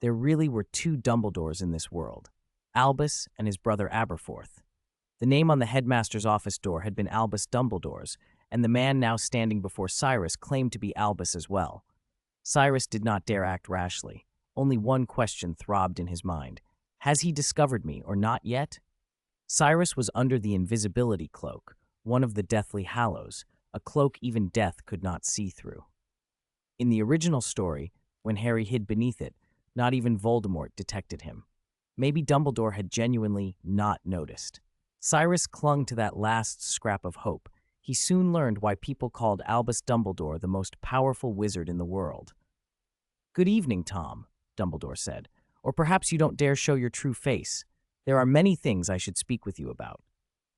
There really were two Dumbledores in this world, Albus and his brother Aberforth. The name on the headmaster's office door had been Albus Dumbledore's, and the man now standing before Cyrus claimed to be Albus as well. Cyrus did not dare act rashly. Only one question throbbed in his mind. Has he discovered me or not yet? Cyrus was under the invisibility cloak, one of the Deathly Hallows, a cloak even death could not see through. In the original story, when Harry hid beneath it, not even Voldemort detected him. Maybe Dumbledore had genuinely not noticed. Cyrus clung to that last scrap of hope. He soon learned why people called Albus Dumbledore the most powerful wizard in the world. "Good evening, Tom," Dumbledore said. "Or perhaps you don't dare show your true face. There are many things I should speak with you about.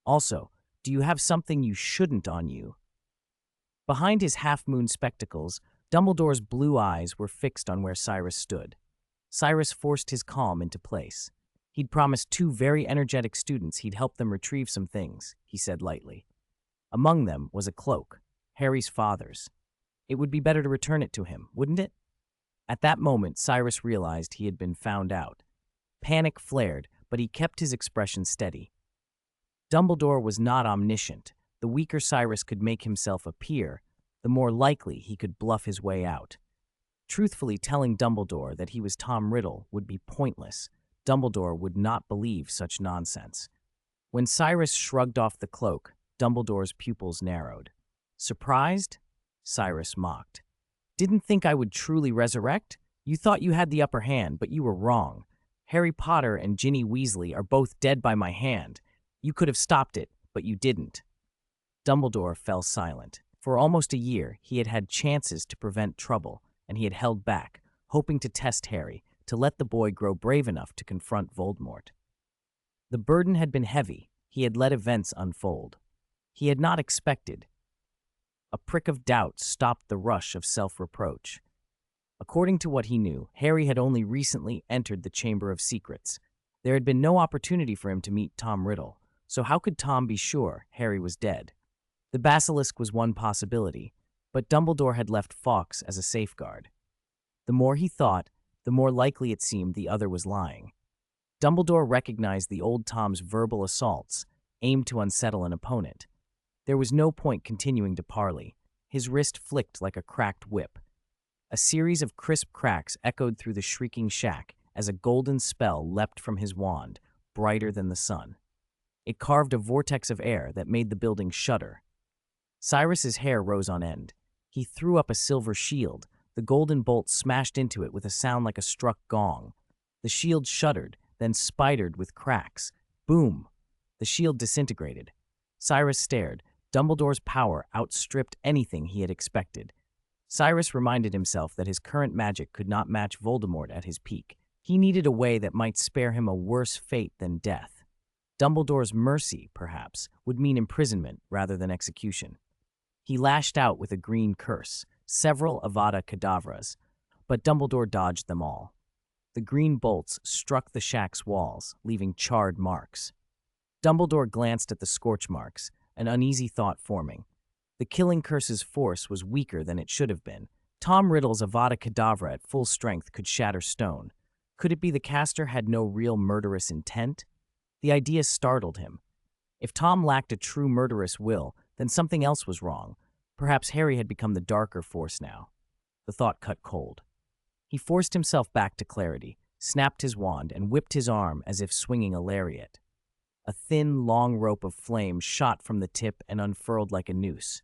Also, do you have something you shouldn't on you?" Behind his half-moon spectacles, Dumbledore's blue eyes were fixed on where Cyrus stood. Cyrus forced his calm into place. He'd promised two very energetic students he'd help them retrieve some things, he said lightly. Among them was a cloak, Harry's father's. It would be better to return it to him, wouldn't it? At that moment, Cyrus realized he had been found out. Panic flared, but he kept his expression steady. Dumbledore was not omniscient. The weaker Cyrus could make himself appear, the more likely he could bluff his way out. Truthfully, telling Dumbledore that he was Tom Riddle would be pointless. Dumbledore would not believe such nonsense. When Cyrus shrugged off the cloak, Dumbledore's pupils narrowed. "Surprised?" Cyrus mocked. "Didn't think I would truly resurrect? You thought you had the upper hand, but you were wrong. Harry Potter and Ginny Weasley are both dead by my hand. You could have stopped it, but you didn't." Dumbledore fell silent. For almost a year, he had had chances to prevent trouble, and he had held back, hoping to test Harry, to let the boy grow brave enough to confront Voldemort. The burden had been heavy. He had let events unfold. He had not expected. A prick of doubt stopped the rush of self-reproach. According to what he knew, Harry had only recently entered the Chamber of Secrets. There had been no opportunity for him to meet Tom Riddle, so how could Tom be sure Harry was dead? The basilisk was one possibility, but Dumbledore had left Fawkes as a safeguard. The more he thought, the more likely it seemed the other was lying. Dumbledore recognized the old Tom's verbal assaults, aimed to unsettle an opponent. There was no point continuing to parley. His wrist flicked like a cracked whip. A series of crisp cracks echoed through the shrieking shack as a golden spell leapt from his wand, brighter than the sun. It carved a vortex of air that made the building shudder. Cyrus's hair rose on end. He threw up a silver shield. The golden bolt smashed into it with a sound like a struck gong. The shield shuddered, then spidered with cracks. Boom! The shield disintegrated. Cyrus stared. Dumbledore's power outstripped anything he had expected. Cyrus reminded himself that his current magic could not match Voldemort at his peak. He needed a way that might spare him a worse fate than death. Dumbledore's mercy, perhaps, would mean imprisonment rather than execution. He lashed out with a green curse, several Avada Kedavras, but Dumbledore dodged them all. The green bolts struck the shack's walls, leaving charred marks. Dumbledore glanced at the scorch marks, an uneasy thought forming. The killing curse's force was weaker than it should have been. Tom Riddle's Avada Kedavra at full strength could shatter stone. Could it be the caster had no real murderous intent? The idea startled him. If Tom lacked a true murderous will, then something else was wrong. Perhaps Harry had become the darker force now. The thought cut cold. He forced himself back to clarity, snapped his wand, and whipped his arm as if swinging a lariat. A thin, long rope of flame shot from the tip and unfurled like a noose.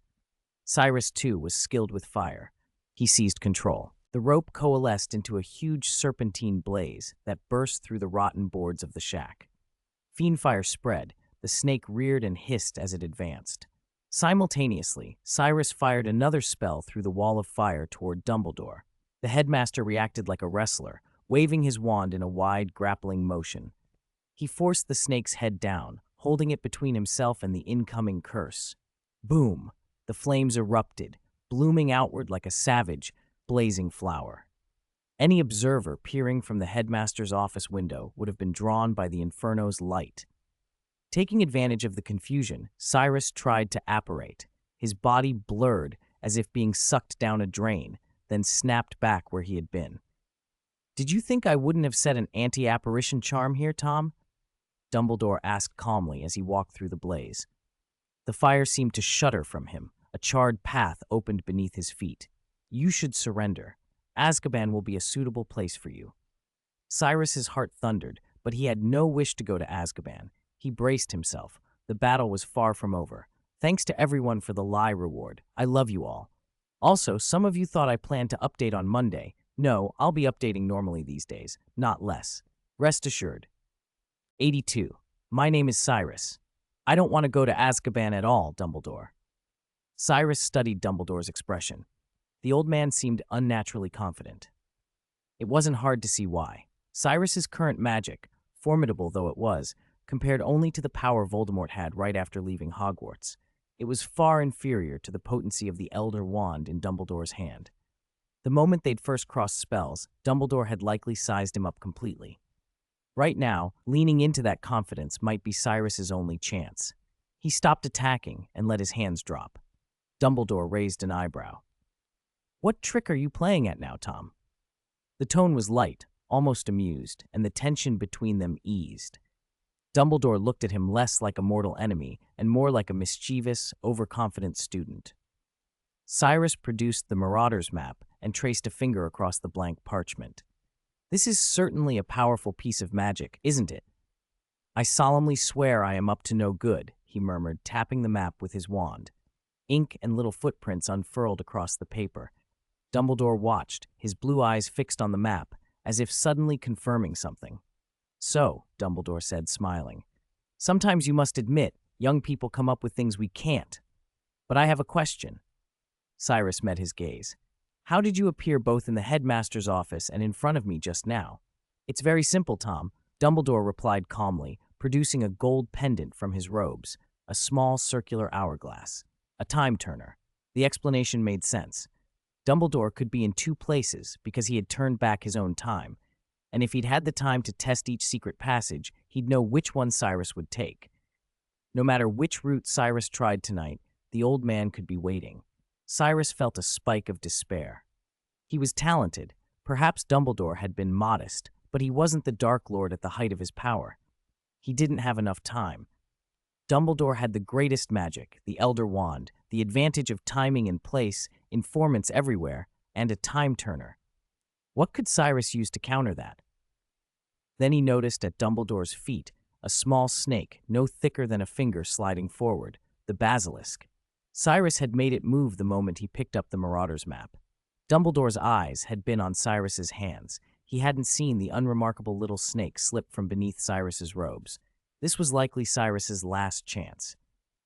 Cyrus, too, was skilled with fire. He seized control. The rope coalesced into a huge serpentine blaze that burst through the rotten boards of the shack. Fiendfire spread. The snake reared and hissed as it advanced. Simultaneously, Cyrus fired another spell through the wall of fire toward Dumbledore. The headmaster reacted like a wrestler, waving his wand in a wide, grappling motion. He forced the snake's head down, holding it between himself and the incoming curse. Boom! The flames erupted, blooming outward like a savage, blazing flower. Any observer peering from the headmaster's office window would have been drawn by the inferno's light. Taking advantage of the confusion, Cyrus tried to apparate. His body blurred as if being sucked down a drain, then snapped back where he had been. Did you think I wouldn't have set an anti-apparition charm here, Tom? Dumbledore asked calmly as he walked through the blaze. The fire seemed to shudder from him. A charred path opened beneath his feet. You should surrender. Azkaban will be a suitable place for you. Cyrus's heart thundered, but he had no wish to go to Azkaban. He braced himself. The battle was far from over. Thanks to everyone for the lie reward. I love you all. Also, some of you thought I planned to update on Monday. No, I'll be updating normally these days, not less. Rest assured. 82. My name is Cyrus. I don't want to go to Azkaban at all, Dumbledore. Cyrus studied Dumbledore's expression. The old man seemed unnaturally confident. It wasn't hard to see why. Cyrus's current magic, formidable though it was, compared only to the power Voldemort had right after leaving Hogwarts. It was far inferior to the potency of the Elder Wand in Dumbledore's hand. The moment they'd first crossed spells, Dumbledore had likely sized him up completely. Right now, leaning into that confidence might be Cyrus's only chance. He stopped attacking and let his hands drop. Dumbledore raised an eyebrow. What trick are you playing at now, Tom? The tone was light, almost amused, and the tension between them eased. Dumbledore looked at him less like a mortal enemy and more like a mischievous, overconfident student. Cyrus produced the Marauder's map and traced a finger across the blank parchment. This is certainly a powerful piece of magic, isn't it? I solemnly swear I am up to no good, he murmured, tapping the map with his wand. Ink and little footprints unfurled across the paper. Dumbledore watched, his blue eyes fixed on the map, as if suddenly confirming something. So, Dumbledore said, smiling, sometimes you must admit, young people come up with things we can't. But I have a question. Cyrus met his gaze. How did you appear both in the headmaster's office and in front of me just now? It's very simple, Tom, Dumbledore replied calmly, producing a gold pendant from his robes, a small circular hourglass, a time turner. The explanation made sense. Dumbledore could be in two places because he had turned back his own time, and if he'd had the time to test each secret passage, he'd know which one Cyrus would take. No matter which route Cyrus tried tonight, the old man could be waiting. Cyrus felt a spike of despair. He was talented. Perhaps Dumbledore had been modest, but he wasn't the Dark Lord at the height of his power. He didn't have enough time. Dumbledore had the greatest magic, the Elder Wand, the advantage of timing in place, informants everywhere, and a time turner. What could Cyrus use to counter that? Then he noticed at Dumbledore's feet a small snake, no thicker than a finger, sliding forward, the basilisk. Cyrus had made it move the moment he picked up the Marauder's map. Dumbledore's eyes had been on Cyrus's hands. He hadn't seen the unremarkable little snake slip from beneath Cyrus's robes. This was likely Cyrus's last chance.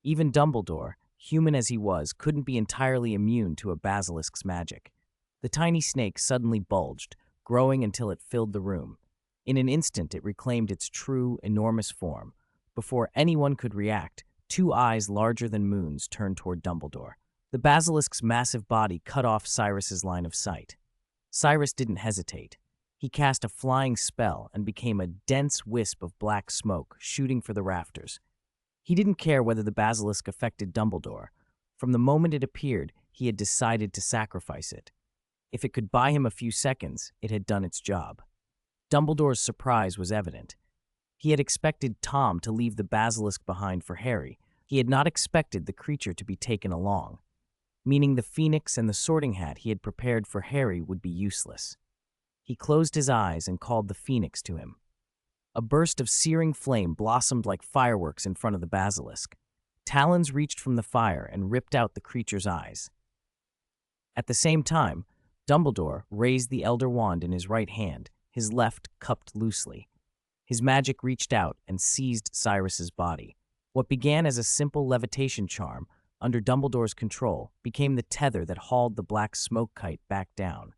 Even Dumbledore, human as he was, couldn't be entirely immune to a basilisk's magic. The tiny snake suddenly bulged, growing until it filled the room. In an instant, it reclaimed its true, enormous form. Before anyone could react, two eyes larger than moons turned toward Dumbledore. The basilisk's massive body cut off Cyrus's line of sight. Cyrus didn't hesitate. He cast a flying spell and became a dense wisp of black smoke, shooting for the rafters. He didn't care whether the basilisk affected Dumbledore. From the moment it appeared, he had decided to sacrifice it. If it could buy him a few seconds, it had done its job. Dumbledore's surprise was evident. He had expected Tom to leave the basilisk behind for Harry. He had not expected the creature to be taken along, meaning the phoenix and the sorting hat he had prepared for Harry would be useless. He closed his eyes and called the phoenix to him. A burst of searing flame blossomed like fireworks in front of the basilisk. Talons reached from the fire and ripped out the creature's eyes. At the same time, Dumbledore raised the Elder Wand in his right hand, his left cupped loosely. His magic reached out and seized Cyrus's body. What began as a simple levitation charm, under Dumbledore's control, became the tether that hauled the black smoke kite back down.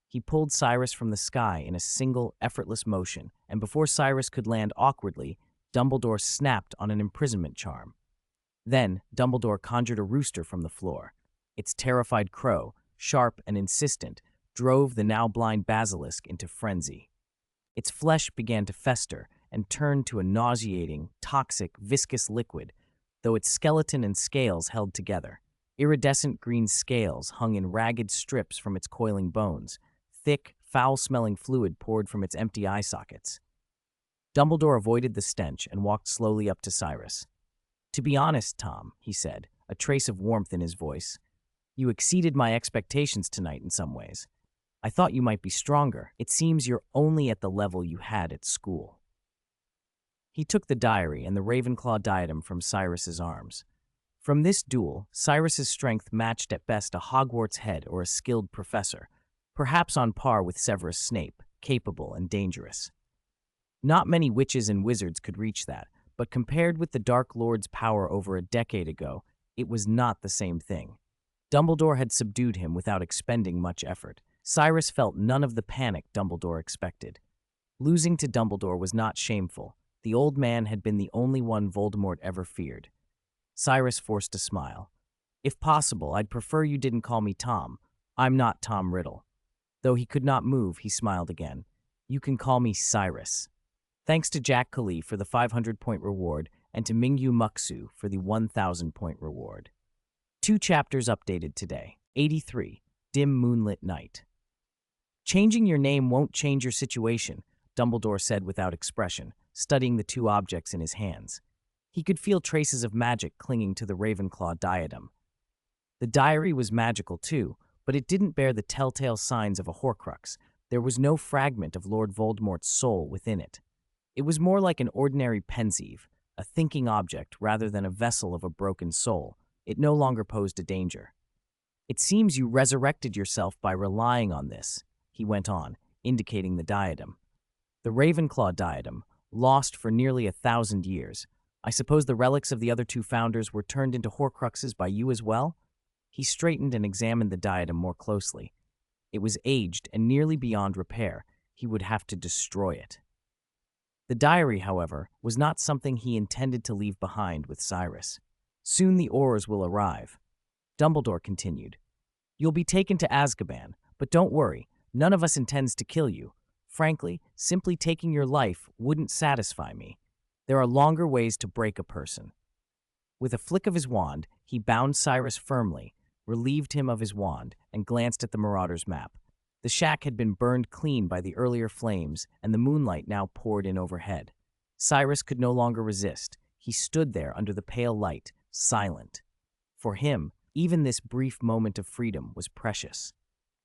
He pulled Cyrus from the sky in a single, effortless motion, and before Cyrus could land awkwardly, Dumbledore snapped on an imprisonment charm. Then, Dumbledore conjured a rooster from the floor. Its terrified crow, sharp and insistent, drove the now blind basilisk into frenzy. Its flesh began to fester and turned to a nauseating, toxic, viscous liquid, though its skeleton and scales held together. Iridescent green scales hung in ragged strips from its coiling bones, thick, foul-smelling fluid poured from its empty eye sockets. Dumbledore avoided the stench and walked slowly up to Cyrus. "To be honest, Tom," he said, a trace of warmth in his voice, "you exceeded my expectations tonight in some ways. I thought you might be stronger. It seems you're only at the level you had at school." He took the diary and the Ravenclaw diadem from Cyrus's arms. From this duel, Cyrus's strength matched at best a Hogwarts head or a skilled professor, perhaps on par with Severus Snape, capable and dangerous. Not many witches and wizards could reach that, but compared with the Dark Lord's power over a decade ago, it was not the same thing. Dumbledore had subdued him without expending much effort. Cyrus felt none of the panic Dumbledore expected. Losing to Dumbledore was not shameful. The old man had been the only one Voldemort ever feared. Cyrus forced a smile. "If possible, I'd prefer you didn't call me Tom. I'm not Tom Riddle." Though he could not move, he smiled again. "You can call me Cyrus." Thanks to Jack Kali for the 500-point reward and to Mingyu Muxu for the 1,000-point reward. 2 chapters updated today. 83. Dim Moonlit Night. "Changing your name won't change your situation," Dumbledore said without expression, studying the 2 objects in his hands. He could feel traces of magic clinging to the Ravenclaw diadem. The diary was magical too, but it didn't bear the telltale signs of a Horcrux. There was no fragment of Lord Voldemort's soul within it. It was more like an ordinary pensieve, a thinking object rather than a vessel of a broken soul. It no longer posed a danger. "It seems you resurrected yourself by relying on this," he went on, indicating the diadem. "The Ravenclaw diadem, lost for nearly 1,000 years. I suppose the relics of the other 2 founders were turned into Horcruxes by you as well?" He straightened and examined the diadem more closely. It was aged and nearly beyond repair. He would have to destroy it. The diary, however, was not something he intended to leave behind with Cyrus. "Soon the Aurors will arrive," Dumbledore continued. "You'll be taken to Azkaban, but don't worry, none of us intends to kill you. Frankly, simply taking your life wouldn't satisfy me. There are longer ways to break a person." With a flick of his wand, he bound Cyrus firmly, relieved him of his wand, and glanced at the Marauder's map. The shack had been burned clean by the earlier flames, and the moonlight now poured in overhead. Cyrus could no longer resist. He stood there under the pale light, silent. For him, even this brief moment of freedom was precious.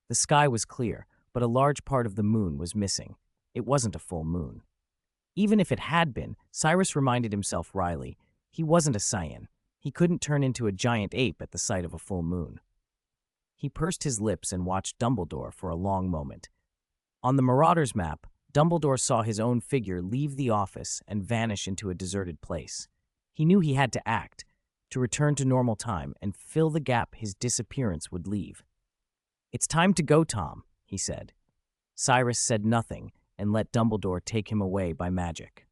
The sky was clear, but a large part of the moon was missing. It wasn't a full moon. Even if it had been, Cyrus reminded himself wryly, he wasn't a Saiyan. He couldn't turn into a giant ape at the sight of a full moon. He pursed his lips and watched Dumbledore for a long moment. On the Marauder's map, Dumbledore saw his own figure leave the office and vanish into a deserted place. He knew he had to act, to return to normal time and fill the gap his disappearance would leave. "It's time to go, Tom," he said. Cyrus said nothing and let Dumbledore take him away by magic.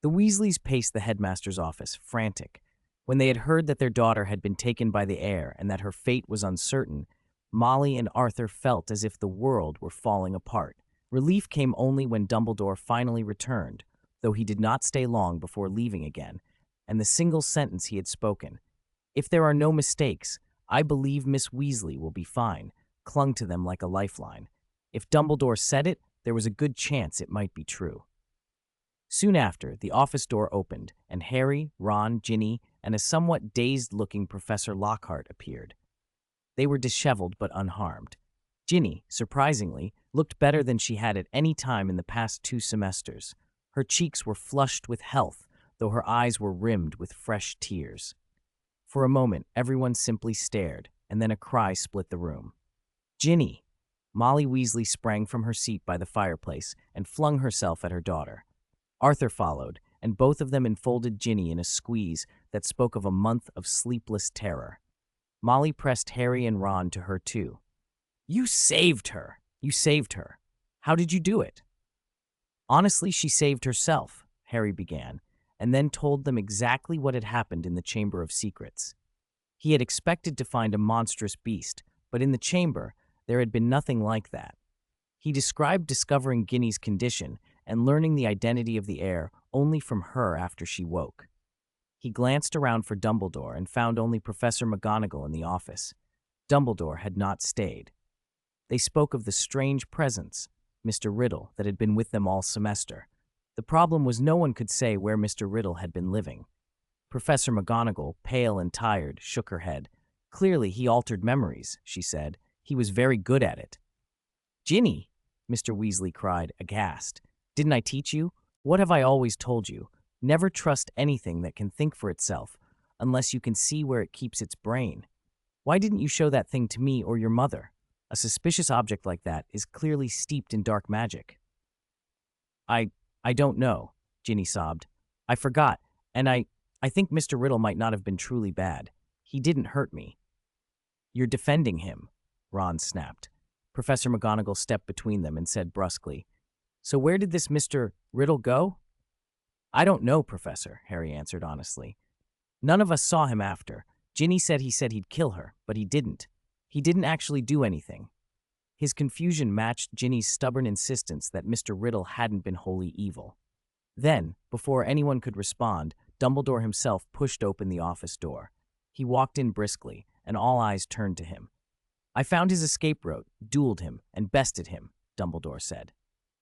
The Weasleys paced the headmaster's office, frantic. When they had heard that their daughter had been taken by the heir and that her fate was uncertain, Molly and Arthur felt as if the world were falling apart. Relief came only when Dumbledore finally returned, though he did not stay long before leaving again, and the single sentence he had spoken, "If there are no mistakes, I believe Miss Weasley will be fine," clung to them like a lifeline. If Dumbledore said it, there was a good chance it might be true. Soon after, the office door opened, and Harry, Ron, Ginny, and a somewhat dazed-looking Professor Lockhart appeared. They were disheveled but unharmed. Ginny, surprisingly, looked better than she had at any time in the past 2 semesters. Her cheeks were flushed with health, though her eyes were rimmed with fresh tears. For a moment, everyone simply stared, and then a cry split the room. "Ginny!" Molly Weasley sprang from her seat by the fireplace and flung herself at her daughter. Arthur followed, and both of them enfolded Ginny in a squeeze that spoke of a month of sleepless terror. Molly pressed Harry and Ron to her too. "You saved her! You saved her! How did you do it?" "Honestly, she saved herself," Harry began, and then told them exactly what had happened in the Chamber of Secrets. He had expected to find a monstrous beast, but in the chamber, there had been nothing like that. He described discovering Ginny's condition and learning the identity of the heir only from her after she woke. He glanced around for Dumbledore and found only Professor McGonagall in the office. Dumbledore had not stayed. They spoke of the strange presence, Mr. Riddle, that had been with them all semester. The problem was no one could say where Mr. Riddle had been living. Professor McGonagall, pale and tired, shook her head. Clearly he altered memories, she said. He was very good at it. Ginny, Mr. Weasley cried, aghast. Didn't I teach you? What have I always told you? Never trust anything that can think for itself, unless you can see where it keeps its brain. Why didn't you show that thing to me or your mother? A suspicious object like that is clearly steeped in dark magic. I don't know, Ginny sobbed. I forgot, and I think Mr. Riddle might not have been truly bad. He didn't hurt me. You're defending him, Ron snapped. Professor McGonagall stepped between them and said brusquely, So where did this Mr. Riddle go? I don't know, Professor, Harry answered honestly. None of us saw him after. Ginny said he'd kill her, but he didn't. He didn't actually do anything. His confusion matched Ginny's stubborn insistence that Mr. Riddle hadn't been wholly evil. Then, before anyone could respond, Dumbledore himself pushed open the office door. He walked in briskly, and all eyes turned to him. I found his escape route, dueled him, and bested him, Dumbledore said.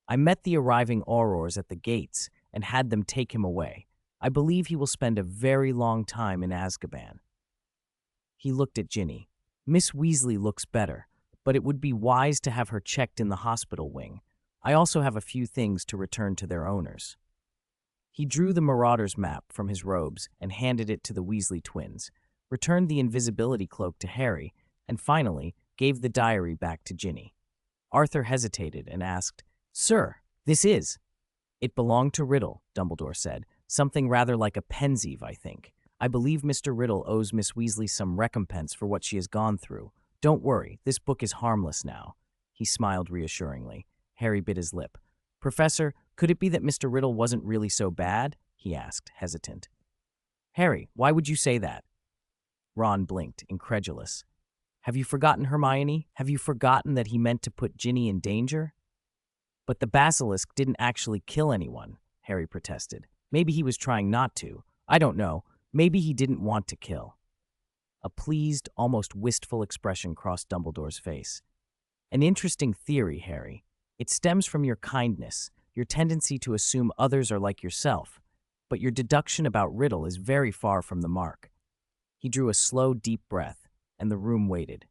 I met the arriving Aurors at the gates and had them take him away. I believe he will spend a very long time in Azkaban. He looked at Ginny. Miss Weasley looks better, but it would be wise to have her checked in the hospital wing. I also have a few things to return to their owners. He drew the Marauder's map from his robes and handed it to the Weasley twins, returned the invisibility cloak to Harry, and finally gave the diary back to Ginny. Arthur hesitated and asked, Sir, this is? It belonged to Riddle, Dumbledore said. Something rather like a pensieve, I think. I believe Mr. Riddle owes Miss Weasley some recompense for what she has gone through. Don't worry, this book is harmless now. He smiled reassuringly. Harry bit his lip. Professor, could it be that Mr. Riddle wasn't really so bad? He asked, hesitant. Harry, why would you say that? Ron blinked, incredulous. Have you forgotten, Hermione? Have you forgotten that he meant to put Ginny in danger? But the basilisk didn't actually kill anyone, Harry protested. Maybe he was trying not to. I don't know. Maybe he didn't want to kill. A pleased, almost wistful expression crossed Dumbledore's face. An interesting theory, Harry. It stems from your kindness, your tendency to assume others are like yourself, but your deduction about Riddle is very far from the mark. He drew a slow, deep breath, and the room waited.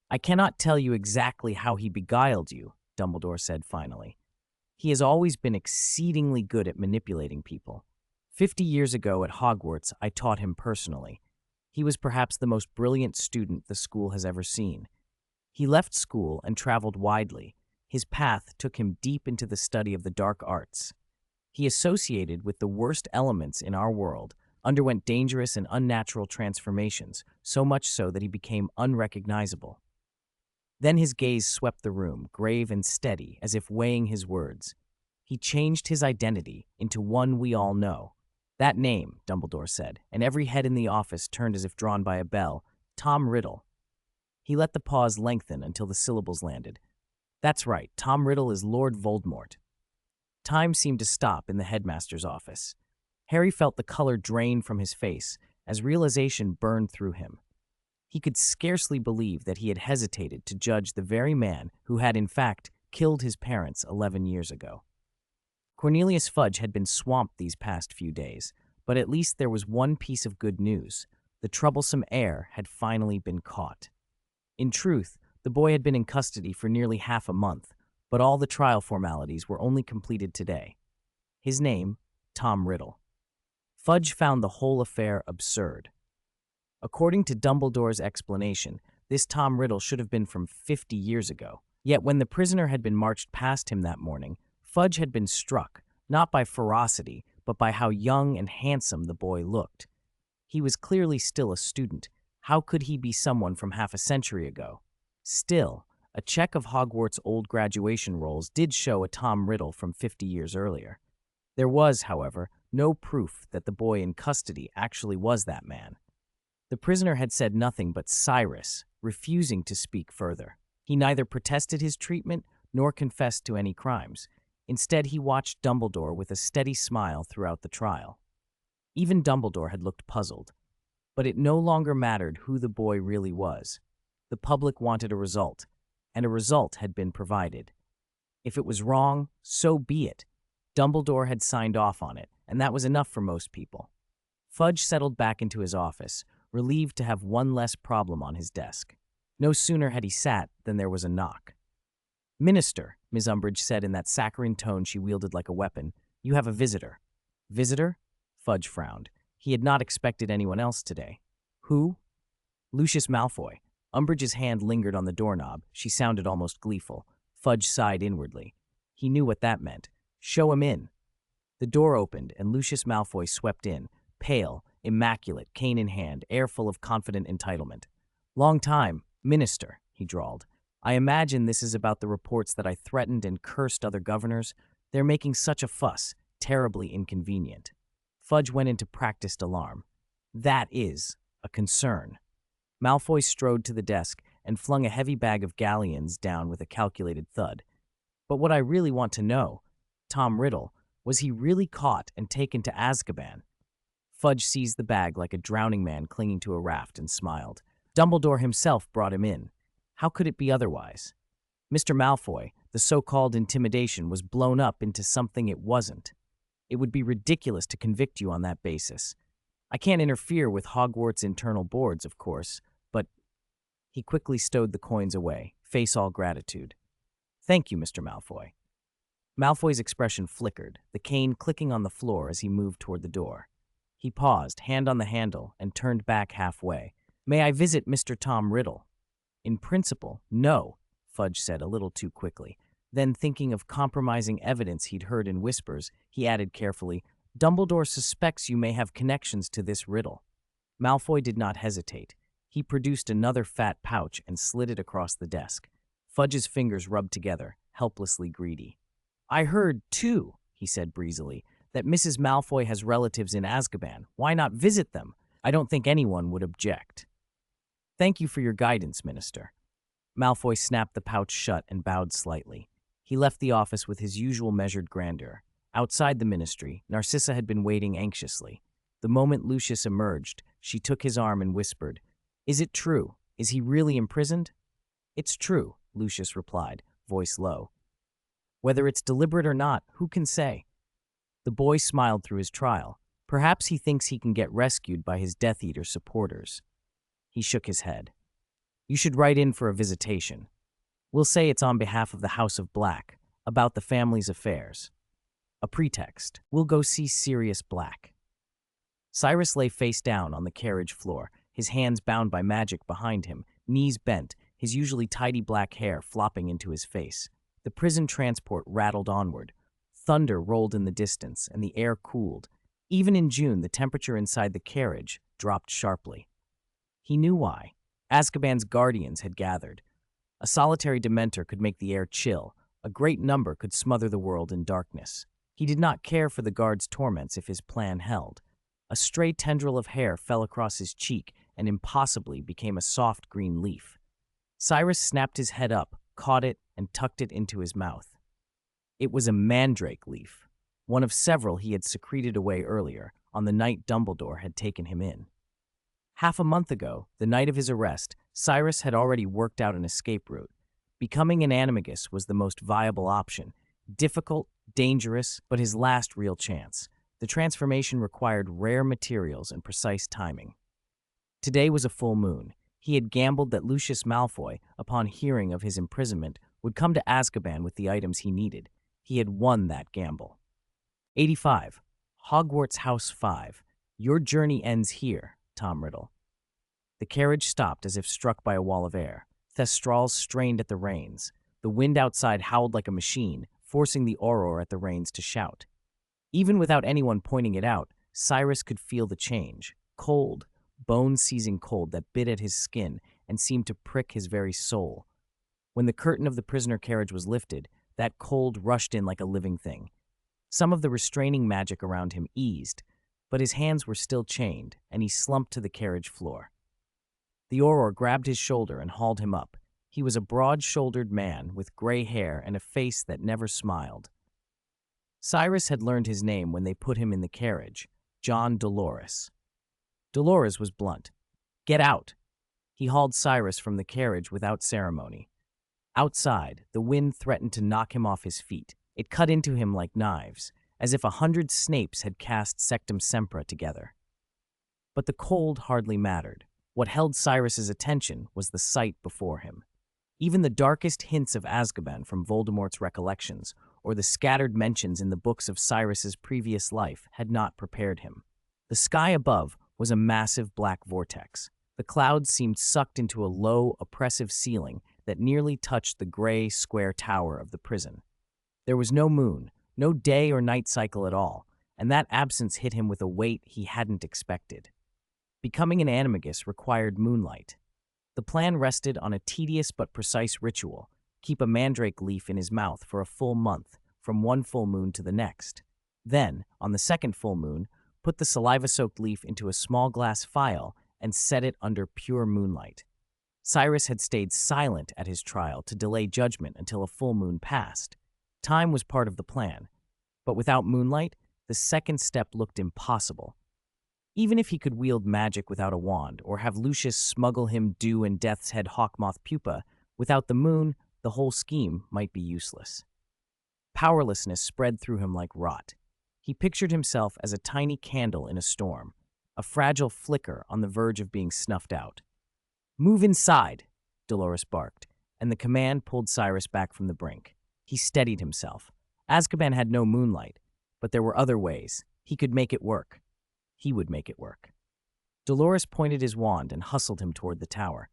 I cannot tell you exactly how he beguiled you, Dumbledore said finally. He has always been exceedingly good at manipulating people. 50 years ago at Hogwarts, I taught him personally. He was perhaps the most brilliant student the school has ever seen. He left school and traveled widely. His path took him deep into the study of the dark arts. He associated with the worst elements in our world, underwent dangerous and unnatural transformations, so much so that he became unrecognizable. Then his gaze swept the room, grave and steady, as if weighing his words. He changed his identity into one we all know. That name, Dumbledore said, and every head in the office turned as if drawn by a bell. Tom Riddle. He let the pause lengthen until the syllables landed. That's right, Tom Riddle is Lord Voldemort. Time seemed to stop in the headmaster's office. Harry felt the color drain from his face as realization burned through him. He could scarcely believe that he had hesitated to judge the very man who had, in fact, killed his parents 11 years ago. Cornelius Fudge had been swamped these past few days, but at least there was one piece of good news. The troublesome heir had finally been caught. In truth, the boy had been in custody for nearly half a month, but all the trial formalities were only completed today. His name, Tom Riddle. Fudge found the whole affair absurd. According to Dumbledore's explanation, this Tom Riddle should have been from 50 years ago. Yet when the prisoner had been marched past him that morning, Fudge had been struck, not by ferocity, but by how young and handsome the boy looked. He was clearly still a student. How could he be someone from half a century ago? Still, a check of Hogwarts' old graduation rolls did show a Tom Riddle from 50 years earlier. There was, however, no proof that the boy in custody actually was that man. The prisoner had said nothing but Cyrus, refusing to speak further. He neither protested his treatment nor confessed to any crimes. Instead, he watched Dumbledore with a steady smile throughout the trial. Even Dumbledore had looked puzzled. But it no longer mattered who the boy really was. The public wanted a result, and a result had been provided. If it was wrong, so be it. Dumbledore had signed off on it, and that was enough for most people. Fudge settled back into his office, relieved to have one less problem on his desk. No sooner had he sat than there was a knock. "Minister," Miss Umbridge said in that saccharine tone she wielded like a weapon, "you have a visitor." "Visitor?" Fudge frowned. He had not expected anyone else today. "Who?" "Lucius Malfoy." Umbridge's hand lingered on the doorknob. She sounded almost gleeful. Fudge sighed inwardly. He knew what that meant. "Show him in." The door opened, and Lucius Malfoy swept in, pale, immaculate, cane in hand, air full of confident entitlement. "Long time, Minister," he drawled. "I imagine this is about the reports that I threatened and cursed other governors. They're making such a fuss, terribly inconvenient." Fudge went into practiced alarm. "That is a concern." Malfoy strode to the desk and flung a heavy bag of galleons down with a calculated thud. "But what I really want to know, Tom Riddle, was he really caught and taken to Azkaban?" Fudge seized the bag like a drowning man clinging to a raft and smiled. "Dumbledore himself brought him in. How could it be otherwise? Mr. Malfoy, the so-called intimidation was blown up into something it wasn't. It would be ridiculous to convict you on that basis. I can't interfere with Hogwarts' internal boards, of course, but—" He quickly stowed the coins away, face all gratitude. "Thank you, Mr. Malfoy." Malfoy's expression flickered, the cane clicking on the floor as he moved toward the door. He paused, hand on the handle, and turned back halfway. "May I visit Mr. Tom Riddle?" "In principle, no," Fudge said a little too quickly. Then, thinking of compromising evidence he'd heard in whispers, he added carefully, "Dumbledore suspects you may have connections to this riddle." Malfoy did not hesitate. He produced another fat pouch and slid it across the desk. Fudge's fingers rubbed together, helplessly greedy. "I heard, too," he said breezily, "that Mrs. Malfoy has relatives in Azkaban. Why not visit them? I don't think anyone would object." "Thank you for your guidance, Minister." Malfoy snapped the pouch shut and bowed slightly. He left the office with his usual measured grandeur. Outside the ministry, Narcissa had been waiting anxiously. The moment Lucius emerged, she took his arm and whispered, "Is it true? Is he really imprisoned?" "It's true," Lucius replied, voice low. "Whether it's deliberate or not, who can say?" The boy smiled through his trial. Perhaps he thinks he can get rescued by his Death Eater supporters. He shook his head. "You should write in for a visitation. We'll say it's on behalf of the House of Black, about the family's affairs. A pretext. We'll go see Sirius Black." Cyrus lay face down on the carriage floor, his hands bound by magic behind him, knees bent, his usually tidy black hair flopping into his face. The prison transport rattled onward. Thunder rolled in the distance, and the air cooled. Even in June, the temperature inside the carriage dropped sharply. He knew why. Azkaban's guardians had gathered. A solitary Dementor could make the air chill. A great number could smother the world in darkness. He did not care for the guards' torments if his plan held. A stray tendril of hair fell across his cheek and impossibly became a soft green leaf. Cyrus snapped his head up, caught it, and tucked it into his mouth. It was a mandrake leaf, one of several he had secreted away earlier, on the night Dumbledore had taken him in. Half a month ago, the night of his arrest, Cyrus had already worked out an escape route. Becoming an animagus was the most viable option. Difficult, dangerous, but his last real chance. The transformation required rare materials and precise timing. Today was a full moon. He had gambled that Lucius Malfoy, upon hearing of his imprisonment, would come to Azkaban with the items he needed. He had won that gamble. 85. Hogwarts House 5. Your journey ends here, Tom Riddle. The carriage stopped as if struck by a wall of air. Thestrals strained at the reins. The wind outside howled like a machine, forcing the Auror at the reins to shout. Even without anyone pointing it out, Cyrus could feel the change. Cold, bone-seizing cold that bit at his skin and seemed to prick his very soul. When the curtain of the prisoner carriage was lifted, that cold rushed in like a living thing. Some of the restraining magic around him eased, but his hands were still chained, and he slumped to the carriage floor. The Auror grabbed his shoulder and hauled him up. He was a broad-shouldered man with gray hair and a face that never smiled. Cyrus had learned his name when they put him in the carriage, John Dolores. Dolores was blunt. "Get out!" He hauled Cyrus from the carriage without ceremony. Outside, the wind threatened to knock him off his feet. It cut into him like knives, as if 100 Snapes had cast Sectum Sempra together. But the cold hardly mattered. What held Cyrus's attention was the sight before him. Even the darkest hints of Azkaban from Voldemort's recollections, or the scattered mentions in the books of Cyrus's previous life, had not prepared him. The sky above was a massive black vortex. The clouds seemed sucked into a low, oppressive ceiling that nearly touched the gray, square tower of the prison. There was no moon, no day or night cycle at all, and that absence hit him with a weight he hadn't expected. Becoming an animagus required moonlight. The plan rested on a tedious but precise ritual: keep a mandrake leaf in his mouth for a full month, from one full moon to the next. Then, on the second full moon, put the saliva-soaked leaf into a small glass phial and set it under pure moonlight. Cyrus had stayed silent at his trial to delay judgment until a full moon passed. Time was part of the plan, but without moonlight, the second step looked impossible. Even if he could wield magic without a wand, or have Lucius smuggle him dew and Death's Head Hawkmoth pupa, without the moon, the whole scheme might be useless. Powerlessness spread through him like rot. He pictured himself as a tiny candle in a storm, a fragile flicker on the verge of being snuffed out. "Move inside," Dolores barked, and the command pulled Cyrus back from the brink. He steadied himself. Azkaban had no moonlight, but there were other ways. He could make it work. He would make it work. Dolores pointed his wand and hustled him toward the tower.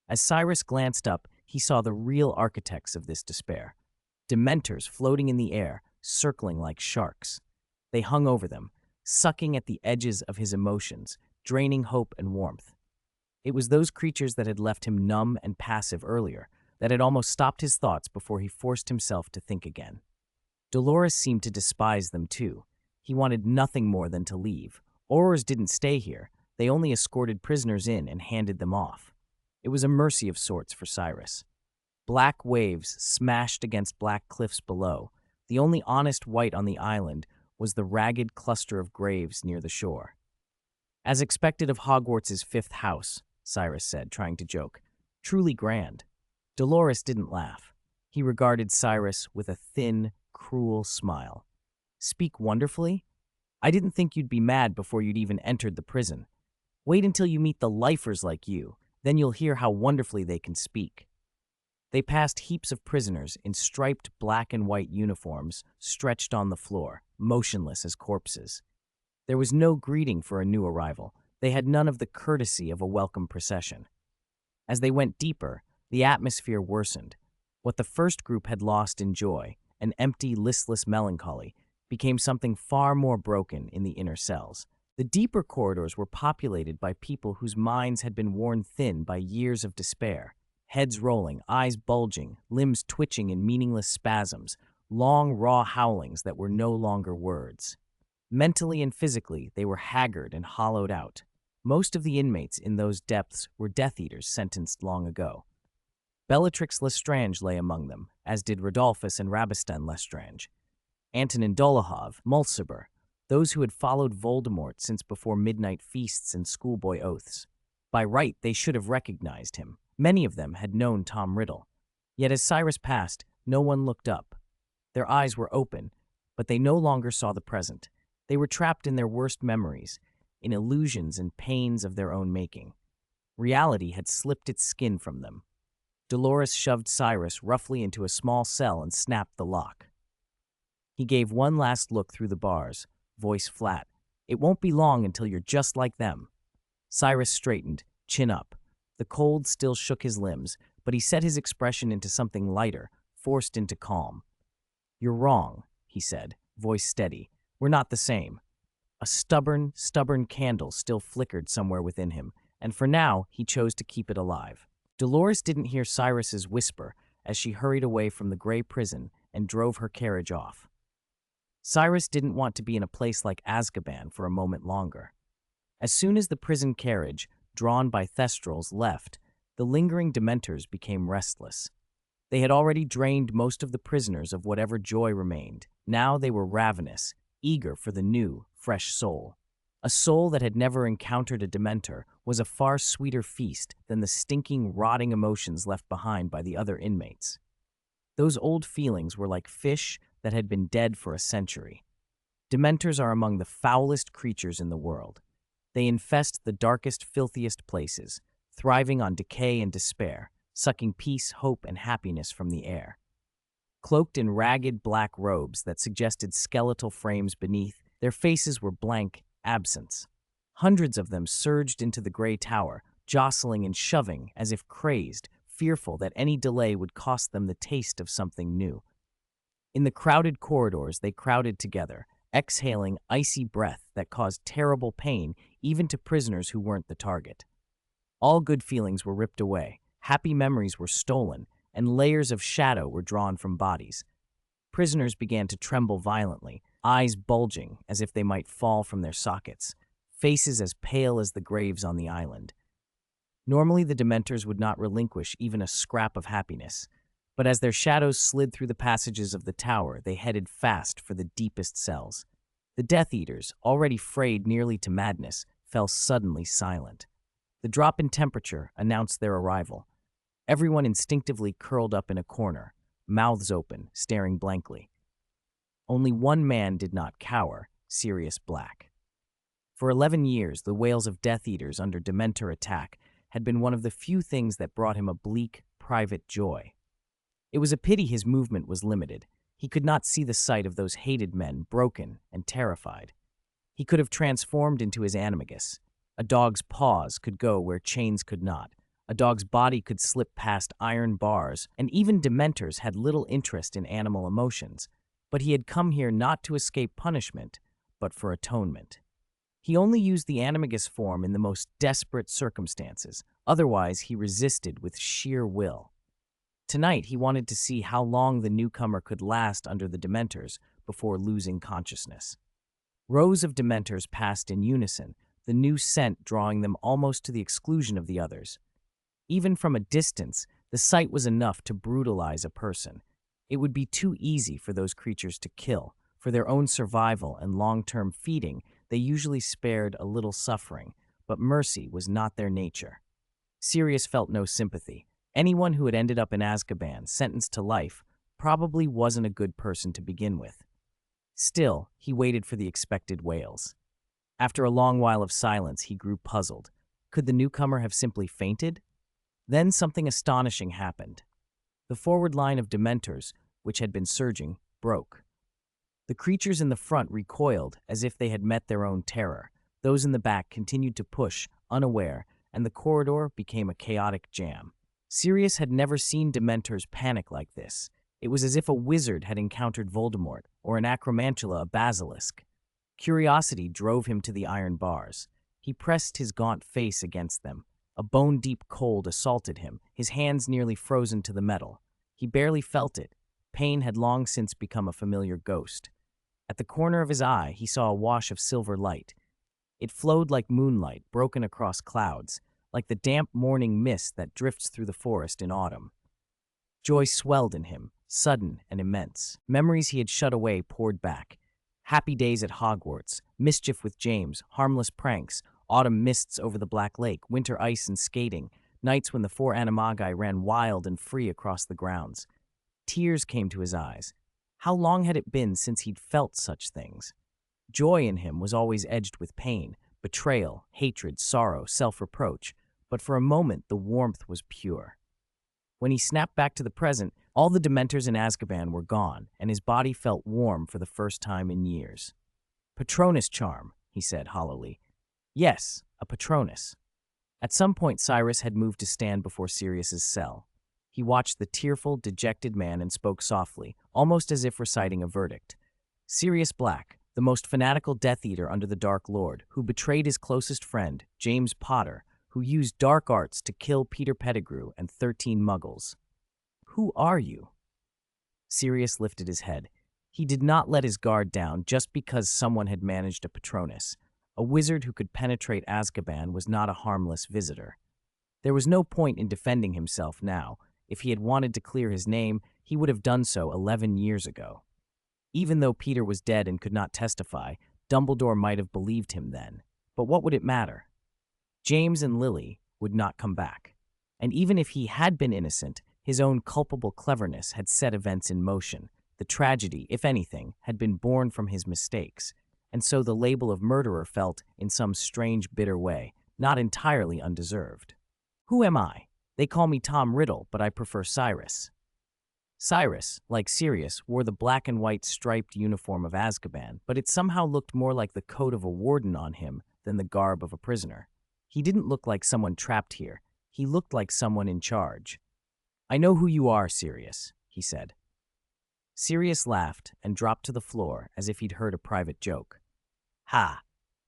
As Cyrus glanced up, he saw the real architects of this despair. Dementors floating in the air, circling like sharks. They hung over them, sucking at the edges of his emotions, draining hope and warmth. It was those creatures that had left him numb and passive earlier, that had almost stopped his thoughts before he forced himself to think again. Dolores seemed to despise them too. He wanted nothing more than to leave. Aurors didn't stay here. They only escorted prisoners in and handed them off. It was a mercy of sorts for Cyrus. Black waves smashed against black cliffs below. The only honest white on the island was the ragged cluster of graves near the shore. "As expected of Hogwarts' fifth house," Cyrus said, trying to joke. "Truly grand." Dolores didn't laugh. He regarded Cyrus with a thin, cruel smile. "Speak wonderfully? I didn't think you'd be mad before you'd even entered the prison. Wait until you meet the lifers like you, then you'll hear how wonderfully they can speak." They passed heaps of prisoners in striped black and white uniforms stretched on the floor, motionless as corpses. There was no greeting for a new arrival. They had none of the courtesy of a welcome procession. As they went deeper, the atmosphere worsened. What the first group had lost in joy, an empty, listless melancholy, became something far more broken in the inner cells. The deeper corridors were populated by people whose minds had been worn thin by years of despair. Heads rolling, eyes bulging, limbs twitching in meaningless spasms, long, raw howlings that were no longer words. Mentally and physically, they were haggard and hollowed out. Most of the inmates in those depths were Death Eaters sentenced long ago. Bellatrix Lestrange lay among them, as did Rodolphus and Rabistan Lestrange. Antonin Dolohov, Mulciber, those who had followed Voldemort since before midnight feasts and schoolboy oaths. By right, they should have recognized him. Many of them had known Tom Riddle. Yet as Cyrus passed, no one looked up. Their eyes were open, but they no longer saw the present. They were trapped in their worst memories, in illusions and pains of their own making. Reality had slipped its skin from them. Dolores shoved Cyrus roughly into a small cell and snapped the lock. He gave one last look through the bars, voice flat. "It won't be long until you're just like them." Cyrus straightened, chin up. The cold still shook his limbs, but he set his expression into something lighter, forced into calm. "You're wrong," he said, voice steady. "We're not the same." A stubborn candle still flickered somewhere within him, and for now he chose to keep it alive. Dolores didn't hear Cyrus's whisper as she hurried away from the gray prison and drove her carriage off. Cyrus didn't want to be in a place like Azkaban for a moment longer. As soon as the prison carriage, drawn by Thestrals, left, the lingering Dementors became restless. They had already drained most of the prisoners of whatever joy remained. Now they were ravenous, eager for the new, fresh soul. A soul that had never encountered a Dementor was a far sweeter feast than the stinking, rotting emotions left behind by the other inmates. Those old feelings were like fish that had been dead for a century. Dementors are among the foulest creatures in the world. They infest the darkest, filthiest places, thriving on decay and despair, sucking peace, hope, and happiness from the air. Cloaked in ragged black robes that suggested skeletal frames beneath, their faces were blank absence. Hundreds of them surged into the gray tower, jostling and shoving as if crazed, fearful that any delay would cost them the taste of something new. In the crowded corridors, they crowded together, exhaling icy breath that caused terrible pain even to prisoners who weren't the target. All good feelings were ripped away, happy memories were stolen, and layers of shadow were drawn from bodies. Prisoners began to tremble violently, eyes bulging as if they might fall from their sockets, faces as pale as the graves on the island. Normally, the Dementors would not relinquish even a scrap of happiness, but as their shadows slid through the passages of the tower, they headed fast for the deepest cells. The Death Eaters, already frayed nearly to madness, fell suddenly silent. The drop in temperature announced their arrival. Everyone instinctively curled up in a corner, mouths open, staring blankly. Only one man did not cower, Sirius Black. For 11 years, the wails of Death Eaters under Dementor attack had been one of the few things that brought him a bleak, private joy. It was a pity his movement was limited. He could not see the sight of those hated men, broken and terrified. He could have transformed into his animagus. A dog's paws could go where chains could not. A dog's body could slip past iron bars, and even Dementors had little interest in animal emotions. But he had come here not to escape punishment, but for atonement. He only used the animagus form in the most desperate circumstances. Otherwise, he resisted with sheer will. Tonight, he wanted to see how long the newcomer could last under the Dementors before losing consciousness. Rows of Dementors passed in unison, the new scent drawing them almost to the exclusion of the others. Even from a distance, the sight was enough to brutalize a person. It would be too easy for those creatures to kill. For their own survival and long-term feeding, they usually spared a little suffering, but mercy was not their nature. Sirius felt no sympathy. Anyone who had ended up in Azkaban, sentenced to life, probably wasn't a good person to begin with. Still, he waited for the expected wails. After a long while of silence, he grew puzzled. Could the newcomer have simply fainted? Then something astonishing happened. The forward line of Dementors, which had been surging, broke. The creatures in the front recoiled as if they had met their own terror. Those in the back continued to push, unaware, and the corridor became a chaotic jam. Sirius had never seen Dementors panic like this. It was as if a wizard had encountered Voldemort, or an acromantula a basilisk. Curiosity drove him to the iron bars. He pressed his gaunt face against them. A bone-deep cold assaulted him, his hands nearly frozen to the metal. He barely felt it. Pain had long since become a familiar ghost. At the corner of his eye, he saw a wash of silver light. It flowed like moonlight, broken across clouds, like the damp morning mist that drifts through the forest in autumn. Joy swelled in him, sudden and immense. Memories he had shut away poured back. Happy days at Hogwarts, mischief with James, harmless pranks, autumn mists over the Black Lake, winter ice and skating, nights when the four animagi ran wild and free across the grounds. Tears came to his eyes. How long had it been since he'd felt such things? Joy in him was always edged with pain, betrayal, hatred, sorrow, self-reproach, but for a moment the warmth was pure. When he snapped back to the present, all the Dementors in Azkaban were gone, and his body felt warm for the first time in years. Patronus charm, he said hollowly. Yes, a Patronus. At some point, Cyrus had moved to stand before Sirius's cell. He watched the tearful, dejected man and spoke softly, almost as if reciting a verdict. Sirius Black, the most fanatical Death Eater under the Dark Lord, who betrayed his closest friend, James Potter, who used dark arts to kill Peter Pettigrew and 13 Muggles. Who are you? Sirius lifted his head. He did not let his guard down just because someone had managed a Patronus. A wizard who could penetrate Azkaban was not a harmless visitor. There was no point in defending himself now. If he had wanted to clear his name, he would have done so 11 years ago. Even though Peter was dead and could not testify, Dumbledore might have believed him then. But what would it matter? James and Lily would not come back. And even if he had been innocent, his own culpable cleverness had set events in motion. The tragedy, if anything, had been born from his mistakes, and so the label of murderer felt, in some strange, bitter way, not entirely undeserved. Who am I? They call me Tom Riddle, but I prefer Cyrus. Cyrus, like Sirius, wore the black and white striped uniform of Azkaban, but it somehow looked more like the coat of a warden on him than the garb of a prisoner. He didn't look like someone trapped here. He looked like someone in charge. "I know who you are, Sirius," he said. Sirius laughed and dropped to the floor as if he'd heard a private joke. "Ha!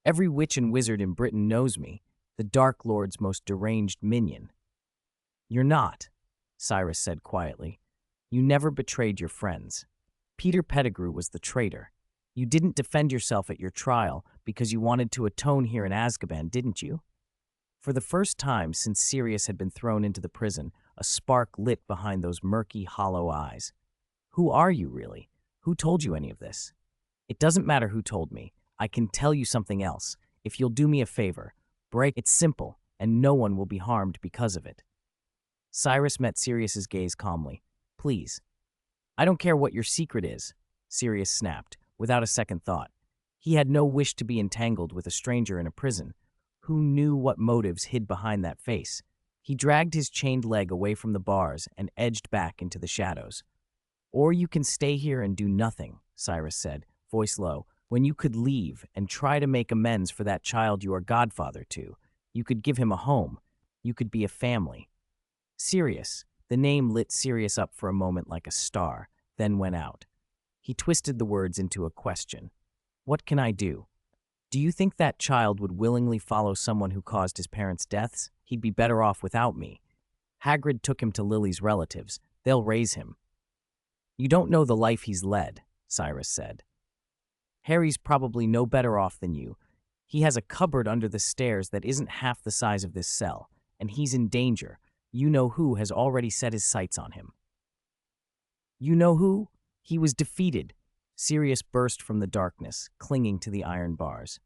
Every witch and wizard in Britain knows me, the Dark Lord's most deranged minion." "You're not," Cyrus said quietly. "You never betrayed your friends. Peter Pettigrew was the traitor. You didn't defend yourself at your trial because you wanted to atone here in Azkaban, didn't you?" For the first time since Sirius had been thrown into the prison, a spark lit behind those murky, hollow eyes. "Who are you, really? Who told you any of this?" "It doesn't matter who told me. I can tell you something else. If you'll do me a favor, break. It's simple, and no one will be harmed because of it." Cyrus met Sirius's gaze calmly. "Please." "I don't care what your secret is," Sirius snapped, without a second thought. He had no wish to be entangled with a stranger in a prison. Who knew what motives hid behind that face? He dragged his chained leg away from the bars and edged back into the shadows. "Or you can stay here and do nothing," Cyrus said, voice low, "when you could leave and try to make amends for that child you are godfather to. You could give him a home. You could be a family." Sirius, the name lit Sirius up for a moment like a star, then went out. He twisted the words into a question. "What can I do?" "Do you think that child would willingly follow someone who caused his parents' deaths? He'd be better off without me. Hagrid took him to Lily's relatives. They'll raise him." "You don't know the life he's led," Cyrus said. "Harry's probably no better off than you. He has a cupboard under the stairs that isn't half the size of this cell, and he's in danger. You know who has already set his sights on him." "You know who? He was defeated." Sirius burst from the darkness, clinging to the iron bars.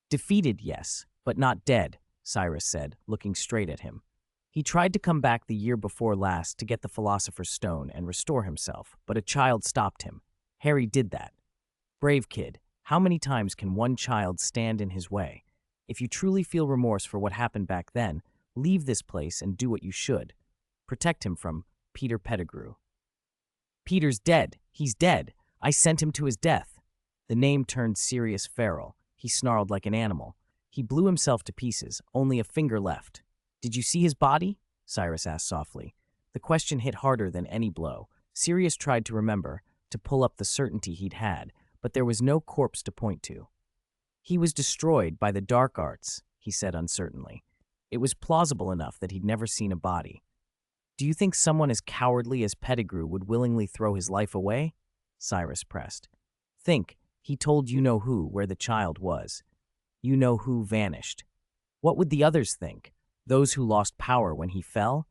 "Defeated, yes, but not dead," Cyrus said, looking straight at him. "He tried to come back the year before last to get the Philosopher's Stone and restore himself, but a child stopped him. Harry did that. Brave kid, how many times can one child stand in his way? If you truly feel remorse for what happened back then, leave this place and do what you should. Protect him from Peter Pettigrew." "Peter's dead. He's dead. I sent him to his death." The name turned Sirius feral. He snarled like an animal. He blew himself to pieces, only a finger left. "Did you see his body?" Cyrus asked softly. The question hit harder than any blow. Sirius tried to remember, to pull up the certainty he'd had, but there was no corpse to point to. "He was destroyed by the dark arts," he said uncertainly. It was plausible enough that he'd never seen a body. "Do you think someone as cowardly as Pettigrew would willingly throw his life away?" Cyrus pressed. "Think, he told you-know-who where the child was. You-know-who vanished. What would the others think? Those who lost power when he fell?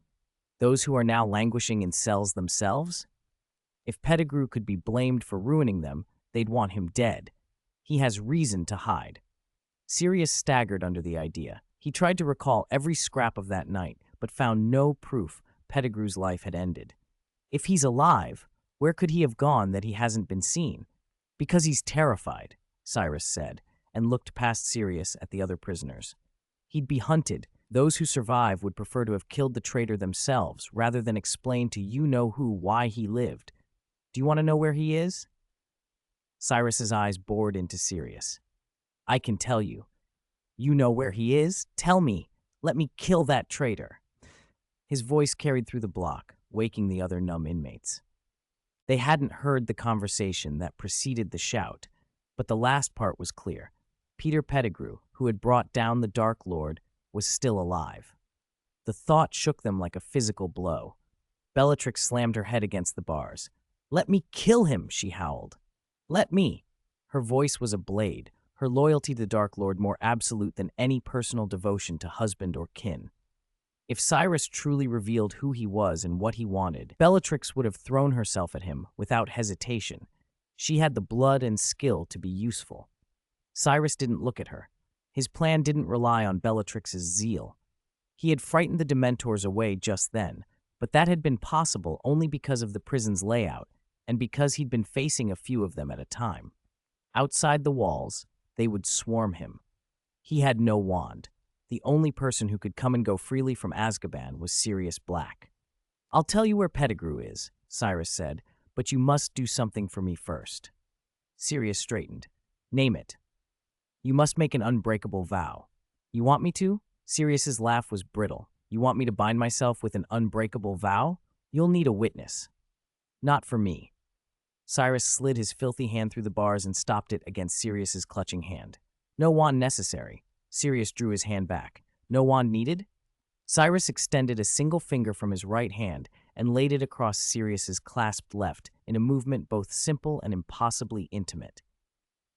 Those who are now languishing in cells themselves? If Pettigrew could be blamed for ruining them, they'd want him dead. He has reason to hide." Sirius staggered under the idea. He tried to recall every scrap of that night, but found no proof Pettigrew's life had ended. If he's alive, where could he have gone that he hasn't been seen? "Because he's terrified," Cyrus said, and looked past Sirius at the other prisoners. "He'd be hunted. Those who survive would prefer to have killed the traitor themselves rather than explain to you-know-who why he lived. Do you want to know where he is?" Cyrus's eyes bored into Sirius. "I can tell you." "You know where he is? Tell me. Let me kill that traitor." His voice carried through the block, waking the other numb inmates. They hadn't heard the conversation that preceded the shout, but the last part was clear. Peter Pettigrew, who had brought down the Dark Lord, was still alive. The thought shook them like a physical blow. Bellatrix slammed her head against the bars. "Let me kill him," she howled. "Let me." Her voice was a blade, her loyalty to the Dark Lord more absolute than any personal devotion to husband or kin. If Cyrus truly revealed who he was and what he wanted, Bellatrix would have thrown herself at him without hesitation. She had the blood and skill to be useful. Cyrus didn't look at her. His plan didn't rely on Bellatrix's zeal. He had frightened the Dementors away just then, but that had been possible only because of the prison's layout and because he'd been facing a few of them at a time. Outside the walls, they would swarm him. He had no wand. The only person who could come and go freely from Azkaban was Sirius Black. "I'll tell you where Pettigrew is," Cyrus said, "but you must do something for me first." Sirius straightened. "Name it." "You must make an unbreakable vow." "You want me to?" Sirius's laugh was brittle. "You want me to bind myself with an unbreakable vow? You'll need a witness." "Not for me." Cyrus slid his filthy hand through the bars and stopped it against Sirius's clutching hand. "No wand necessary." Sirius drew his hand back. "No wand needed?" Cyrus extended a single finger from his right hand and laid it across Sirius's clasped left in a movement both simple and impossibly intimate.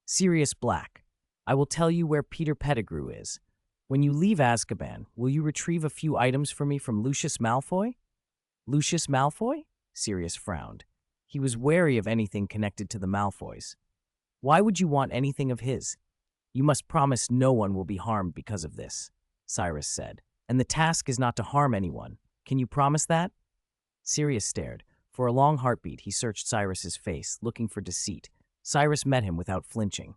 "Sirius Black, I will tell you where Peter Pettigrew is. When you leave Azkaban, will you retrieve a few items for me from Lucius Malfoy?" "Lucius Malfoy?" Sirius frowned. He was wary of anything connected to the Malfoys. "Why would you want anything of his?" "You must promise no one will be harmed because of this," Cyrus said. "And the task is not to harm anyone. Can you promise that?" Sirius stared. For a long heartbeat, he searched Cyrus's face, looking for deceit. Cyrus met him without flinching.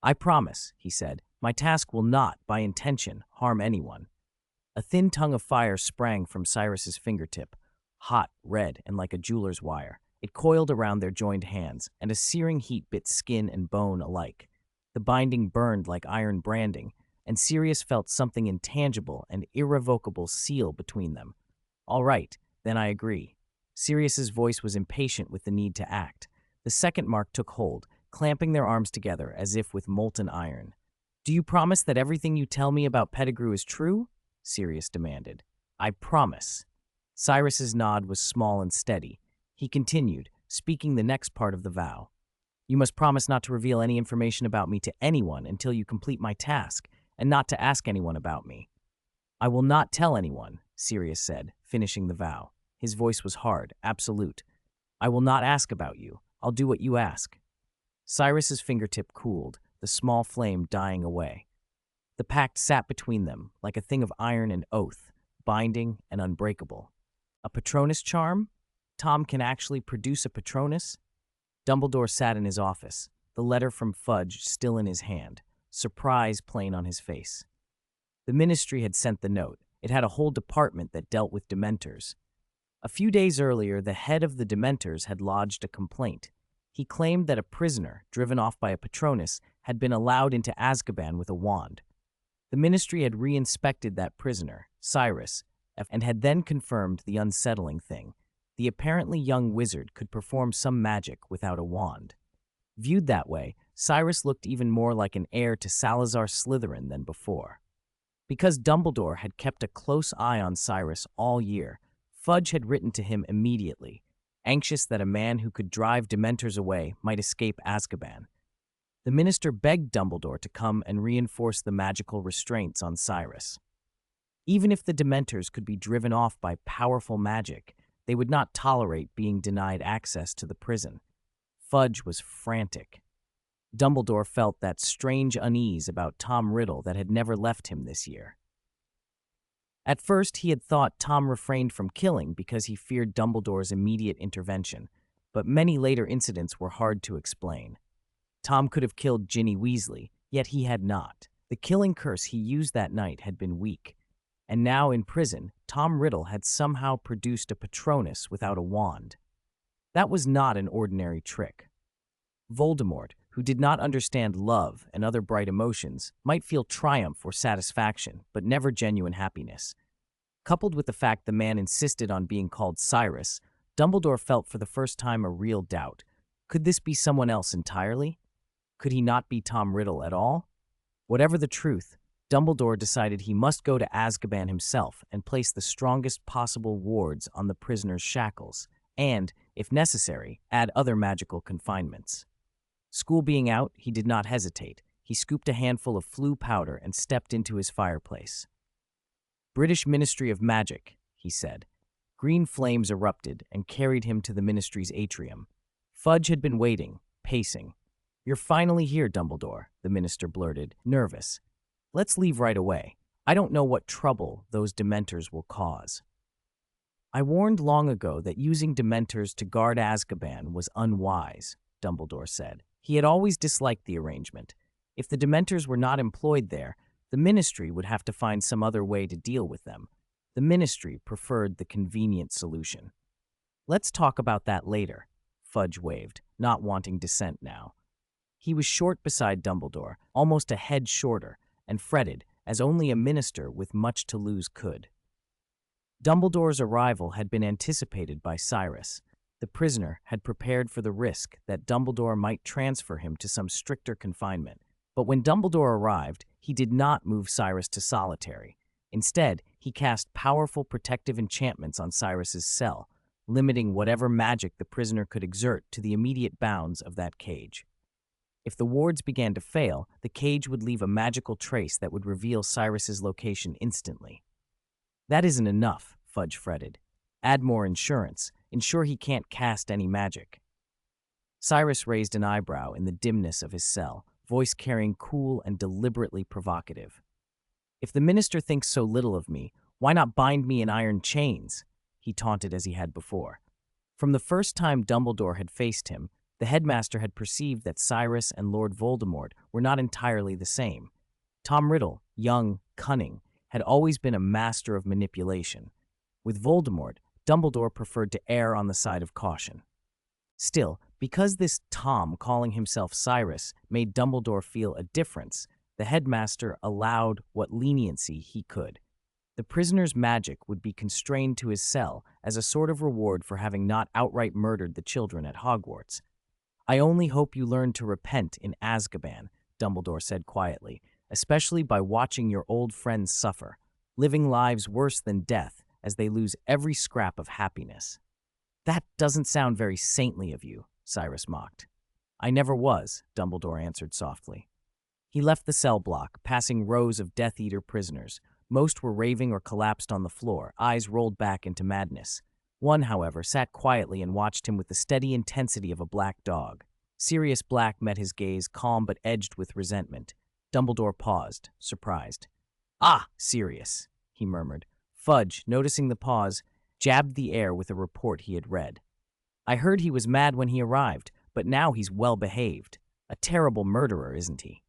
"I promise," he said. "My task will not, by intention, harm anyone." A thin tongue of fire sprang from Cyrus's fingertip, hot, red, and like a jeweler's wire. It coiled around their joined hands, and a searing heat bit skin and bone alike. The binding burned like iron branding, and Sirius felt something intangible and irrevocable seal between them. "All right, then I agree." Sirius's voice was impatient with the need to act. The second mark took hold, clamping their arms together as if with molten iron. "Do you promise that everything you tell me about Pettigrew is true?" Sirius demanded. "I promise." Cyrus's nod was small and steady. He continued, speaking the next part of the vow. "You must promise not to reveal any information about me to anyone until you complete my task, and not to ask anyone about me." "I will not tell anyone," Sirius said, finishing the vow. His voice was hard, absolute. "I will not ask about you. I'll do what you ask." Cyrus's fingertip cooled, the small flame dying away. The pact sat between them, like a thing of iron and oath, binding and unbreakable. A Patronus charm? Tom can actually produce a Patronus? Dumbledore sat in his office, the letter from Fudge still in his hand, surprise plain on his face. The Ministry had sent the note. It had a whole department that dealt with Dementors. A few days earlier, the head of the Dementors had lodged a complaint. He claimed that a prisoner, driven off by a Patronus, had been allowed into Azkaban with a wand. The Ministry had re-inspected that prisoner, Cyrus, and had then confirmed the unsettling thing. The apparently young wizard could perform some magic without a wand. Viewed that way, Cyrus looked even more like an heir to Salazar Slytherin than before. Because Dumbledore had kept a close eye on Cyrus all year, Fudge had written to him immediately, anxious that a man who could drive Dementors away might escape Azkaban. The minister begged Dumbledore to come and reinforce the magical restraints on Cyrus. Even if the Dementors could be driven off by powerful magic, they would not tolerate being denied access to the prison. Fudge was frantic. Dumbledore felt that strange unease about Tom Riddle that had never left him this year. At first, he had thought Tom refrained from killing because he feared Dumbledore's immediate intervention, but many later incidents were hard to explain. Tom could have killed Ginny Weasley, yet he had not. The killing curse he used that night had been weak. And now in prison, Tom Riddle had somehow produced a Patronus without a wand. That was not an ordinary trick. Voldemort, who did not understand love and other bright emotions, might feel triumph or satisfaction, but never genuine happiness. Coupled with the fact the man insisted on being called Cyrus, Dumbledore felt for the first time a real doubt. Could this be someone else entirely? Could he not be Tom Riddle at all? Whatever the truth, Dumbledore decided he must go to Azkaban himself and place the strongest possible wards on the prisoner's shackles, and, if necessary, add other magical confinements. School being out, he did not hesitate. He scooped a handful of flue powder and stepped into his fireplace. "British Ministry of Magic," he said. Green flames erupted and carried him to the ministry's atrium. Fudge had been waiting, pacing. "You're finally here, Dumbledore," the minister blurted, nervous. Let's leave right away. I don't know what trouble those Dementors will cause. I warned long ago that using Dementors to guard Azkaban was unwise, Dumbledore said. He had always disliked the arrangement. If the Dementors were not employed there, the Ministry would have to find some other way to deal with them. The Ministry preferred the convenient solution. Let's talk about that later, Fudge waved, not wanting dissent now. He was short beside Dumbledore, almost a head shorter, and fretted, as only a minister with much to lose could. Dumbledore's arrival had been anticipated by Cyrus. The prisoner had prepared for the risk that Dumbledore might transfer him to some stricter confinement. But when Dumbledore arrived, he did not move Cyrus to solitary. Instead, he cast powerful protective enchantments on Cyrus's cell, limiting whatever magic the prisoner could exert to the immediate bounds of that cage. If the wards began to fail, the cage would leave a magical trace that would reveal Cyrus's location instantly. That isn't enough, Fudge fretted. Add more insurance. Ensure he can't cast any magic. Cyrus raised an eyebrow in the dimness of his cell, voice carrying cool and deliberately provocative. If the minister thinks so little of me, why not bind me in iron chains? He taunted as he had before. From the first time Dumbledore had faced him, the headmaster had perceived that Cyrus and Lord Voldemort were not entirely the same. Tom Riddle, young, cunning, had always been a master of manipulation. With Voldemort, Dumbledore preferred to err on the side of caution. Still, because this Tom calling himself Cyrus made Dumbledore feel a difference, the headmaster allowed what leniency he could. The prisoner's magic would be constrained to his cell as a sort of reward for having not outright murdered the children at Hogwarts. I only hope you learn to repent in Azkaban, Dumbledore said quietly, especially by watching your old friends suffer, living lives worse than death as they lose every scrap of happiness. That doesn't sound very saintly of you, Cyrus mocked. I never was, Dumbledore answered softly. He left the cell block, passing rows of Death Eater prisoners. Most were raving or collapsed on the floor, eyes rolled back into madness. One, however, sat quietly and watched him with the steady intensity of a black dog. Sirius Black met his gaze, calm but edged with resentment. Dumbledore paused, surprised. Ah, Sirius, he murmured. Fudge, noticing the pause, jabbed the air with a report he had read. I heard he was mad when he arrived, but now he's well behaved. A terrible murderer, isn't he?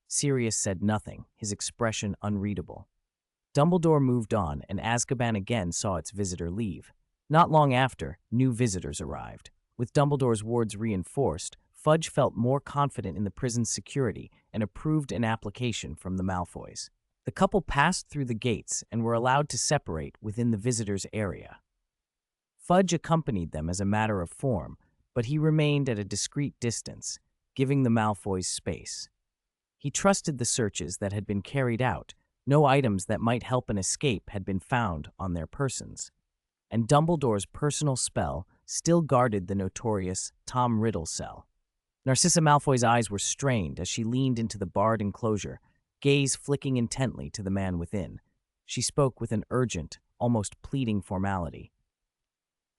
Sirius said nothing, his expression unreadable. Dumbledore moved on, and Azkaban again saw its visitor leave. Not long after, new visitors arrived. With Dumbledore's wards reinforced, Fudge felt more confident in the prison's security and approved an application from the Malfoys. The couple passed through the gates and were allowed to separate within the visitors' area. Fudge accompanied them as a matter of form, but he remained at a discreet distance, giving the Malfoys space. He trusted the searches that had been carried out. No items that might help an escape had been found on their persons. And Dumbledore's personal spell still guarded the notorious Tom Riddle cell. Narcissa Malfoy's eyes were strained as she leaned into the barred enclosure, gaze flicking intently to the man within. She spoke with an urgent, almost pleading formality.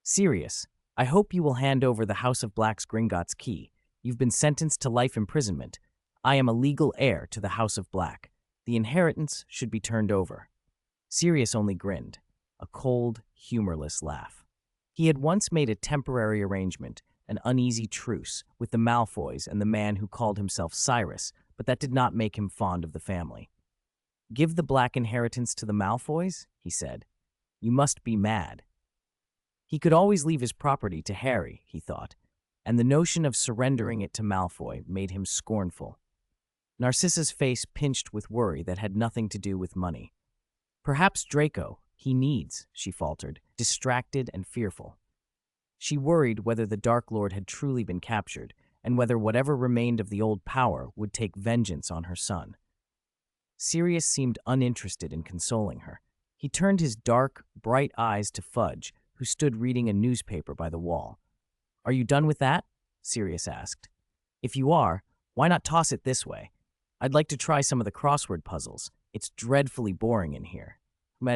Sirius, I hope you will hand over the House of Black's Gringotts key. You've been sentenced to life imprisonment. I am a legal heir to the House of Black. The inheritance should be turned over. Sirius only grinned, a cold, humorless laugh. He had once made a temporary arrangement, an uneasy truce, with the Malfoys and the man who called himself Cyrus, but that did not make him fond of the family. Give the Black inheritance to the Malfoys? He said. You must be mad. He could always leave his property to Harry, he thought, and the notion of surrendering it to Malfoy made him scornful. Narcissa's face pinched with worry that had nothing to do with money. Perhaps Draco, he needs, she faltered, distracted and fearful. She worried whether the Dark Lord had truly been captured, and whether whatever remained of the old power would take vengeance on her son. Sirius seemed uninterested in consoling her. He turned his dark, bright eyes to Fudge, who stood reading a newspaper by the wall. Are you done with that? Sirius asked. If you are, why not toss it this way? I'd like to try some of the crossword puzzles. It's dreadfully boring in here.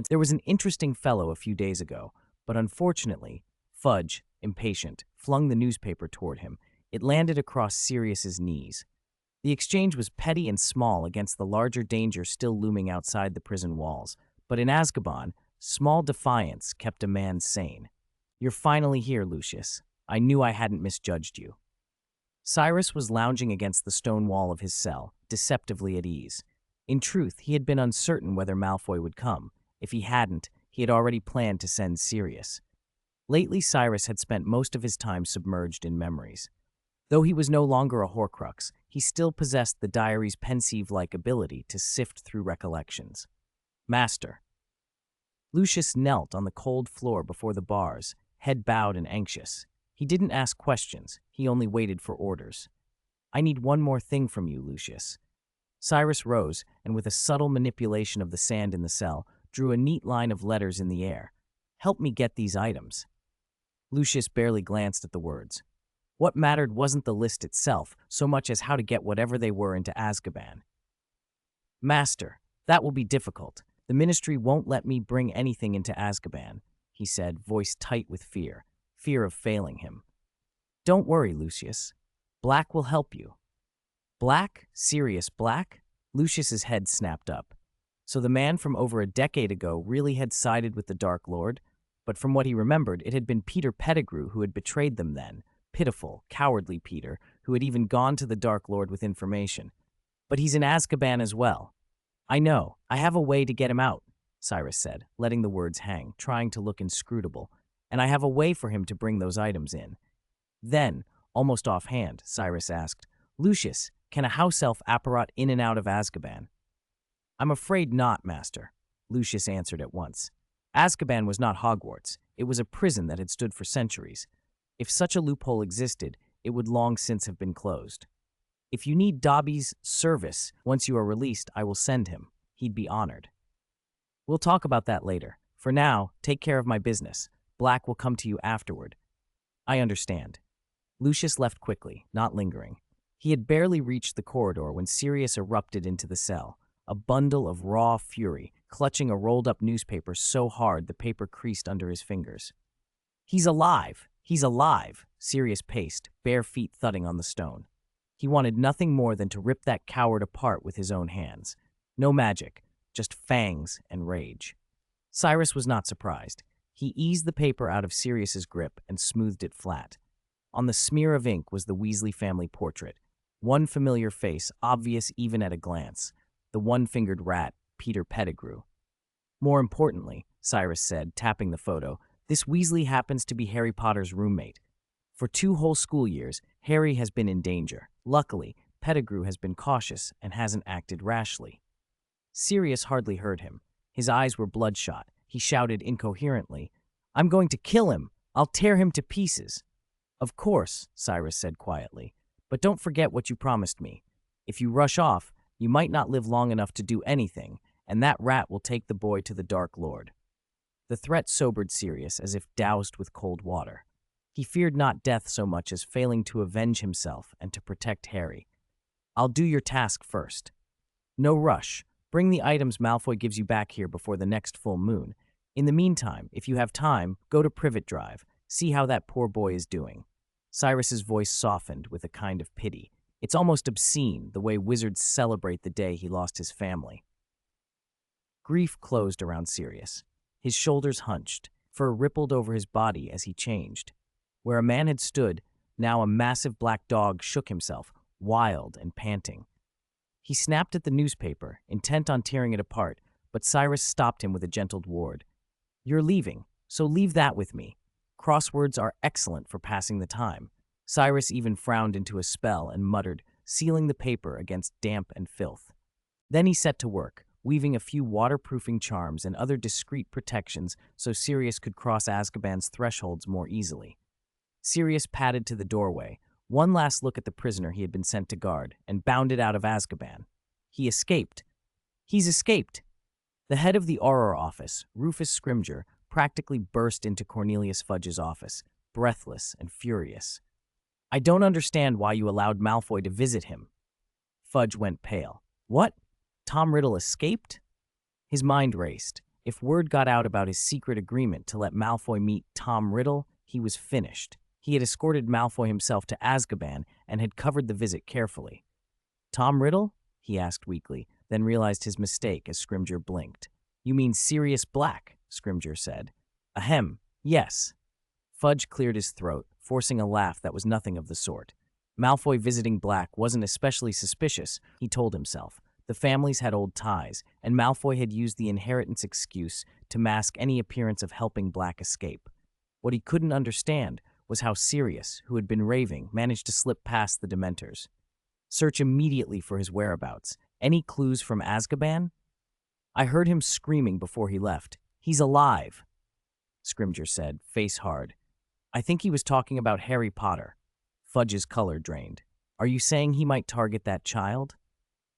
There was an interesting fellow a few days ago, but unfortunately, Fudge, impatient, flung the newspaper toward him. It landed across Sirius's knees. The exchange was petty and small against the larger danger still looming outside the prison walls, but in Azkaban, small defiance kept a man sane. "You're finally here, Lucius. I knew I hadn't misjudged you." Cyrus was lounging against the stone wall of his cell, deceptively at ease. In truth, he had been uncertain whether Malfoy would come. If he hadn't, he had already planned to send Sirius. Lately, Cyrus had spent most of his time submerged in memories. Though he was no longer a Horcrux, he still possessed the diary's pensieve-like ability to sift through recollections. "Master." Lucius knelt on the cold floor before the bars, head bowed and anxious. He didn't ask questions, he only waited for orders. "I need one more thing from you, Lucius." Cyrus rose, and with a subtle manipulation of the sand in the cell, drew a neat line of letters in the air. "Help me get these items." Lucius barely glanced at the words. What mattered wasn't the list itself, so much as how to get whatever they were into Azkaban. "Master, that will be difficult. The Ministry won't let me bring anything into Azkaban," he said, voice tight with fear of failing him. "Don't worry, Lucius. Black will help you." "Black? Sirius Black?" Lucius's head snapped up. So the man from over a decade ago really had sided with the Dark Lord? But from what he remembered, it had been Peter Pettigrew who had betrayed them then. Pitiful, cowardly Peter, who had even gone to the Dark Lord with information. "But he's in Azkaban as well." "I know. I have a way to get him out," Cyrus said, letting the words hang, trying to look inscrutable. "And I have a way for him to bring those items in." Then, almost offhand, Cyrus asked, "Lucius, can a house elf apparat in and out of Azkaban?" "I'm afraid not, Master," Lucius answered at once. Azkaban was not Hogwarts. It was a prison that had stood for centuries. If such a loophole existed, it would long since have been closed. "If you need Dobby's service once you are released, I will send him. He'd be honored." "We'll talk about that later. For now, take care of my business. Black will come to you afterward." "I understand." Lucius left quickly, not lingering. He had barely reached the corridor when Sirius erupted into the cell, a bundle of raw fury, clutching a rolled-up newspaper so hard the paper creased under his fingers. "He's alive! He's alive!" Sirius paced, bare feet thudding on the stone. He wanted nothing more than to rip that coward apart with his own hands. No magic, just fangs and rage. Cyrus was not surprised. He eased the paper out of Sirius's grip and smoothed it flat. On the smear of ink was the Weasley family portrait. One familiar face, obvious even at a glance. The one-fingered rat, Peter Pettigrew. "More importantly," Cyrus said, tapping the photo, "this Weasley happens to be Harry Potter's roommate. For 2 whole school years, Harry has been in danger. Luckily, Pettigrew has been cautious and hasn't acted rashly." Sirius hardly heard him. His eyes were bloodshot. He shouted incoherently, "I'm going to kill him! I'll tear him to pieces!" "Of course," Cyrus said quietly, "but don't forget what you promised me. If you rush off, you might not live long enough to do anything, and that rat will take the boy to the Dark Lord." The threat sobered Sirius as if doused with cold water. He feared not death so much as failing to avenge himself and to protect Harry. "I'll do your task first." "No rush. Bring the items Malfoy gives you back here before the next full moon. In the meantime, if you have time, go to Privet Drive. See how that poor boy is doing." Cyrus's voice softened with a kind of pity. It's almost obscene, the way wizards celebrate the day he lost his family. Grief closed around Sirius. His shoulders hunched, fur rippled over his body as he changed. Where a man had stood, now a massive black dog shook himself, wild and panting. He snapped at the newspaper, intent on tearing it apart, but Cyrus stopped him with a gentle word. "You're leaving, so leave that with me. Crosswords are excellent for passing the time." Cyrus even frowned into a spell and muttered, sealing the paper against damp and filth. Then he set to work, weaving a few waterproofing charms and other discreet protections so Sirius could cross Azkaban's thresholds more easily. Sirius padded to the doorway, one last look at the prisoner he had been sent to guard, and bounded out of Azkaban. He escaped. He's escaped! The head of the Auror office, Rufus Scrimgeour, practically burst into Cornelius Fudge's office, breathless and furious. "I don't understand why you allowed Malfoy to visit him." Fudge went pale. "What? Tom Riddle escaped?" His mind raced. If word got out about his secret agreement to let Malfoy meet Tom Riddle, he was finished. He had escorted Malfoy himself to Azkaban and had covered the visit carefully. Tom Riddle? He asked weakly, then realized his mistake as Scrimgeour blinked. You mean Sirius Black, Scrimgeour said. Ahem, yes. Fudge cleared his throat, forcing a laugh that was nothing of the sort. Malfoy visiting Black wasn't especially suspicious, he told himself. The families had old ties, and Malfoy had used the inheritance excuse to mask any appearance of helping Black escape. What he couldn't understand was how Sirius, who had been raving, managed to slip past the Dementors. Search immediately for his whereabouts. Any clues from Azkaban? I heard him screaming before he left. He's alive, Scrimgeour said, face hard. I think he was talking about Harry Potter. Fudge's color drained. Are you saying he might target that child?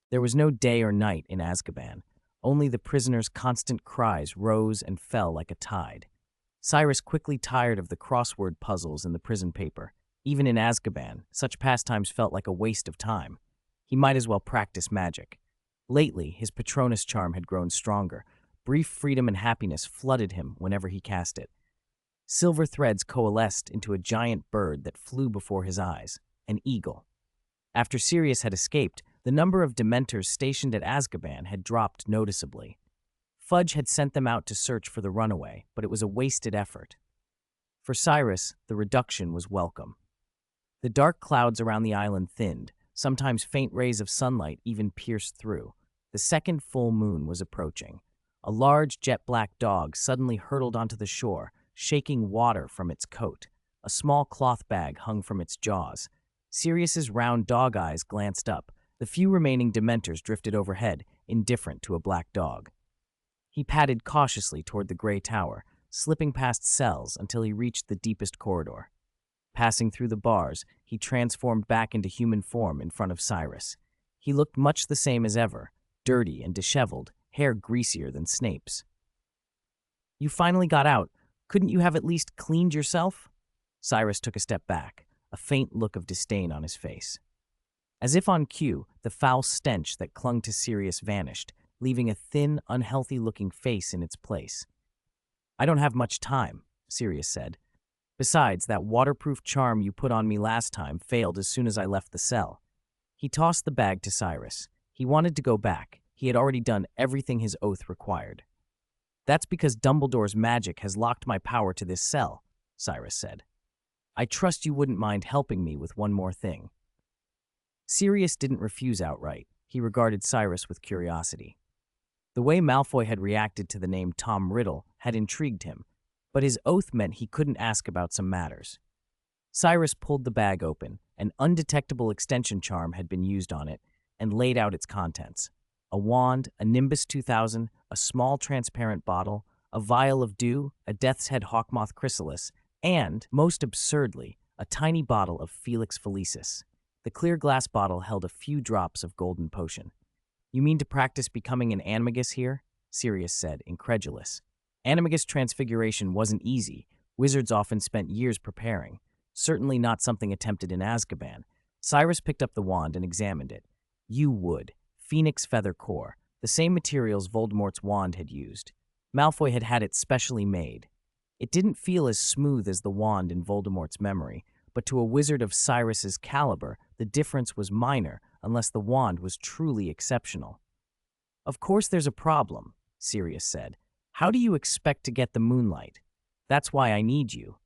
There was no day or night in Azkaban. Only the prisoner's constant cries rose and fell like a tide. Cyrus quickly tired of the crossword puzzles in the prison paper. Even in Azkaban, such pastimes felt like a waste of time. He might as well practice magic. Lately, his Patronus charm had grown stronger. Brief freedom and happiness flooded him whenever he cast it. Silver threads coalesced into a giant bird that flew before his eyes, an eagle. After Sirius had escaped, the number of Dementors stationed at Azkaban had dropped noticeably. Fudge had sent them out to search for the runaway, but it was a wasted effort. For Cyrus, the reduction was welcome. The dark clouds around the island thinned, sometimes faint rays of sunlight even pierced through. The second full moon was approaching. A large jet-black dog suddenly hurtled onto the shore, shaking water from its coat. A small cloth bag hung from its jaws. Sirius's round dog eyes glanced up. The few remaining Dementors drifted overhead, indifferent to a black dog. He padded cautiously toward the gray tower, slipping past cells until he reached the deepest corridor. Passing through the bars, he transformed back into human form in front of Cyrus. He looked much the same as ever, dirty and disheveled, hair greasier than Snape's. You finally got out. Couldn't you have at least cleaned yourself? Cyrus took a step back, a faint look of disdain on his face. As if on cue, the foul stench that clung to Sirius vanished, leaving a thin, unhealthy-looking face in its place. I don't have much time, Sirius said. Besides, that waterproof charm you put on me last time failed as soon as I left the cell. He tossed the bag to Cyrus. He wanted to go back. He had already done everything his oath required. That's because Dumbledore's magic has locked my power to this cell, Cyrus said. I trust you wouldn't mind helping me with one more thing. Sirius didn't refuse outright. He regarded Cyrus with curiosity. The way Malfoy had reacted to the name Tom Riddle had intrigued him, but his oath meant he couldn't ask about some matters. Cyrus pulled the bag open. An undetectable extension charm had been used on it, and laid out its contents. A wand, a Nimbus 2000, a small transparent bottle, a vial of dew, a death's head hawkmoth chrysalis, and, most absurdly, a tiny bottle of Felix Felicis. The clear glass bottle held a few drops of golden potion. You mean to practice becoming an animagus here? Sirius said, incredulous. Animagus transfiguration wasn't easy. Wizards often spent years preparing. Certainly not something attempted in Azkaban. Cyrus picked up the wand and examined it. Yew wood, phoenix feather core, the same materials Voldemort's wand had used. Malfoy had had it specially made. It didn't feel as smooth as the wand in Voldemort's memory, but to a wizard of Cyrus's caliber, the difference was minor unless the wand was truly exceptional. Of course there's a problem, Sirius said. How do you expect to get the moonlight? That's why I need you.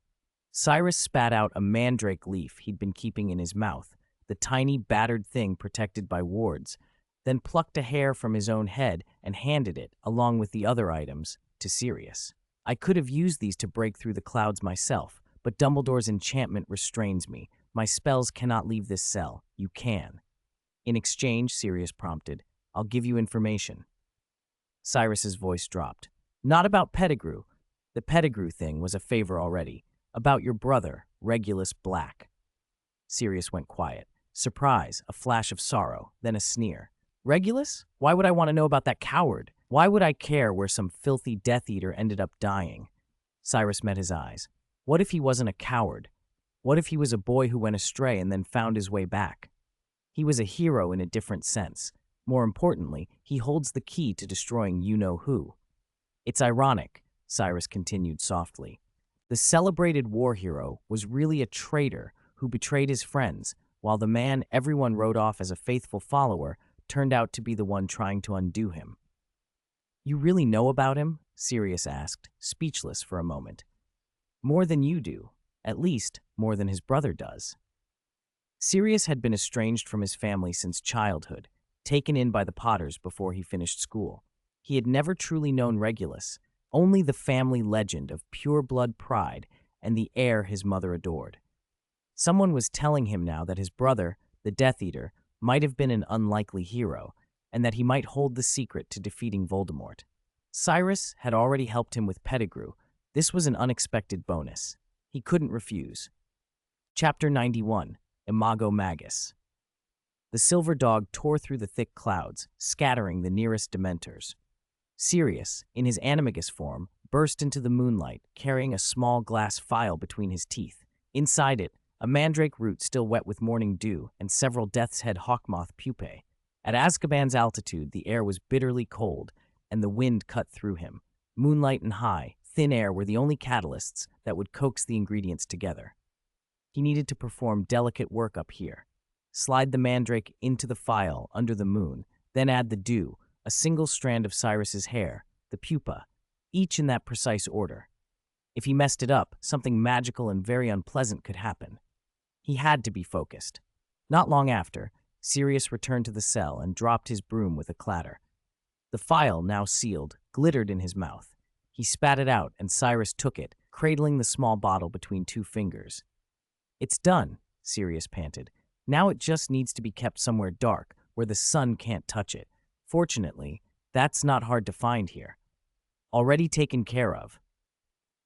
Cyrus spat out a mandrake leaf he'd been keeping in his mouth, the tiny battered thing protected by wards, then plucked a hair from his own head and handed it, along with the other items, to Sirius. I could have used these to break through the clouds myself, but Dumbledore's enchantment restrains me. My spells cannot leave this cell. You can. In exchange, Sirius prompted, I'll give you information. Cyrus's voice dropped. Not about Pettigrew. The Pettigrew thing was a favor already. About your brother, Regulus Black. Sirius went quiet. Surprise, a flash of sorrow, then a sneer. Regulus? Why would I want to know about that coward? Why would I care where some filthy Death Eater ended up dying? Cyrus met his eyes. What if he wasn't a coward? What if he was a boy who went astray and then found his way back? He was a hero in a different sense. More importantly, he holds the key to destroying you-know-who. It's ironic, Cyrus continued softly. The celebrated war hero was really a traitor who betrayed his friends, while the man everyone wrote off as a faithful follower turned out to be the one trying to undo him. "You really know about him?" Sirius asked, speechless for a moment. "More than you do. At least, more than his brother does." Sirius had been estranged from his family since childhood, taken in by the Potters before he finished school. He had never truly known Regulus, only the family legend of pure-blood pride and the heir his mother adored. Someone was telling him now that his brother, the Death Eater, might have been an unlikely hero, and that he might hold the secret to defeating Voldemort. Cyrus had already helped him with Pettigrew. This was an unexpected bonus. He couldn't refuse. Chapter 91, Imago Magus. The silver dog tore through the thick clouds, scattering the nearest Dementors. Sirius, in his animagus form, burst into the moonlight, carrying a small glass phial between his teeth. Inside it, a mandrake root still wet with morning dew, and several death's head hawkmoth pupae. At Azkaban's altitude, the air was bitterly cold, and the wind cut through him. Moonlight and high, thin air were the only catalysts that would coax the ingredients together. He needed to perform delicate work up here. Slide the mandrake into the phial under the moon, then add the dew, a single strand of Cyrus's hair, the pupa, each in that precise order. If he messed it up, something magical and very unpleasant could happen. He had to be focused. Not long after, Sirius returned to the cell and dropped his broom with a clatter. The phial, now sealed, glittered in his mouth. He spat it out, and Cyrus took it, cradling the small bottle between two fingers. "It's done," Sirius panted. "Now it just needs to be kept somewhere dark, where the sun can't touch it. Fortunately, that's not hard to find here. Already taken care of."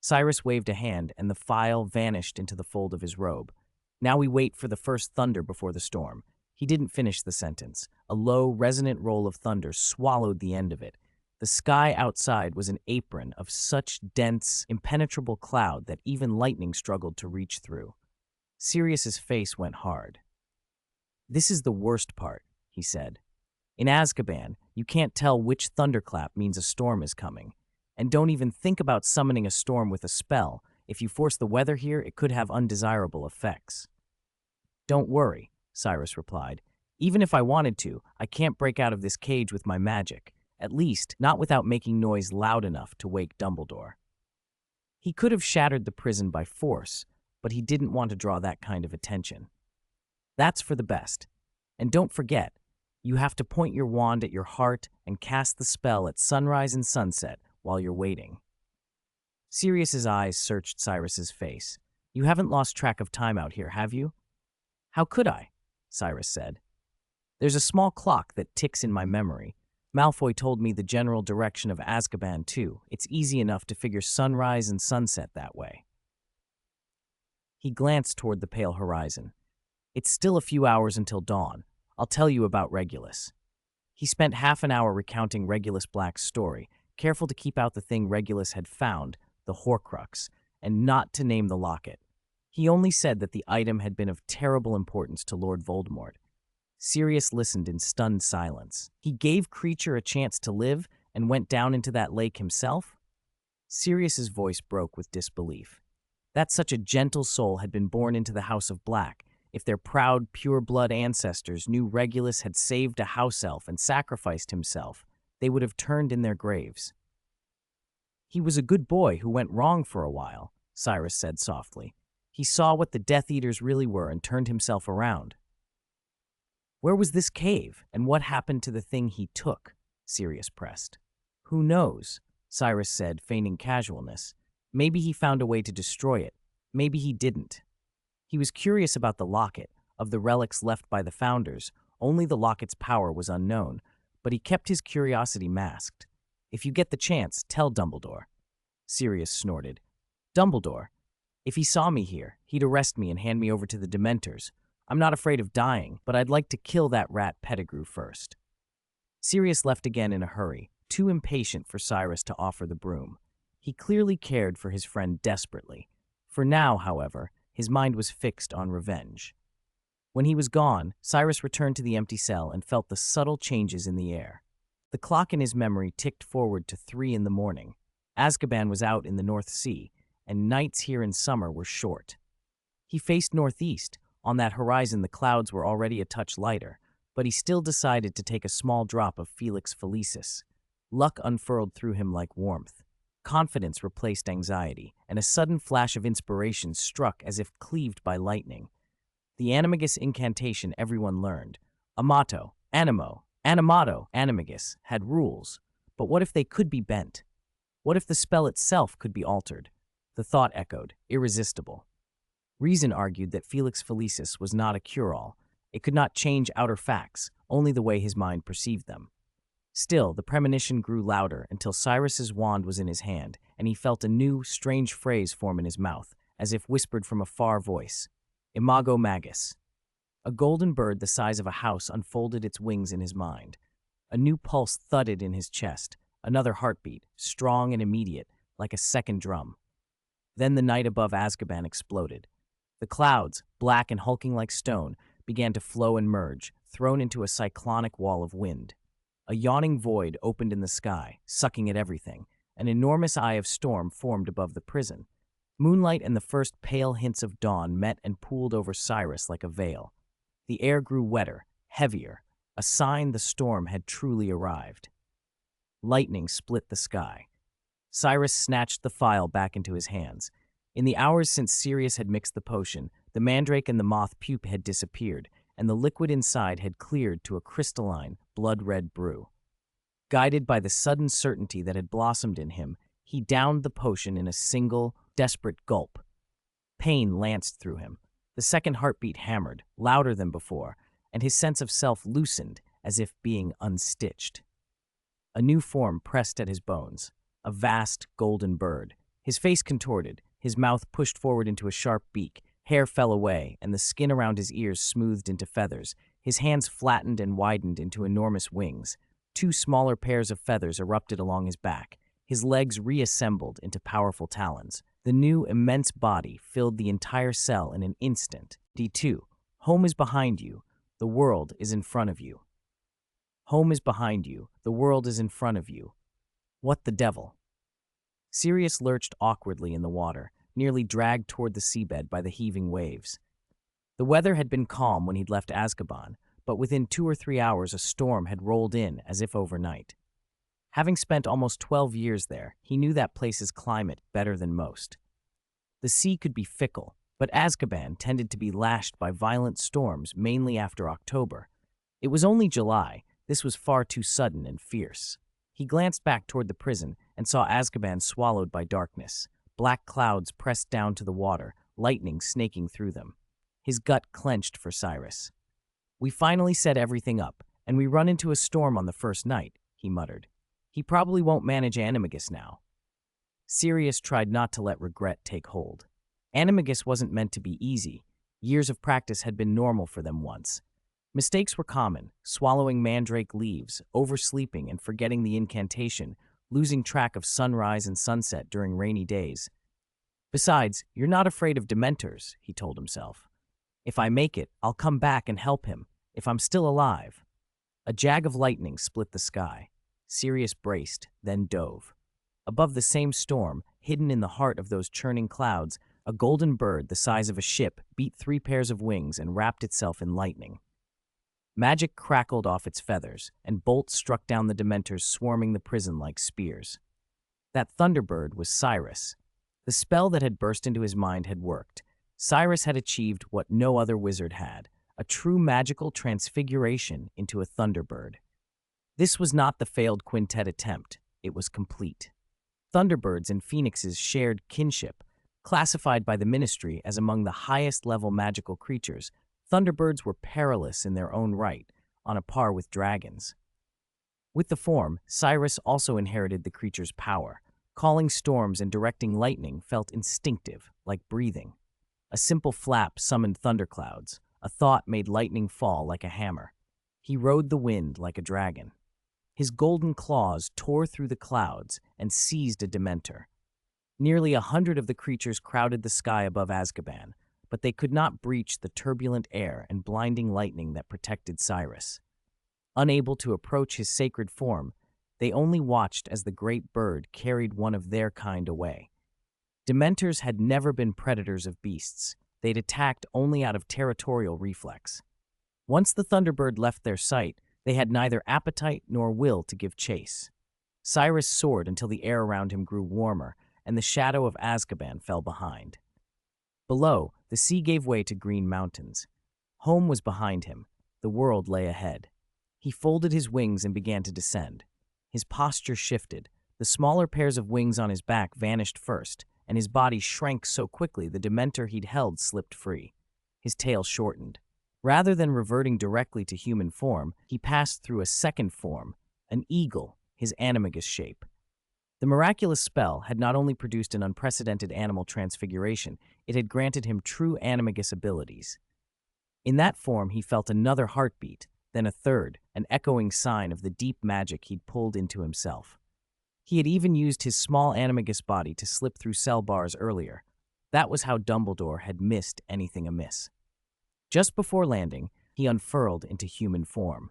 Cyrus waved a hand, and the phial vanished into the fold of his robe. "Now we wait for the first thunder before the storm." He didn't finish the sentence. A low, resonant roll of thunder swallowed the end of it. The sky outside was an apron of such dense, impenetrable cloud that even lightning struggled to reach through. Sirius's face went hard. "This is the worst part," he said. "In Azkaban, you can't tell which thunderclap means a storm is coming. And don't even think about summoning a storm with a spell. If you force the weather here, it could have undesirable effects." "Don't worry," Cyrus replied. "Even if I wanted to, I can't break out of this cage with my magic. At least, not without making noise loud enough to wake Dumbledore." He could have shattered the prison by force, but he didn't want to draw that kind of attention. "That's for the best. And don't forget, you have to point your wand at your heart and cast the spell at sunrise and sunset while you're waiting." Sirius's eyes searched Cyrus's face. "You haven't lost track of time out here, have you?" "How could I?" Cyrus said. "There's a small clock that ticks in my memory. Malfoy told me the general direction of Azkaban, too. It's easy enough to figure sunrise and sunset that way." He glanced toward the pale horizon. "It's still a few hours until dawn. I'll tell you about Regulus." He spent half an hour recounting Regulus Black's story, careful to keep out the thing Regulus had found, the Horcrux, and not to name the locket. He only said that the item had been of terrible importance to Lord Voldemort. Sirius listened in stunned silence. He gave Creature a chance to live and went down into that lake himself? Sirius's voice broke with disbelief. That such a gentle soul had been born into the House of Black. If their proud, pure-blood ancestors knew Regulus had saved a house elf and sacrificed himself, they would have turned in their graves. "He was a good boy who went wrong for a while," Cyrus said softly. "He saw what the Death Eaters really were and turned himself around." "Where was this cave, and what happened to the thing he took?" Sirius pressed. "Who knows?" Cyrus said, feigning casualness. "Maybe he found a way to destroy it. Maybe he didn't." He was curious about the locket, of the relics left by the Founders. Only the locket's power was unknown, but he kept his curiosity masked. "If you get the chance, tell Dumbledore." Sirius snorted. "Dumbledore? If he saw me here, he'd arrest me and hand me over to the Dementors. I'm not afraid of dying, but I'd like to kill that rat Pettigrew first." Sirius left again in a hurry, too impatient for Cyrus to offer the broom. He clearly cared for his friend desperately. For now, however, his mind was fixed on revenge. When he was gone, Cyrus returned to the empty cell and felt the subtle changes in the air. The clock in his memory ticked forward to 3 in the morning. Azkaban was out in the North Sea, and nights here in summer were short. He faced northeast, On that horizon, the clouds were already a touch lighter, but he still decided to take a small drop of Felix Felicis. Luck unfurled through him like warmth. Confidence replaced anxiety, and a sudden flash of inspiration struck as if cleaved by lightning. The animagus incantation everyone learned, amato, animo, animato, animagus, had rules. But what if they could be bent? What if the spell itself could be altered? The thought echoed, irresistible. Reason argued that Felix Felicis was not a cure-all. It could not change outer facts, only the way his mind perceived them. Still, the premonition grew louder until Cyrus's wand was in his hand, and he felt a new, strange phrase form in his mouth, as if whispered from a far voice. Imago Magus. A golden bird the size of a house unfolded its wings in his mind. A new pulse thudded in his chest, another heartbeat, strong and immediate, like a second drum. Then the night above Azkaban exploded. The clouds, black and hulking like stone, began to flow and merge, thrown into a cyclonic wall of wind. A yawning void opened in the sky, sucking at everything. An enormous eye of storm formed above the prison. Moonlight and the first pale hints of dawn met and pooled over Cyrus like a veil. The air grew wetter, heavier, a sign the storm had truly arrived. Lightning split the sky. Cyrus snatched the phial back into his hands. In the hours since Sirius had mixed the potion, the mandrake and the moth pupa had disappeared, and the liquid inside had cleared to a crystalline, blood-red brew. Guided by the sudden certainty that had blossomed in him, he downed the potion in a single, desperate gulp. Pain lanced through him. The second heartbeat hammered, louder than before, and his sense of self loosened as if being unstitched. A new form pressed at his bones, a vast, golden bird. His face contorted, his mouth pushed forward into a sharp beak, hair fell away, and the skin around his ears smoothed into feathers. His hands flattened and widened into enormous wings. Two smaller pairs of feathers erupted along his back. His legs reassembled into powerful talons. The new, immense body filled the entire cell in an instant. D2. Home is behind you. The world is in front of you. Home is behind you. The world is in front of you. What the devil? Sirius lurched awkwardly in the water, nearly dragged toward the seabed by the heaving waves. The weather had been calm when he'd left Azkaban, but within 2 or 3 hours a storm had rolled in as if overnight. Having spent almost 12 years there, he knew that place's climate better than most. The sea could be fickle, but Azkaban tended to be lashed by violent storms mainly after October. It was only July. This was far too sudden and fierce. He glanced back toward the prison and saw Azkaban swallowed by darkness. Black clouds pressed down to the water, lightning snaking through them. His gut clenched for Cyrus. "We finally set everything up, and we run into a storm on the first night," he muttered. "He probably won't manage Animagus now." Sirius tried not to let regret take hold. Animagus wasn't meant to be easy. Years of practice had been normal for them once. Mistakes were common, swallowing mandrake leaves, oversleeping and forgetting the incantation, losing track of sunrise and sunset during rainy days. "Besides, you're not afraid of Dementors," he told himself. "If I make it, I'll come back and help him, if I'm still alive." A jag of lightning split the sky. Sirius braced, then dove. Above the same storm, hidden in the heart of those churning clouds, a golden bird the size of a ship beat 3 pairs of wings and wrapped itself in lightning. Magic crackled off its feathers, and bolts struck down the Dementors swarming the prison like spears. That thunderbird was Cyrus. The spell that had burst into his mind had worked. Cyrus had achieved what no other wizard had, a true magical transfiguration into a thunderbird. This was not the failed quintet attempt, it was complete. Thunderbirds and phoenixes shared kinship. Classified by the Ministry as among the highest-level magical creatures, thunderbirds were perilous in their own right, on a par with dragons. With the form, Cyrus also inherited the creature's power. Calling storms and directing lightning felt instinctive, like breathing. A simple flap summoned thunderclouds. A thought made lightning fall like a hammer. He rode the wind like a dragon. His golden claws tore through the clouds and seized a Dementor. Nearly 100 of the creatures crowded the sky above Azkaban, but they could not breach the turbulent air and blinding lightning that protected Cyrus. Unable to approach his sacred form, they only watched as the great bird carried one of their kind away. Dementors had never been predators of beasts. they'd attacked only out of territorial reflex. Once the Thunderbird left their sight, they had neither appetite nor will to give chase. Cyrus soared until the air around him grew warmer, and the shadow of Azkaban fell behind. Below, the sea gave way to green mountains. Home was behind him. The world lay ahead. He folded his wings and began to descend. His posture shifted. The smaller pairs of wings on his back vanished first, and his body shrank so quickly the Dementor he'd held slipped free. His tail shortened. Rather than reverting directly to human form, he passed through a second form, an eagle, his animagus shape. The miraculous spell had not only produced an unprecedented animal transfiguration, it had granted him true animagus abilities. In that form, he felt another heartbeat, then a third, an echoing sign of the deep magic he'd pulled into himself. He had even used his small animagus body to slip through cell bars earlier. That was how Dumbledore had missed anything amiss. Just before landing, he unfurled into human form.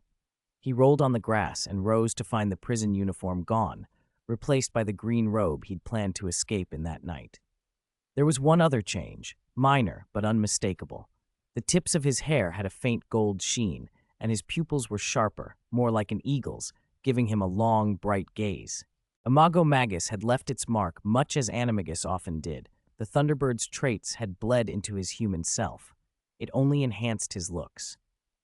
He rolled on the grass and rose to find the prison uniform gone, replaced by the green robe he'd planned to escape in that night. There was one other change, minor but unmistakable. The tips of his hair had a faint gold sheen, and his pupils were sharper, more like an eagle's, giving him a long, bright gaze. Imago Magus had left its mark much as Animagus often did. The Thunderbird's traits had bled into his human self. It only enhanced his looks.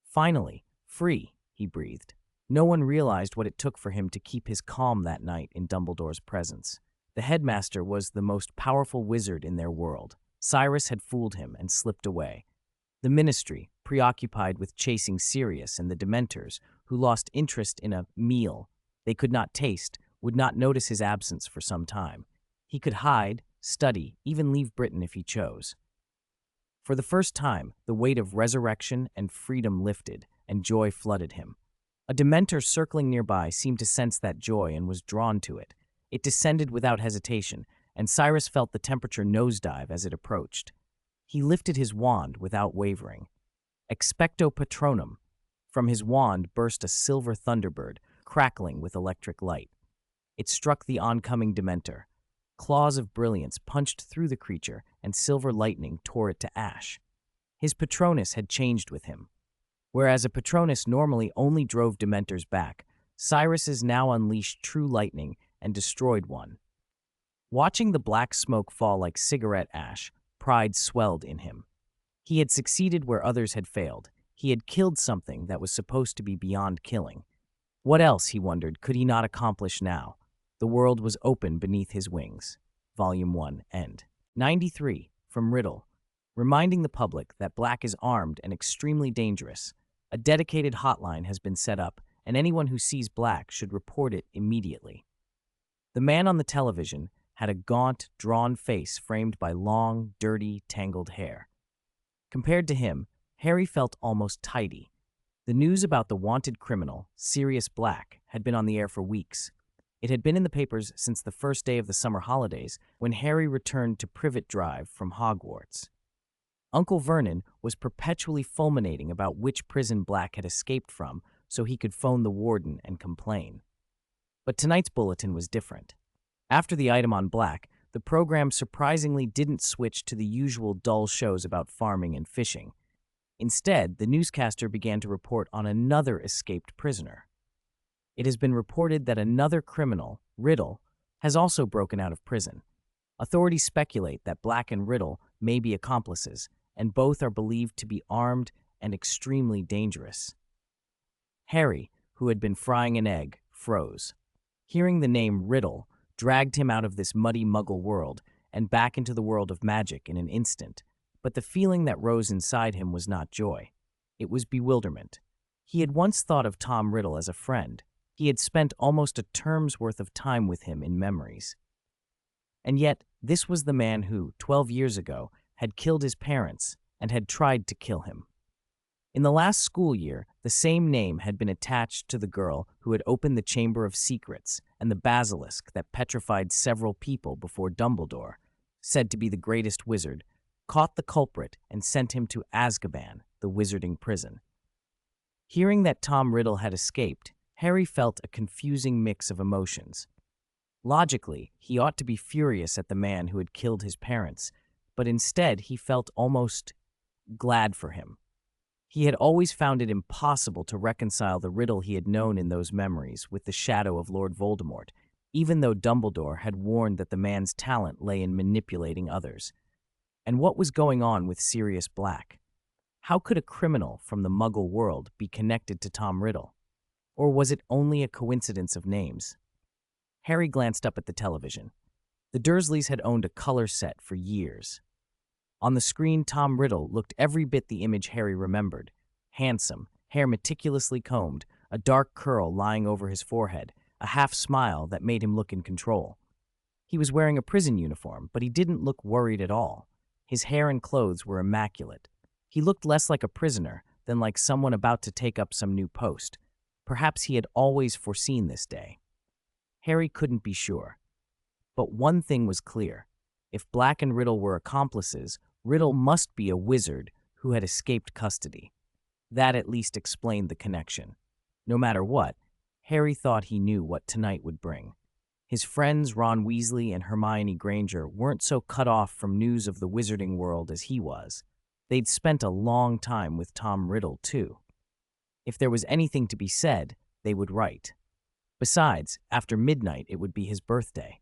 Finally, free, he breathed. No one realized what it took for him to keep his calm that night in Dumbledore's presence. The headmaster was the most powerful wizard in their world. Cyrus had fooled him and slipped away. The Ministry, preoccupied with chasing Sirius and the Dementors, who lost interest in a meal they could not taste, would not notice his absence for some time. He could hide, study, even leave Britain if he chose. For the first time, the weight of resurrection and freedom lifted, and joy flooded him. A Dementor circling nearby seemed to sense that joy and was drawn to it. It descended without hesitation, and Cyrus felt the temperature nosedive as it approached. He lifted his wand without wavering. Expecto Patronum. From his wand burst a silver Thunderbird, crackling with electric light. It struck the oncoming Dementor. Claws of brilliance punched through the creature, and silver lightning tore it to ash. His Patronus had changed with him. Whereas a Patronus normally only drove Dementors back, Cyrus's now unleashed true lightning and destroyed one. Watching the black smoke fall like cigarette ash, pride swelled in him. He had succeeded where others had failed. He had killed something that was supposed to be beyond killing. What else, he wondered, could he not accomplish now? The world was open beneath his wings. Volume 1, end. 93, from Riddle. Reminding the public that black is armed and extremely dangerous. A dedicated hotline has been set up, and anyone who sees black should report it immediately. The man on the television had a gaunt, drawn face framed by long, dirty, tangled hair. Compared to him, Harry felt almost tidy. The news about the wanted criminal, Sirius Black, had been on the air for weeks. It had been in the papers since the first day of the summer holidays when Harry returned to Privet Drive from Hogwarts. Uncle Vernon was perpetually fulminating about which prison Black had escaped from so he could phone the warden and complain. But tonight's bulletin was different. After the item on Black, the program surprisingly didn't switch to the usual dull shows about farming and fishing. Instead, the newscaster began to report on another escaped prisoner. It has been reported that another criminal, Riddle, has also broken out of prison. Authorities speculate that Black and Riddle may be accomplices, and both are believed to be armed and extremely dangerous. Harry, who had been frying an egg, froze. Hearing the name Riddle dragged him out of this muddy Muggle world and back into the world of magic in an instant, but the feeling that rose inside him was not joy. It was bewilderment. He had once thought of Tom Riddle as a friend. He had spent almost a term's worth of time with him in memories. And yet, this was the man who, 12 years ago, had killed his parents and had tried to kill him. In the last school year, the same name had been attached to the girl who had opened the Chamber of Secrets and the basilisk that petrified several people before Dumbledore, said to be the greatest wizard, caught the culprit and sent him to Azkaban, the wizarding prison. Hearing that Tom Riddle had escaped, Harry felt a confusing mix of emotions. Logically, he ought to be furious at the man who had killed his parents, but instead he felt almost glad for him. He had always found it impossible to reconcile the Riddle he had known in those memories with the shadow of Lord Voldemort, even though Dumbledore had warned that the man's talent lay in manipulating others. And what was going on with Sirius Black? How could a criminal from the Muggle world be connected to Tom Riddle? Or was it only a coincidence of names? Harry glanced up at the television. The Dursleys had owned a color set for years. On the screen, Tom Riddle looked every bit the image Harry remembered. Handsome, hair meticulously combed, a dark curl lying over his forehead, a half-smile that made him look in control. He was wearing a prison uniform, but he didn't look worried at all. His hair and clothes were immaculate. He looked less like a prisoner than like someone about to take up some new post. Perhaps he had always foreseen this day. Harry couldn't be sure. But one thing was clear. If Black and Riddle were accomplices, Riddle must be a wizard who had escaped custody. That at least explained the connection. No matter what, Harry thought he knew what tonight would bring. His friends Ron Weasley and Hermione Granger weren't so cut off from news of the wizarding world as he was. They'd spent a long time with Tom Riddle, too. If there was anything to be said, they would write. Besides, after midnight it would be his birthday.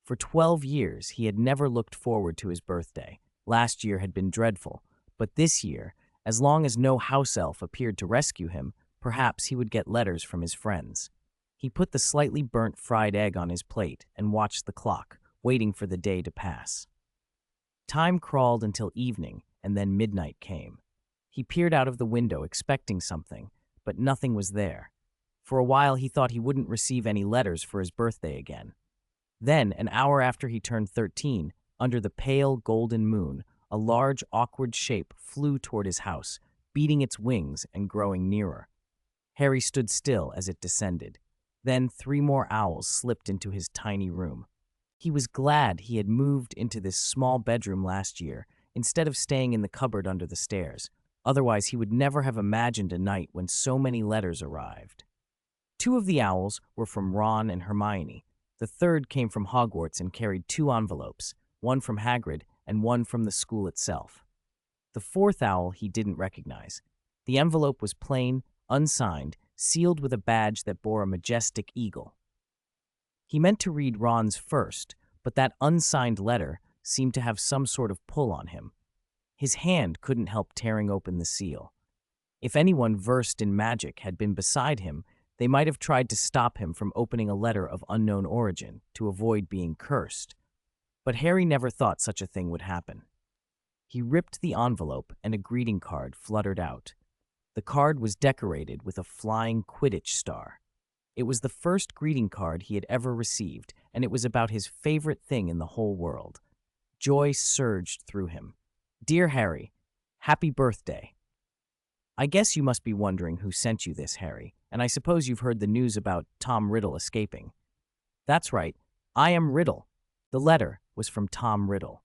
For 12 years, he had never looked forward to his birthday. Last year had been dreadful, but this year, as long as no house elf appeared to rescue him, perhaps he would get letters from his friends. He put the slightly burnt fried egg on his plate and watched the clock, waiting for the day to pass. Time crawled until evening, and then midnight came. He peered out of the window expecting something, but nothing was there. For a while he thought he wouldn't receive any letters for his birthday again. Then, an hour after he turned 13, under the pale golden moon, a large, awkward shape flew toward his house, beating its wings and growing nearer. Harry stood still as it descended. Then 3 more owls slipped into his tiny room. He was glad he had moved into this small bedroom last year, instead of staying in the cupboard under the stairs. Otherwise, he would never have imagined a night when so many letters arrived. 2 of the owls were from Ron and Hermione. The third came from Hogwarts and carried 2 envelopes, one from Hagrid and one from the school itself. The 4th owl he didn't recognize. The envelope was plain, unsigned, sealed with a badge that bore a majestic eagle. He meant to read Ron's first, but that unsigned letter seemed to have some sort of pull on him. His hand couldn't help tearing open the seal. If anyone versed in magic had been beside him, they might have tried to stop him from opening a letter of unknown origin to avoid being cursed. But Harry never thought such a thing would happen. He ripped the envelope and a greeting card fluttered out. The card was decorated with a flying Quidditch star. It was the first greeting card he had ever received, and it was about his favorite thing in the whole world. Joy surged through him. Dear Harry, happy birthday. I guess you must be wondering who sent you this, Harry, and I suppose you've heard the news about Tom Riddle escaping. That's right, I am Riddle. The letter was from Tom Riddle.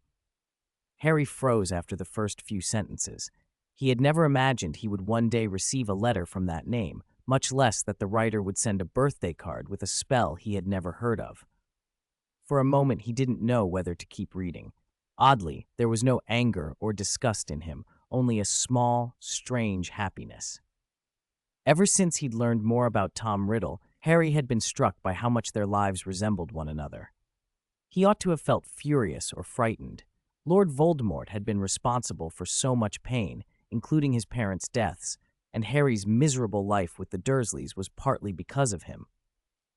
Harry froze after the first few sentences. He had never imagined he would one day receive a letter from that name, much less that the writer would send a birthday card with a spell he had never heard of. For a moment he didn't know whether to keep reading. Oddly, there was no anger or disgust in him, only a small, strange happiness. Ever since he'd learned more about Tom Riddle, Harry had been struck by how much their lives resembled one another. He ought to have felt furious or frightened. Lord Voldemort had been responsible for so much pain, including his parents' deaths, and Harry's miserable life with the Dursleys was partly because of him.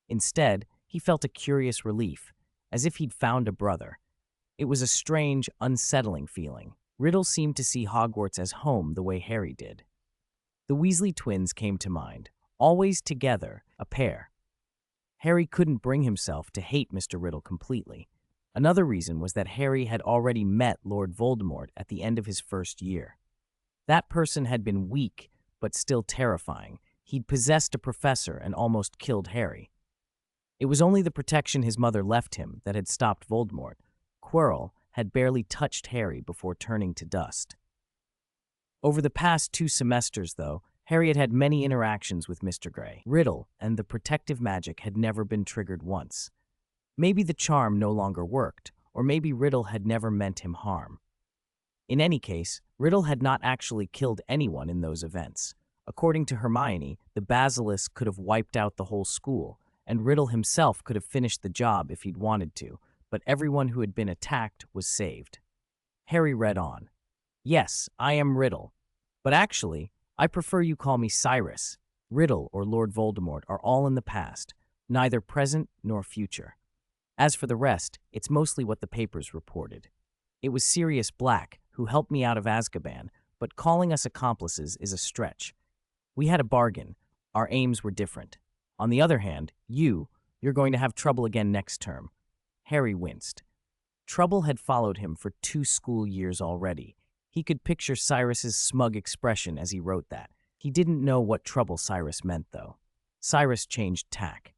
Instead, he felt a curious relief, as if he'd found a brother. It was a strange, unsettling feeling. Riddle seemed to see Hogwarts as home the way Harry did. The Weasley twins came to mind, always together, a pair. Harry couldn't bring himself to hate Mr. Riddle completely. Another reason was that Harry had already met Lord Voldemort at the end of his first year. That person had been weak, but still terrifying. He'd possessed a professor and almost killed Harry. It was only the protection his mother left him that had stopped Voldemort. Quirrell had barely touched Harry before turning to dust. Over the past 2 semesters, though, Harry had had many interactions with Mr. Grey. Riddle and the protective magic had never been triggered once. Maybe the charm no longer worked, or maybe Riddle had never meant him harm. In any case, Riddle had not actually killed anyone in those events. According to Hermione, the basilisk could have wiped out the whole school, and Riddle himself could have finished the job if he'd wanted to, but everyone who had been attacked was saved. Harry read on. Yes, I am Riddle. But actually, I prefer you call me Cyrus. Riddle or Lord Voldemort are all in the past, neither present nor future. As for the rest, it's mostly what the papers reported. It was Sirius Black who helped me out of Azkaban, but calling us accomplices is a stretch. We had a bargain. Our aims were different. On the other hand, you're going to have trouble again next term. Harry winced. Trouble had followed him for 2 school years already. He could picture Cyrus's smug expression as he wrote that. He didn't know what trouble Cyrus meant, though. Cyrus changed tack.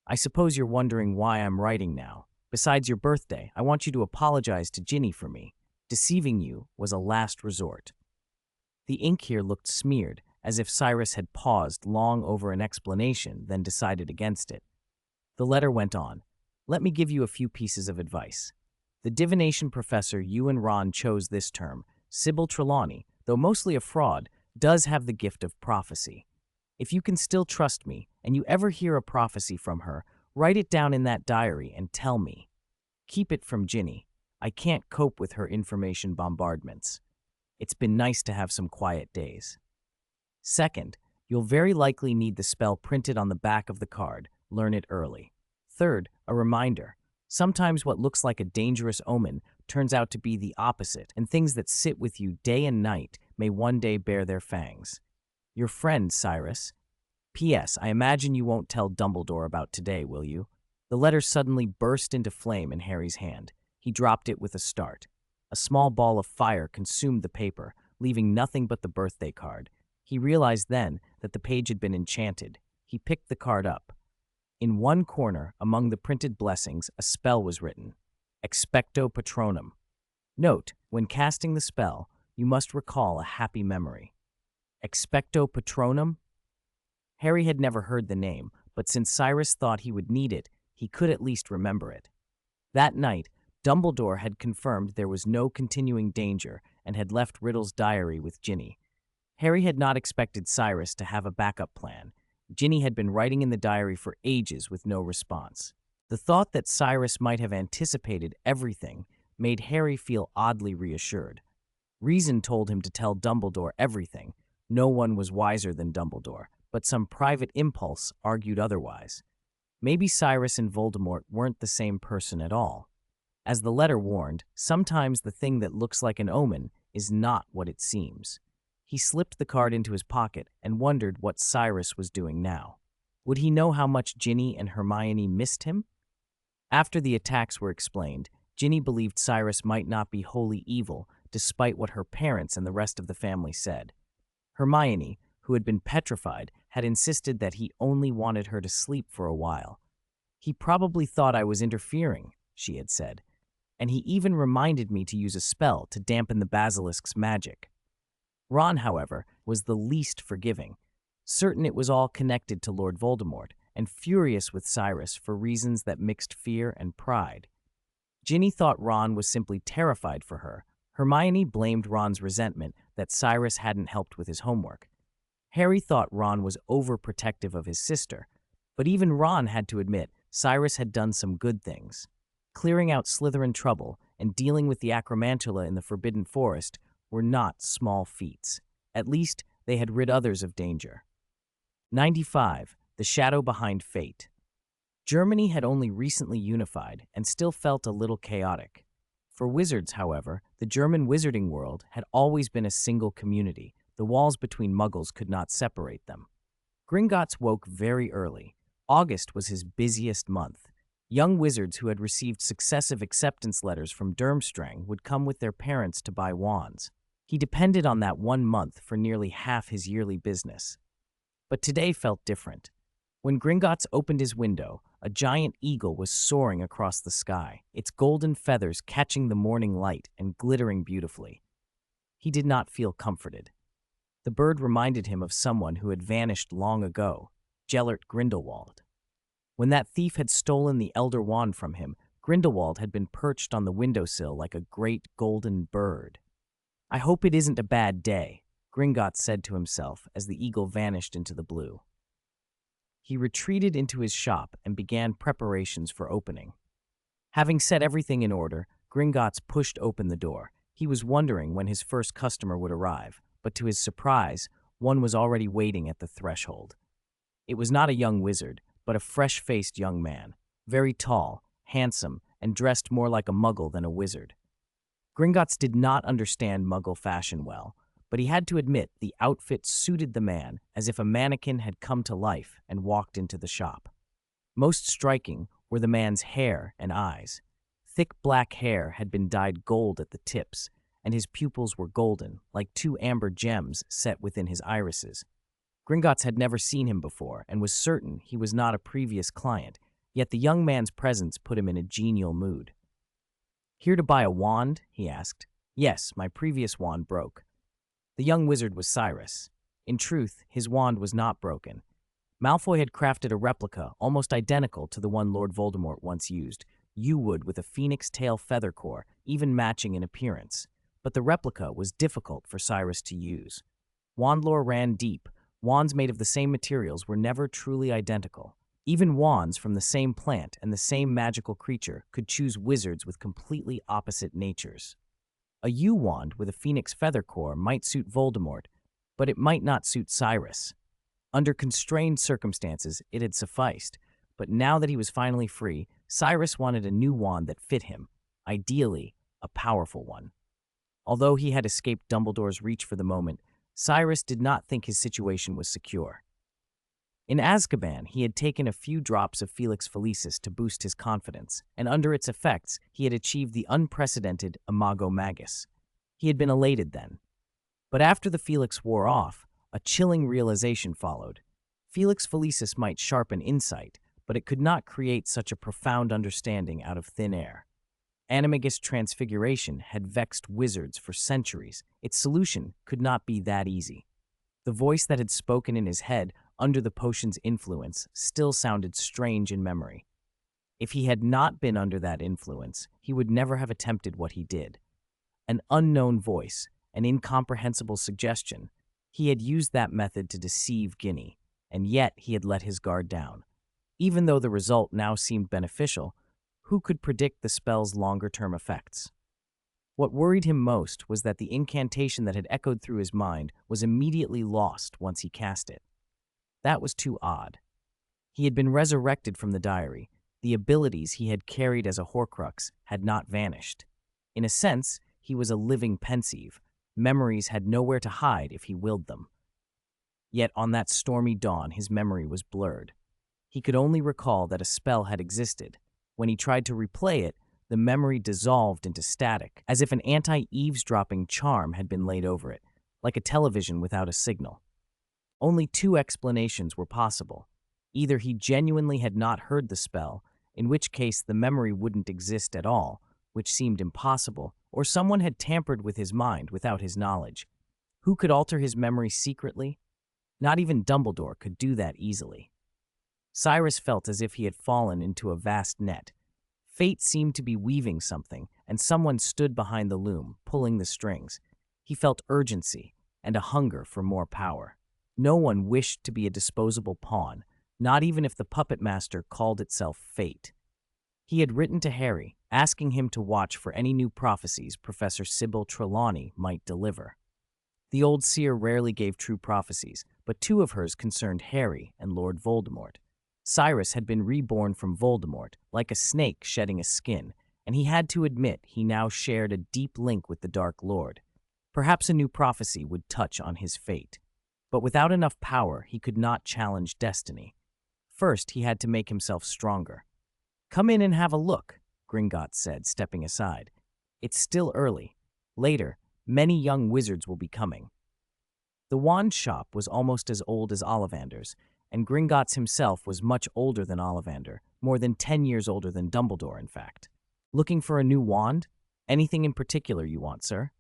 I suppose you're wondering why I'm writing now. Besides your birthday, I want you to apologize to Ginny for me. Deceiving you was a last resort. The ink here looked smeared, as if Cyrus had paused long over an explanation, then decided against it. The letter went on. Let me give you a few pieces of advice. The divination professor you and Ron chose this term, Sybil Trelawney, though mostly a fraud, does have the gift of prophecy. If you can still trust me, and you ever hear a prophecy from her, write it down in that diary and tell me. Keep it from Ginny. I can't cope with her information bombardments. It's been nice to have some quiet days. Second, you'll very likely need the spell printed on the back of the card. Learn it early. Third, a reminder. Sometimes what looks like a dangerous omen turns out to be the opposite, and things that sit with you day and night may one day bear their fangs. Your friend, Cyrus. P.S. I imagine you won't tell Dumbledore about today, will you? The letter suddenly burst into flame in Harry's hand. He dropped it with a start. A small ball of fire consumed the paper, leaving nothing but the birthday card. He realized then that the page had been enchanted. He picked the card up. In one corner, among the printed blessings, a spell was written. Expecto Patronum. Note, when casting the spell, you must recall a happy memory. Expecto Patronum? Harry had never heard the name, but since Cyrus thought he would need it, he could at least remember it. That night, Dumbledore had confirmed there was no continuing danger and had left Riddle's diary with Ginny. Harry had not expected Cyrus to have a backup plan. Ginny had been writing in the diary for ages with no response. The thought that Cyrus might have anticipated everything made Harry feel oddly reassured. Reason told him to tell Dumbledore everything. No one was wiser than Dumbledore, but some private impulse argued otherwise. Maybe Cyrus and Voldemort weren't the same person at all. As the letter warned, sometimes the thing that looks like an omen is not what it seems. He slipped the card into his pocket and wondered what Cyrus was doing now. Would he know how much Ginny and Hermione missed him? After the attacks were explained, Ginny believed Cyrus might not be wholly evil, despite what her parents and the rest of the family said. Hermione, who had been petrified, had insisted that he only wanted her to sleep for a while. He probably thought I was interfering, she had said, and he even reminded me to use a spell to dampen the basilisk's magic. Ron, however, was the least forgiving, certain it was all connected to Lord Voldemort, and furious with Cyrus for reasons that mixed fear and pride. Ginny thought Ron was simply terrified for her. Hermione blamed Ron's resentment that Cyrus hadn't helped with his homework. Harry thought Ron was overprotective of his sister, but even Ron had to admit Cyrus had done some good things. Clearing out Slytherin trouble and dealing with the Acromantula in the Forbidden Forest were not small feats. At least they had rid others of danger. 95. The Shadow Behind Fate. Germany had only recently unified and still felt a little chaotic. For wizards, however, the German wizarding world had always been a single community. The walls between Muggles could not separate them. Gringotts woke very early. August was his busiest month. Young wizards who had received successive acceptance letters from Durmstrang would come with their parents to buy wands. He depended on that 1 month for nearly half his yearly business. But today felt different. When Gringotts opened his window, a giant eagle was soaring across the sky, its golden feathers catching the morning light and glittering beautifully. He did not feel comforted. The bird reminded him of someone who had vanished long ago, Gellert Grindelwald. When that thief had stolen the Elder Wand from him, Grindelwald had been perched on the windowsill like a great golden bird. I hope it isn't a bad day, Gringotts said to himself as the eagle vanished into the blue. He retreated into his shop and began preparations for opening. Having set everything in order, Gringotts pushed open the door. He was wondering when his first customer would arrive, but to his surprise, one was already waiting at the threshold. It was not a young wizard, but a fresh-faced young man, very tall, handsome, and dressed more like a muggle than a wizard. Gringotts did not understand muggle fashion well, but he had to admit the outfit suited the man as if a mannequin had come to life and walked into the shop. Most striking were the man's hair and eyes. Thick black hair had been dyed gold at the tips, and his pupils were golden, like two amber gems set within his irises. Gringotts had never seen him before and was certain he was not a previous client, yet the young man's presence put him in a genial mood. "Here to buy a wand?" he asked. "Yes, my previous wand broke." The young wizard was Cyrus. In truth, his wand was not broken. Malfoy had crafted a replica almost identical to the one Lord Voldemort once used, yew-wood with a phoenix tail feather core, even matching in appearance. But the replica was difficult for Cyrus to use. Wand lore ran deep. Wands made of the same materials were never truly identical. Even wands from the same plant and the same magical creature could choose wizards with completely opposite natures. A yew wand with a phoenix feather core might suit Voldemort, but it might not suit Cyrus. Under constrained circumstances, it had sufficed, but now that he was finally free, Cyrus wanted a new wand that fit him, ideally, a powerful one. Although he had escaped Dumbledore's reach for the moment, Cyrus did not think his situation was secure. In Azkaban, he had taken a few drops of Felix Felicis to boost his confidence, and under its effects, he had achieved the unprecedented Imago Magus. He had been elated then. But after the Felix wore off, a chilling realization followed. Felix Felicis might sharpen insight, but it could not create such a profound understanding out of thin air. Animagus transfiguration had vexed wizards for centuries. Its solution could not be that easy. The voice that had spoken in his head under the potion's influence still sounded strange in memory. If he had not been under that influence, he would never have attempted what he did. An unknown voice, an incomprehensible suggestion. He had used that method to deceive Ginny, and yet he had let his guard down. Even though the result now seemed beneficial, who could predict the spell's longer-term effects? What worried him most was that the incantation that had echoed through his mind was immediately lost once he cast it. That was too odd. He had been resurrected from the diary. The abilities he had carried as a Horcrux had not vanished. In a sense, he was a living pensieve. Memories had nowhere to hide if he willed them. Yet on that stormy dawn, his memory was blurred. He could only recall that a spell had existed. When he tried to replay it, the memory dissolved into static, as if an anti-eavesdropping charm had been laid over it, like a television without a signal. Only two explanations were possible. Either he genuinely had not heard the spell, in which case the memory wouldn't exist at all, which seemed impossible, or someone had tampered with his mind without his knowledge. Who could alter his memory secretly? Not even Dumbledore could do that easily. Cyrus felt as if he had fallen into a vast net. Fate seemed to be weaving something, and someone stood behind the loom, pulling the strings. He felt urgency and a hunger for more power. No one wished to be a disposable pawn, not even if the puppet master called itself fate. He had written to Harry, asking him to watch for any new prophecies Professor Sybil Trelawney might deliver. The old seer rarely gave true prophecies, but two of hers concerned Harry and Lord Voldemort. Cyrus had been reborn from Voldemort, like a snake shedding a skin, and he had to admit he now shared a deep link with the Dark Lord. Perhaps a new prophecy would touch on his fate. But without enough power, he could not challenge destiny. First, he had to make himself stronger. "Come in and have a look," Gringotts said, stepping aside. "It's still early. Later, many young wizards will be coming." The wand shop was almost as old as Ollivander's, and Gringotts himself was much older than Ollivander, more than 10 years older than Dumbledore, in fact. "Looking for a new wand? Anything in particular you want, sir?"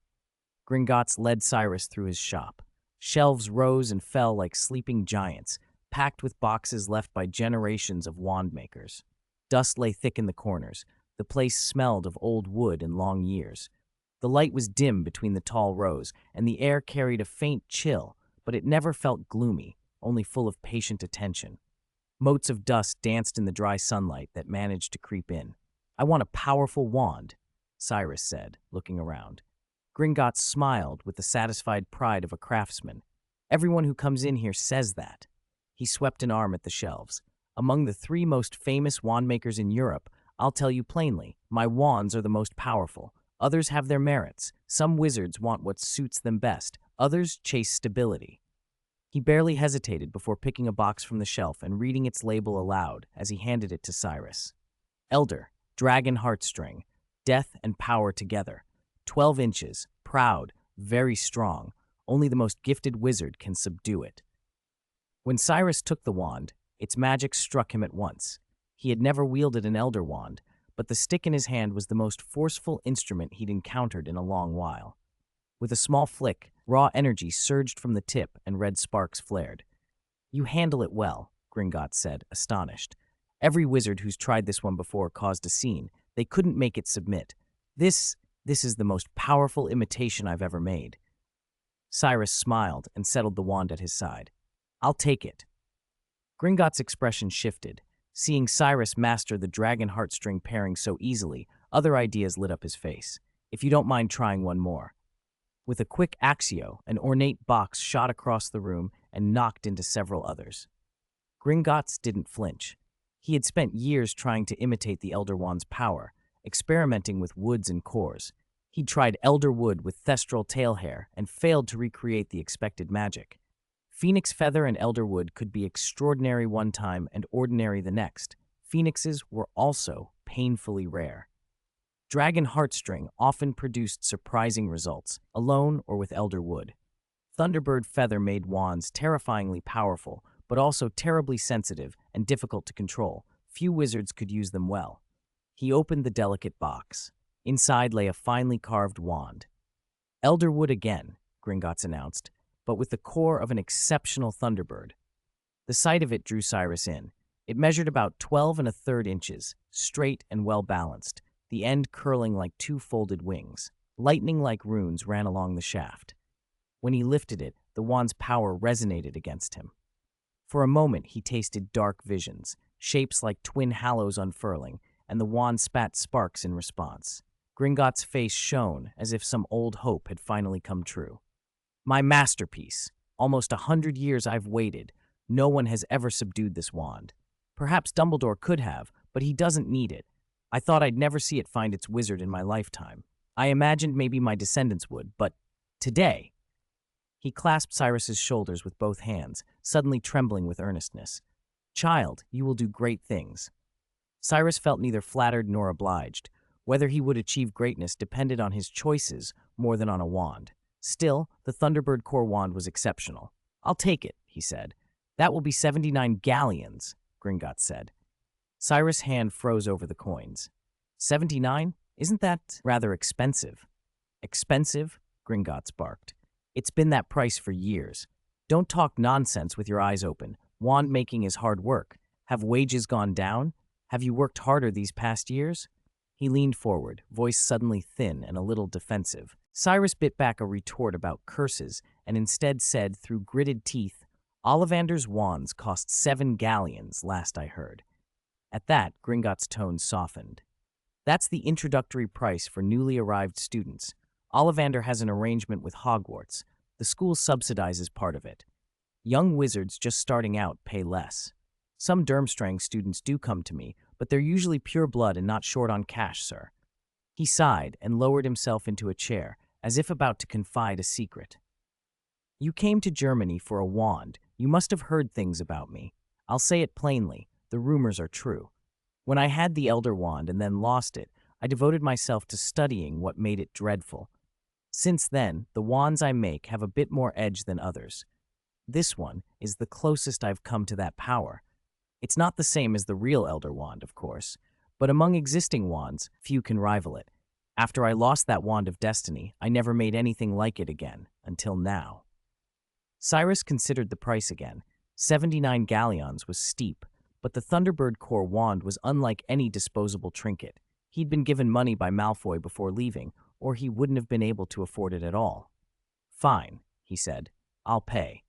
Gringotts led Cyrus through his shop. Shelves rose and fell like sleeping giants, packed with boxes left by generations of wand makers. Dust lay thick in the corners. The place smelled of old wood and long years. The light was dim between the tall rows, and the air carried a faint chill, but it never felt gloomy, only full of patient attention. Motes of dust danced in the dry sunlight that managed to creep in. "I want a powerful wand," Cyrus said, looking around. Gringotts smiled with the satisfied pride of a craftsman. "Everyone who comes in here says that." He swept an arm at the shelves. "Among the 3 most famous wand makers in Europe, I'll tell you plainly, my wands are the most powerful. Others have their merits. Some wizards want what suits them best. Others chase stability." He barely hesitated before picking a box from the shelf and reading its label aloud as he handed it to Cyrus. "Elder, dragon heartstring, death and power together. 12 inches, proud, very strong. Only the most gifted wizard can subdue it." When Cyrus took the wand, its magic struck him at once. He had never wielded an elder wand, but the stick in his hand was the most forceful instrument he'd encountered in a long while. With a small flick, raw energy surged from the tip and red sparks flared. "You handle it well," Gringotts said, astonished. "Every wizard who's tried this one before caused a scene. They couldn't make it submit. This is the most powerful imitation I've ever made." Cyrus smiled and settled the wand at his side. "I'll take it." Gringotts' expression shifted. Seeing Cyrus master the dragon heartstring pairing so easily, other ideas lit up his face. "If you don't mind trying one more." With a quick axio, an ornate box shot across the room and knocked into several others. Gringotts didn't flinch. He had spent years trying to imitate the Elder Wand's power, experimenting with woods and cores. He'd tried elder wood with thestral tail hair and failed to recreate the expected magic. Phoenix feather and elder wood could be extraordinary one time and ordinary the next. Phoenixes were also painfully rare. Dragon heartstring often produced surprising results, alone or with elder wood. Thunderbird feather made wands terrifyingly powerful, but also terribly sensitive and difficult to control. Few wizards could use them well. He opened the delicate box. Inside lay a finely carved wand. "Elder wood again," Gringotts announced, "but with the core of an exceptional thunderbird." The sight of it drew Cyrus in. It measured about 12 1/3 inches, straight and well-balanced, the end curling like 2 folded wings. Lightning-like runes ran along the shaft. When he lifted it, the wand's power resonated against him. For a moment, he tasted dark visions, shapes like twin hallows unfurling, and the wand spat sparks in response. Gringotts' face shone as if some old hope had finally come true. "My masterpiece. Almost 100 years I've waited. No one has ever subdued this wand. Perhaps Dumbledore could have, but he doesn't need it. I thought I'd never see it find its wizard in my lifetime. I imagined maybe my descendants would, but today—" He clasped Cyrus's shoulders with both hands, suddenly trembling with earnestness. "Child, you will do great things." Cyrus felt neither flattered nor obliged. Whether he would achieve greatness depended on his choices more than on a wand. Still, the Thunderbird core wand was exceptional. "I'll take it," he said. "That will be 79 galleons," Gringotts said. Cyrus' hand froze over the coins. 79? Isn't that rather expensive?" "Expensive?" Gringotts barked. "It's been that price for years. Don't talk nonsense with your eyes open. Wand making is hard work. Have wages gone down? Have you worked harder these past years?" He leaned forward, voice suddenly thin and a little defensive. Cyrus bit back a retort about curses and instead said through gritted teeth, "Ollivander's wands cost 7 galleons, last I heard." At that, Gringotts' tone softened. "That's the introductory price for newly arrived students. Ollivander has an arrangement with Hogwarts. The school subsidizes part of it. Young wizards just starting out pay less. Some Durmstrang students do come to me, but they're usually pure blood and not short on cash, sir." He sighed and lowered himself into a chair, as if about to confide a secret. "You came to Germany for a wand. You must have heard things about me. I'll say it plainly. The rumors are true. When I had the Elder Wand and then lost it, I devoted myself to studying what made it dreadful. Since then, the wands I make have a bit more edge than others. This one is the closest I've come to that power. It's not the same as the real Elder Wand, of course, but among existing wands, few can rival it. After I lost that Wand of Destiny, I never made anything like it again, until now." Cyrus considered the price again. 79 galleons was steep, but the Thunderbird core wand was unlike any disposable trinket. He'd been given money by Malfoy before leaving, or he wouldn't have been able to afford it at all. "Fine," he said. "I'll pay."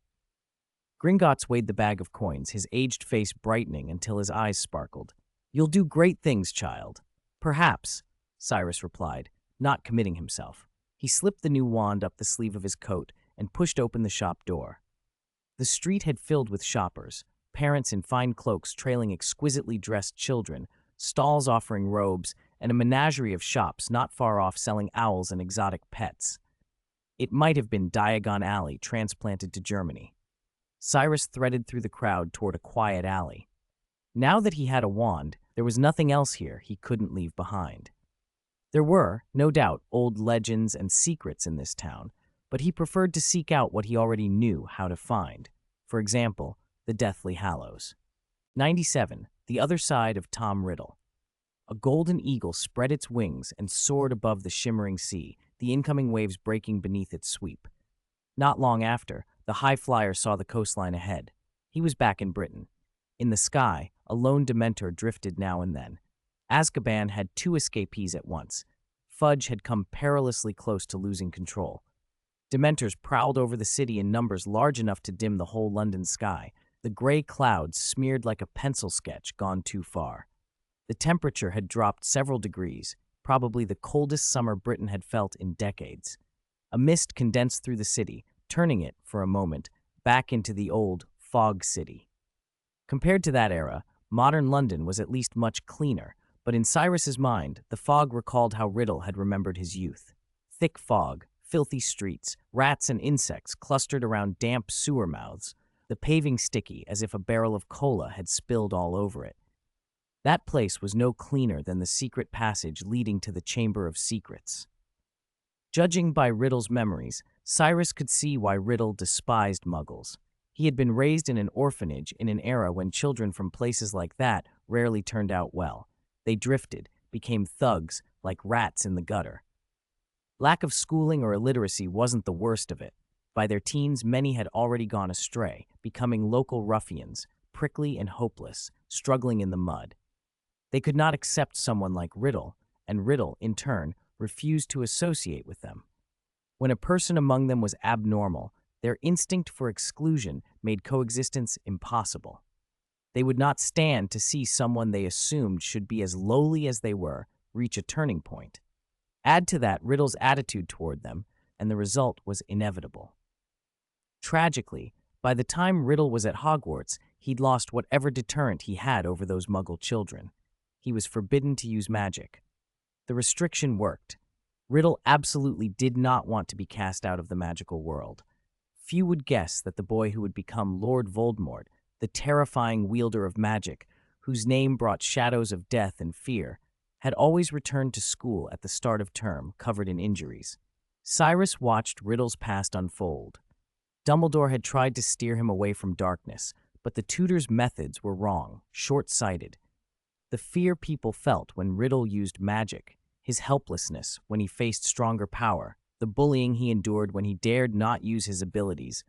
Gringotts weighed the bag of coins, his aged face brightening until his eyes sparkled. "You'll do great things, child." "Perhaps," Cyrus replied, not committing himself. He slipped the new wand up the sleeve of his coat and pushed open the shop door. The street had filled with shoppers, parents in fine cloaks trailing exquisitely dressed children, stalls offering robes, and a menagerie of shops not far off selling owls and exotic pets. It might have been Diagon Alley transplanted to Germany. Cyrus threaded through the crowd toward a quiet alley. Now that he had a wand, there was nothing else here he couldn't leave behind. There were, no doubt, old legends and secrets in this town, but he preferred to seek out what he already knew how to find. For example, the Deathly Hallows. 97. The Other Side of Tom Riddle. A golden eagle spread its wings and soared above the shimmering sea, the incoming waves breaking beneath its sweep. Not long after, the high flyer saw the coastline ahead. He was back in Britain. In the sky, a lone Dementor drifted now and then. Azkaban had 2 escapees at once. Fudge had come perilously close to losing control. Dementors prowled over the city in numbers large enough to dim the whole London sky, the gray clouds smeared like a pencil sketch gone too far. The temperature had dropped several degrees, probably the coldest summer Britain had felt in decades. A mist condensed through the city, turning it, for a moment, back into the old fog city. Compared to that era, modern London was at least much cleaner, but in Cyrus's mind, the fog recalled how Riddle had remembered his youth. Thick fog, filthy streets, rats and insects clustered around damp sewer mouths, the paving sticky as if a barrel of cola had spilled all over it. That place was no cleaner than the secret passage leading to the Chamber of Secrets. Judging by Riddle's memories, Cyrus could see why Riddle despised Muggles. He had been raised in an orphanage in an era when children from places like that rarely turned out well. They drifted, became thugs, like rats in the gutter. Lack of schooling or illiteracy wasn't the worst of it. By their teens, many had already gone astray, becoming local ruffians, prickly and hopeless, struggling in the mud. They could not accept someone like Riddle, and Riddle, in turn, refused to associate with them. When a person among them was abnormal, their instinct for exclusion made coexistence impossible. They would not stand to see someone they assumed should be as lowly as they were reach a turning point. Add to that Riddle's attitude toward them, and the result was inevitable. Tragically, by the time Riddle was at Hogwarts, he'd lost whatever deterrent he had over those Muggle children. He was forbidden to use magic. The restriction worked. Riddle absolutely did not want to be cast out of the magical world. Few would guess that the boy who would become Lord Voldemort, the terrifying wielder of magic, whose name brought shadows of death and fear, had always returned to school at the start of term, covered in injuries. Cyrus watched Riddle's past unfold. Dumbledore had tried to steer him away from darkness, but the tutor's methods were wrong, short-sighted. The fear people felt when Riddle used magic, his helplessness when he faced stronger power, the bullying he endured when he dared not use his abilities,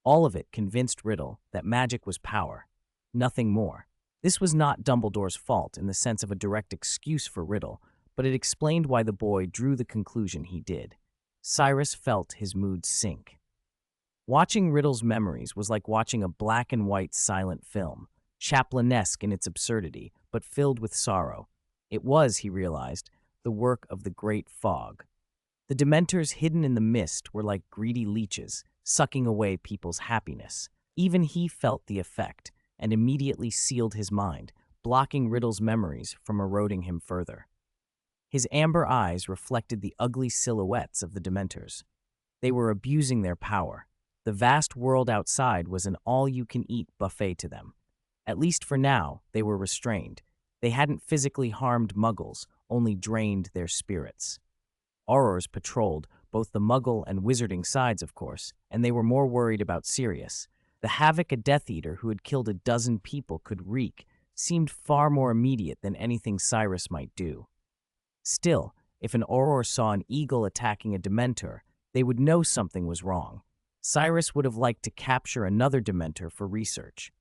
all of it convinced Riddle that magic was power, nothing more. This was not Dumbledore's fault in the sense of a direct excuse for Riddle, but it explained why the boy drew the conclusion he did. Cyrus felt his mood sink. Watching Riddle's memories was like watching a black and white silent film, Chaplinesque in its absurdity, but filled with sorrow. It was, he realized, the work of the Great Fog. The Dementors hidden in the mist were like greedy leeches, sucking away people's happiness. Even he felt the effect, and immediately sealed his mind, blocking Riddle's memories from eroding him further. His amber eyes reflected the ugly silhouettes of the Dementors. They were abusing their power. The vast world outside was an all-you-can-eat buffet to them. At least for now, they were restrained. They hadn't physically harmed Muggles, only drained their spirits. Aurors patrolled both the Muggle and Wizarding sides, of course, and they were more worried about Sirius. The havoc a Death Eater who had killed a dozen people could wreak seemed far more immediate than anything Cyrus might do. Still, if an Auror saw an eagle attacking a Dementor, they would know something was wrong. Cyrus would have liked to capture another Dementor for research.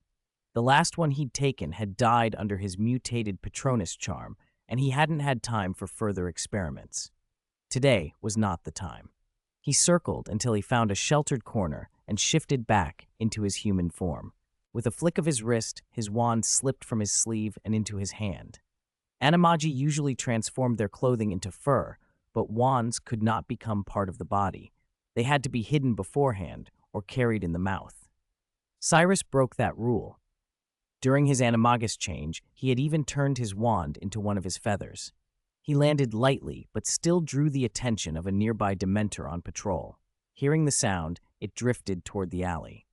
The last one he'd taken had died under his mutated Patronus charm, and he hadn't had time for further experiments. Today was not the time. He circled until he found a sheltered corner and shifted back into his human form. With a flick of his wrist, his wand slipped from his sleeve and into his hand. Animagi usually transformed their clothing into fur, but wands could not become part of the body. They had to be hidden beforehand or carried in the mouth. Cyrus broke that rule. During his animagus change, he had even turned his wand into one of his feathers. He landed lightly, but still drew the attention of a nearby Dementor on patrol. Hearing the sound, it drifted toward the alley.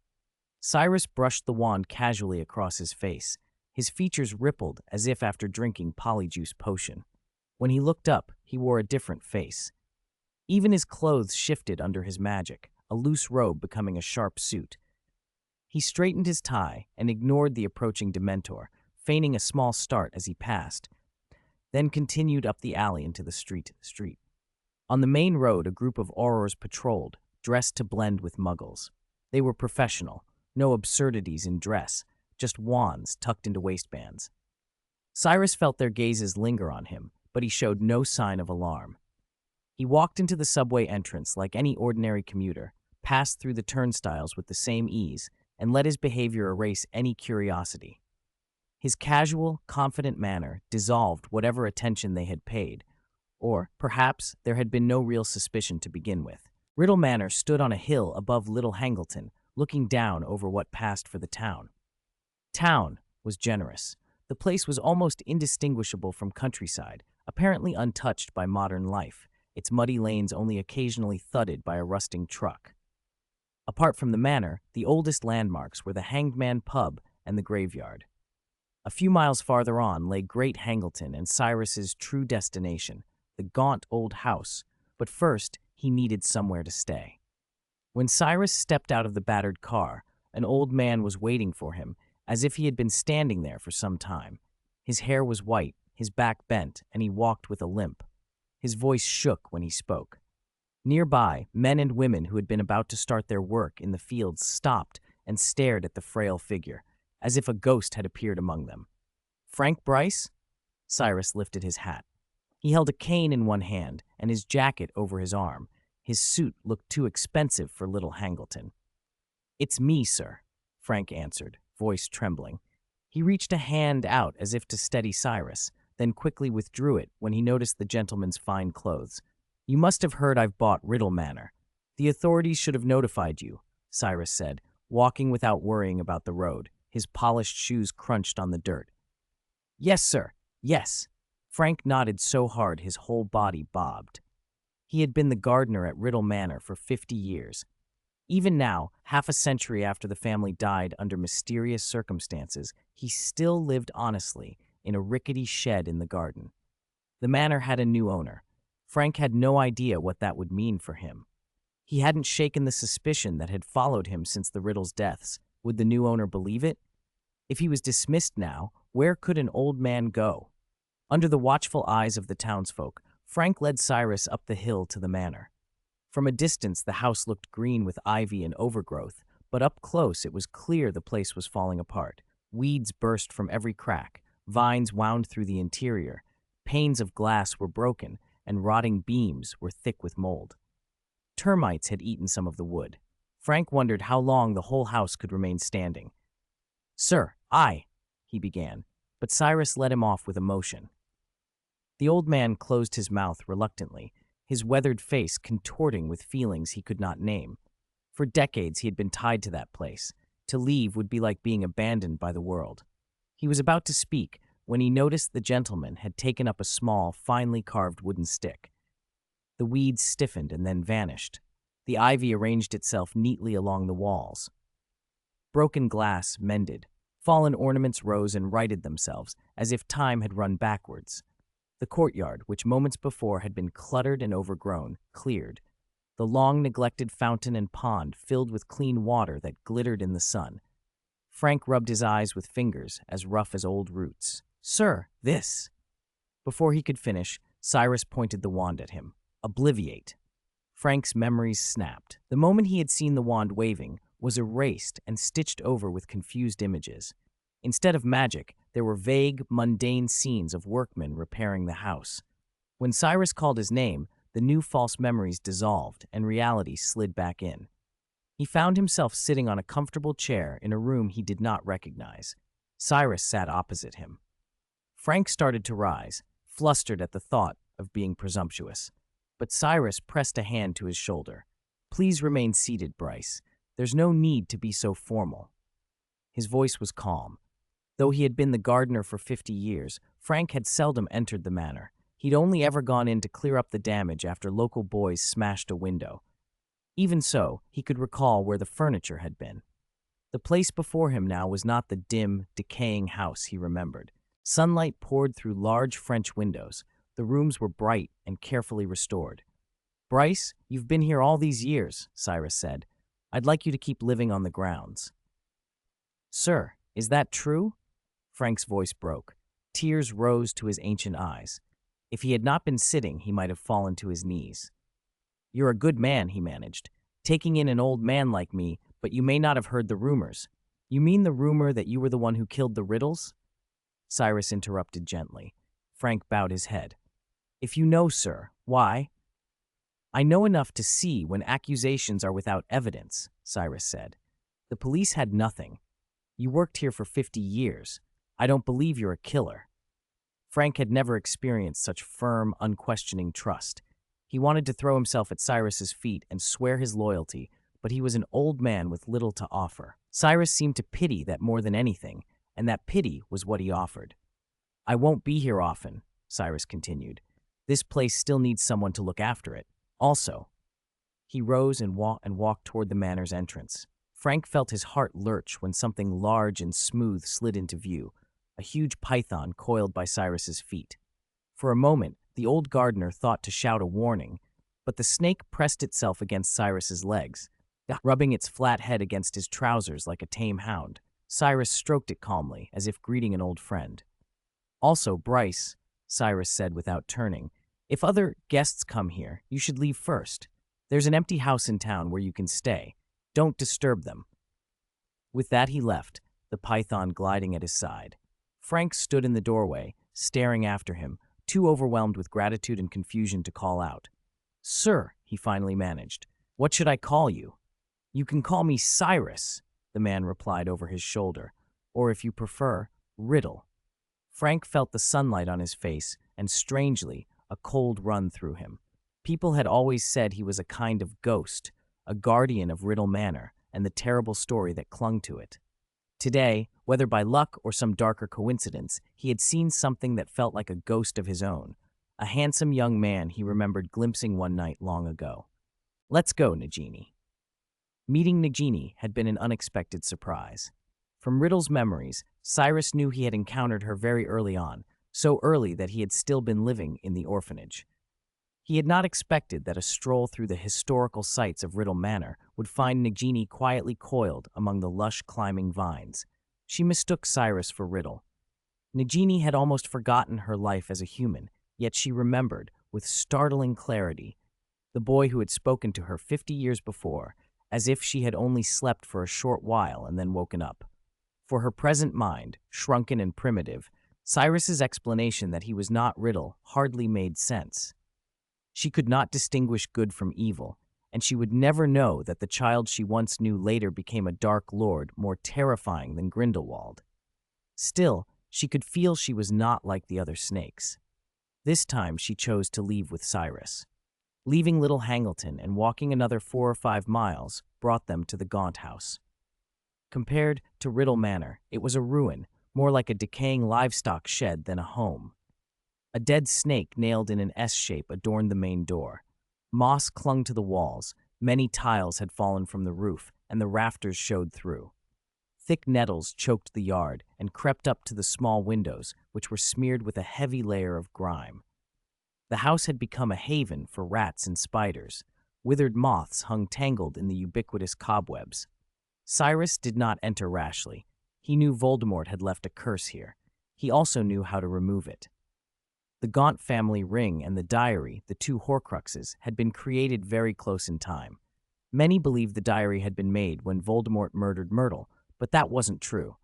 Cyrus brushed the wand casually across his face. His features rippled as if after drinking polyjuice potion. When he looked up, he wore a different face. Even his clothes shifted under his magic, a loose robe becoming a sharp suit. He straightened his tie and ignored the approaching Dementor, feigning a small start as he passed, then continued up the alley into the street. On the main road, a group of aurors patrolled, dressed to blend with muggles. They were professional, no absurdities in dress, just wands tucked into waistbands. Cyrus felt their gazes linger on him, but he showed no sign of alarm. He walked into the subway entrance like any ordinary commuter, passed through the turnstiles with the same ease, and let his behavior erase any curiosity. His casual, confident manner dissolved whatever attention they had paid, or perhaps there had been no real suspicion to begin with. Riddle Manor stood on a hill above Little Hangleton, looking down over what passed for the town. Town was generous. The place was almost indistinguishable from countryside, apparently untouched by modern life, its muddy lanes only occasionally thudded by a rusting truck. Apart from the manor, the oldest landmarks were the Hanged Man pub and the graveyard. A few miles farther on lay Great Hangleton and Cyrus's true destination, the gaunt old house, but first he needed somewhere to stay. When Cyrus stepped out of the battered car, an old man was waiting for him, as if he had been standing there for some time. His hair was white, his back bent, and he walked with a limp. His voice shook when he spoke. Nearby, men and women who had been about to start their work in the fields stopped and stared at the frail figure, as if a ghost had appeared among them. "Frank Bryce?" Cyrus lifted his hat. He held a cane in one hand and his jacket over his arm. His suit looked too expensive for Little Hangleton. "It's me, sir," Frank answered, voice trembling. He reached a hand out as if to steady Cyrus, then quickly withdrew it when he noticed the gentleman's fine clothes. "You must have heard I've bought Riddle Manor. The authorities should have notified you," Cyrus said, walking without worrying about the road. His polished shoes crunched on the dirt. "Yes, sir, yes." Frank nodded so hard his whole body bobbed. He had been the gardener at Riddle Manor for 50 years. Even now, half a century after the family died under mysterious circumstances, he still lived honestly in a rickety shed in the garden. The manor had a new owner. Frank had no idea what that would mean for him. He hadn't shaken the suspicion that had followed him since the Riddles' deaths. Would the new owner believe it? If he was dismissed now, where could an old man go? Under the watchful eyes of the townsfolk, Frank led Cyrus up the hill to the manor. From a distance, the house looked green with ivy and overgrowth, but up close it was clear the place was falling apart. Weeds burst from every crack, vines wound through the interior, panes of glass were broken, and rotting beams were thick with mold. Termites had eaten some of the wood. Frank wondered how long the whole house could remain standing. "Sir, he began, but Cyrus let him off with emotion. The old man closed his mouth reluctantly, his weathered face contorting with feelings he could not name. For decades he had been tied to that place. To leave would be like being abandoned by the world. He was about to speak when he noticed the gentleman had taken up a small, finely carved wooden stick. The weeds stiffened and then vanished. The ivy arranged itself neatly along the walls. Broken glass mended. Fallen ornaments rose and righted themselves, as if time had run backwards. The courtyard, which moments before had been cluttered and overgrown, cleared. The long-neglected fountain and pond filled with clean water that glittered in the sun. Frank rubbed his eyes with fingers as rough as old roots. "Sir, this—" Before he could finish, Cyrus pointed the wand at him. "Obliviate." Frank's memories snapped. The moment he had seen the wand waving was erased and stitched over with confused images. Instead of magic, there were vague, mundane scenes of workmen repairing the house. When Cyrus called his name, the new false memories dissolved and reality slid back in. He found himself sitting on a comfortable chair in a room he did not recognize. Cyrus sat opposite him. Frank started to rise, flustered at the thought of being presumptuous. But Cyrus pressed a hand to his shoulder. "Please remain seated, Bryce. There's no need to be so formal." His voice was calm. Though he had been the gardener for 50 years, Frank had seldom entered the manor. He'd only ever gone in to clear up the damage after local boys smashed a window. Even so, he could recall where the furniture had been. The place before him now was not the dim, decaying house he remembered. Sunlight poured through large French windows. The rooms were bright and carefully restored. "Bryce, you've been here all these years," Cyrus said. "I'd like you to keep living on the grounds." "Sir, is that true?" Frank's voice broke. Tears rose to his ancient eyes. If he had not been sitting, he might have fallen to his knees. "You're a good man," he managed, "taking in an old man like me, but you may not have heard the rumors. You mean the rumor that you were the one who killed the Riddles?" Cyrus interrupted gently. Frank bowed his head. "If you know, sir, why?" "I know enough to see when accusations are without evidence," Cyrus said. "The police had nothing. You worked here for 50 years. I don't believe you're a killer." Frank had never experienced such firm, unquestioning trust. He wanted to throw himself at Cyrus's feet and swear his loyalty, but he was an old man with little to offer. Cyrus seemed to pity that more than anything, and that pity was what he offered. "I won't be here often," Cyrus continued. "This place still needs someone to look after it. Also," he rose and walked toward the manor's entrance. Frank felt his heart lurch when something large and smooth slid into view, a huge python coiled by Cyrus's feet. For a moment, the old gardener thought to shout a warning, but the snake pressed itself against Cyrus's legs, rubbing its flat head against his trousers like a tame hound. Cyrus stroked it calmly, as if greeting an old friend. "Also, Bryce," Cyrus said without turning, "if other guests come here, you should leave first. There's an empty house in town where you can stay. Don't disturb them." With that he left, the python gliding at his side. Frank stood in the doorway, staring after him, too overwhelmed with gratitude and confusion to call out. "Sir," he finally managed, "what should I call you?" "You can call me Cyrus," the man replied over his shoulder, "or if you prefer, Riddle." Frank felt the sunlight on his face, and strangely, a cold run through him. People had always said he was a kind of ghost, a guardian of Riddle Manor, and the terrible story that clung to it. Today, whether by luck or some darker coincidence, he had seen something that felt like a ghost of his own, a handsome young man he remembered glimpsing one night long ago. "Let's go, Nagini." Meeting Nagini had been an unexpected surprise. From Riddle's memories, Cyrus knew he had encountered her very early on, so early that he had still been living in the orphanage. He had not expected that a stroll through the historical sites of Riddle Manor would find Nagini quietly coiled among the lush climbing vines. She mistook Cyrus for Riddle. Nagini had almost forgotten her life as a human, yet she remembered, with startling clarity, the boy who had spoken to her 50 years before, as if she had only slept for a short while and then woken up. For her present mind, shrunken and primitive, Cyrus's explanation that he was not Riddle hardly made sense. She could not distinguish good from evil, and she would never know that the child she once knew later became a dark lord more terrifying than Grindelwald. Still, she could feel she was not like the other snakes. This time she chose to leave with Cyrus. Leaving Little Hangleton and walking another 4 or 5 miles brought them to the Gaunt house. Compared to Riddle Manor, it was a ruin, more like a decaying livestock shed than a home. A dead snake nailed in an S shape adorned the main door. Moss clung to the walls, many tiles had fallen from the roof, and the rafters showed through. Thick nettles choked the yard and crept up to the small windows, which were smeared with a heavy layer of grime. The house had become a haven for rats and spiders. Withered moths hung tangled in the ubiquitous cobwebs. Cyrus did not enter rashly. He knew Voldemort had left a curse here. He also knew how to remove it. The Gaunt family ring and the diary, the 2 Horcruxes, had been created very close in time. Many believed the diary had been made when Voldemort murdered Myrtle, but that wasn't true.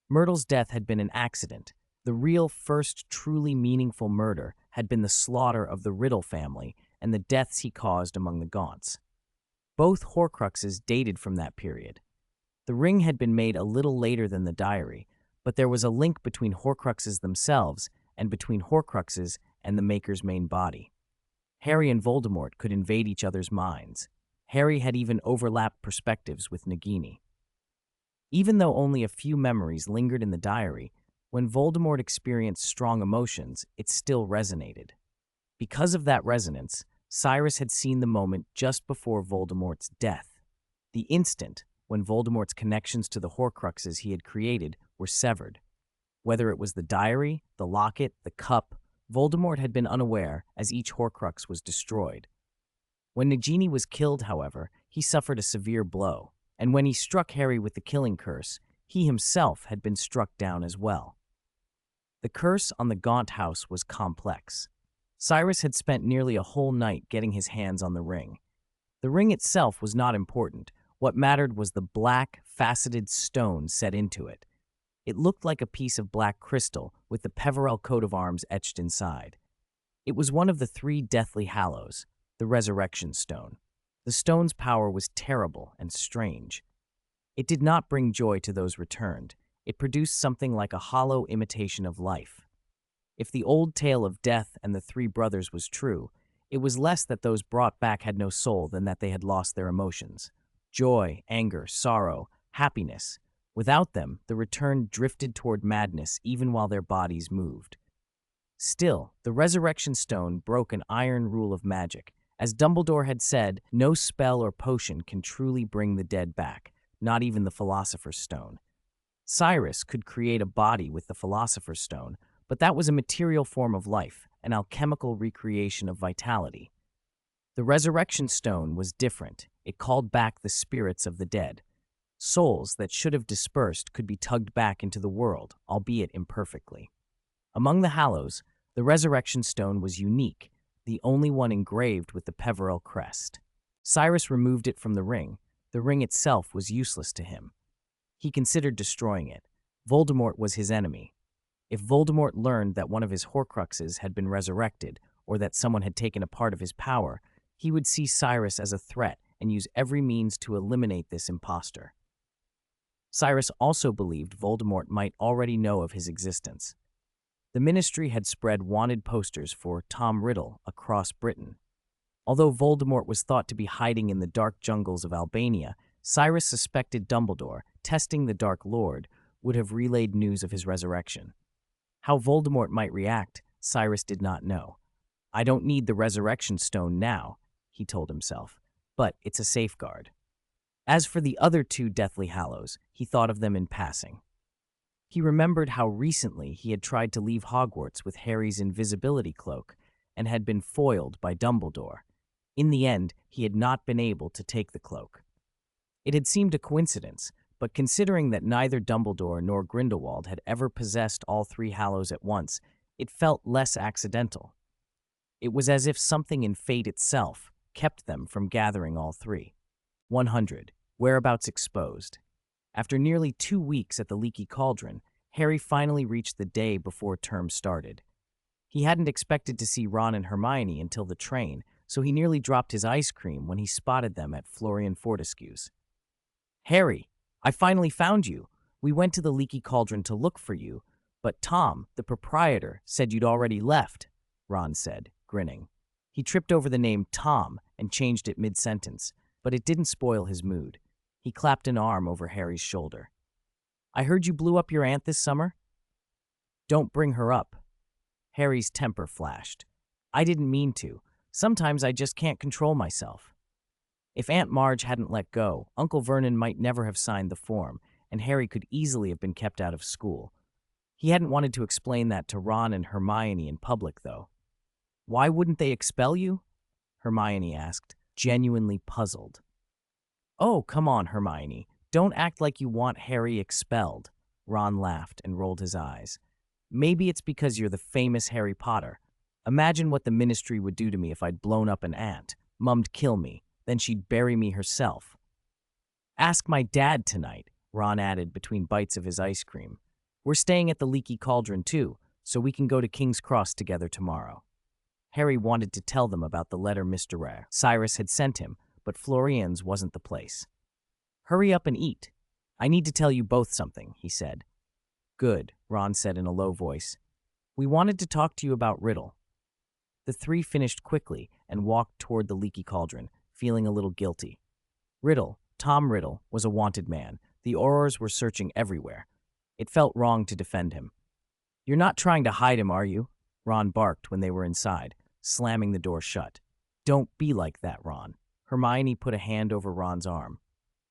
Myrtle's death had been an accident. The real first truly meaningful murder had been the slaughter of the Riddle family and the deaths he caused among the Gaunts. Both Horcruxes dated from that period. The ring had been made a little later than the diary, but there was a link between Horcruxes themselves and between Horcruxes and the Maker's main body. Harry and Voldemort could invade each other's minds. Harry had even overlapped perspectives with Nagini. Even though only a few memories lingered in the diary, when Voldemort experienced strong emotions, it still resonated. Because of that resonance, Cyrus had seen the moment just before Voldemort's death. The instant when Voldemort's connections to the Horcruxes he had created were severed. Whether it was the diary, the locket, the cup, Voldemort had been unaware as each Horcrux was destroyed. When Nagini was killed, however, he suffered a severe blow, and when he struck Harry with the killing curse, he himself had been struck down as well. The curse on the Gaunt house was complex. Cyrus had spent nearly a whole night getting his hands on the ring. The ring itself was not important. What mattered was the black, faceted stone set into it. It looked like a piece of black crystal with the Peverell coat of arms etched inside. It was one of the 3 Deathly Hallows, the Resurrection Stone. The stone's power was terrible and strange. It did not bring joy to those returned. It produced something like a hollow imitation of life. If the old tale of death and the 3 brothers was true, it was less that those brought back had no soul than that they had lost their emotions. Joy, anger, sorrow, happiness. Without them, the returned drifted toward madness even while their bodies moved. Still, the Resurrection Stone broke an iron rule of magic. As Dumbledore had said, no spell or potion can truly bring the dead back, not even the Philosopher's Stone. Cyrus could create a body with the Philosopher's Stone, but that was a material form of life, an alchemical recreation of vitality. The Resurrection Stone was different. It called back the spirits of the dead. Souls that should have dispersed could be tugged back into the world, albeit imperfectly. Among the Hallows, the Resurrection Stone was unique, the only one engraved with the Peverell crest. Cyrus removed it from the ring. The ring itself was useless to him. He considered destroying it. Voldemort was his enemy. If Voldemort learned that one of his Horcruxes had been resurrected, or that someone had taken a part of his power, he would see Cyrus as a threat and use every means to eliminate this impostor. Cyrus also believed Voldemort might already know of his existence. The Ministry had spread wanted posters for Tom Riddle across Britain. Although Voldemort was thought to be hiding in the dark jungles of Albania, Cyrus suspected Dumbledore, testing the Dark Lord, would have relayed news of his resurrection. How Voldemort might react, Cyrus did not know. "I don't need the Resurrection Stone now," he told himself, "but it's a safeguard." As for the other 2 Deathly Hallows, he thought of them in passing. He remembered how recently he had tried to leave Hogwarts with Harry's invisibility cloak and had been foiled by Dumbledore. In the end, he had not been able to take the cloak. It had seemed a coincidence, but considering that neither Dumbledore nor Grindelwald had ever possessed all 3 Hallows at once, it felt less accidental. It was as if something in fate itself kept them from gathering all 3. 100. Whereabouts exposed. After nearly 2 weeks at the Leaky Cauldron, Harry finally reached the day before term started. He hadn't expected to see Ron and Hermione until the train, so he nearly dropped his ice cream when he spotted them at Florian Fortescue's. "Harry, I finally found you. We went to the Leaky Cauldron to look for you, but Tom, the proprietor, said you'd already left," Ron said, grinning. He tripped over the name Tom and changed it mid-sentence, but it didn't spoil his mood. He clapped an arm over Harry's shoulder. "I heard you blew up your aunt this summer?" "Don't bring her up." Harry's temper flashed. "I didn't mean to. Sometimes I just can't control myself." If Aunt Marge hadn't let go, Uncle Vernon might never have signed the form, and Harry could easily have been kept out of school. He hadn't wanted to explain that to Ron and Hermione in public, though. "Why wouldn't they expel you?" Hermione asked, genuinely puzzled. "Oh, come on, Hermione. Don't act like you want Harry expelled." Ron laughed and rolled his eyes. "Maybe it's because you're the famous Harry Potter. Imagine what the Ministry would do to me if I'd blown up an aunt. Mum'd kill me. Then she'd bury me herself." "Ask my dad tonight," Ron added between bites of his ice cream. "We're staying at the Leaky Cauldron too, so we can go to King's Cross together tomorrow." Harry wanted to tell them about the letter Mr. Cyrus had sent him, but Florian's wasn't the place. "Hurry up and eat. I need to tell you both something," he said. "Good," Ron said in a low voice. "We wanted to talk to you about Riddle." The three finished quickly and walked toward the leaky cauldron, feeling a little guilty. Riddle, Tom Riddle, was a wanted man. The Aurors were searching everywhere. It felt wrong to defend him. "You're not trying to hide him, are you?" Ron barked when they were inside, slamming the door shut. "Don't be like that, Ron." Hermione put a hand over Ron's arm.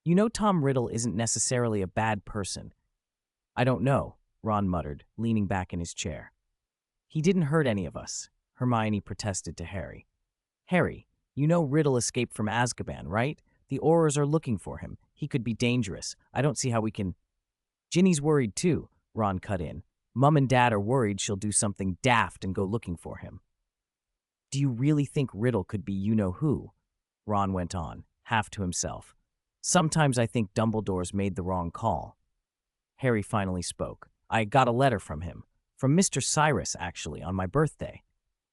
"You know Tom Riddle isn't necessarily a bad person." "I don't know," Ron muttered, leaning back in his chair. "He didn't hurt any of us," Hermione protested to Harry. "Harry, you know Riddle escaped from Azkaban, right? The Aurors are looking for him. He could be dangerous. I don't see how we can—" "Ginny's worried too," Ron cut in. "Mum and Dad are worried she'll do something daft and go looking for him." "Do you really think Riddle could be you-know-who?" Ron went on, half to himself. "Sometimes I think Dumbledore's made the wrong call." Harry finally spoke. "I got a letter from him. From Mr. Cyrus, actually, on my birthday."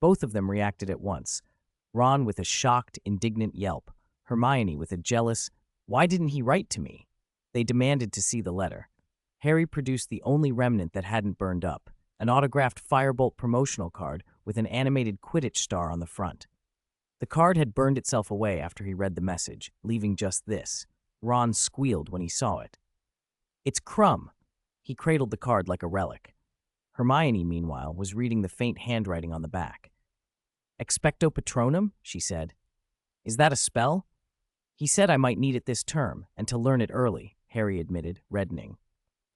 Both of them reacted at once. Ron with a shocked, indignant yelp. Hermione with a jealous, "Why didn't he write to me?" They demanded to see the letter. Harry produced the only remnant that hadn't burned up, an autographed Firebolt promotional card with an animated Quidditch star on the front. The card had burned itself away after he read the message, leaving just this. Ron squealed when he saw it. "It's Crumb!" He cradled the card like a relic. Hermione, meanwhile, was reading the faint handwriting on the back. "Expecto Patronum," she said. "Is that a spell?" "He said I might need it this term, and to learn it early," Harry admitted, reddening.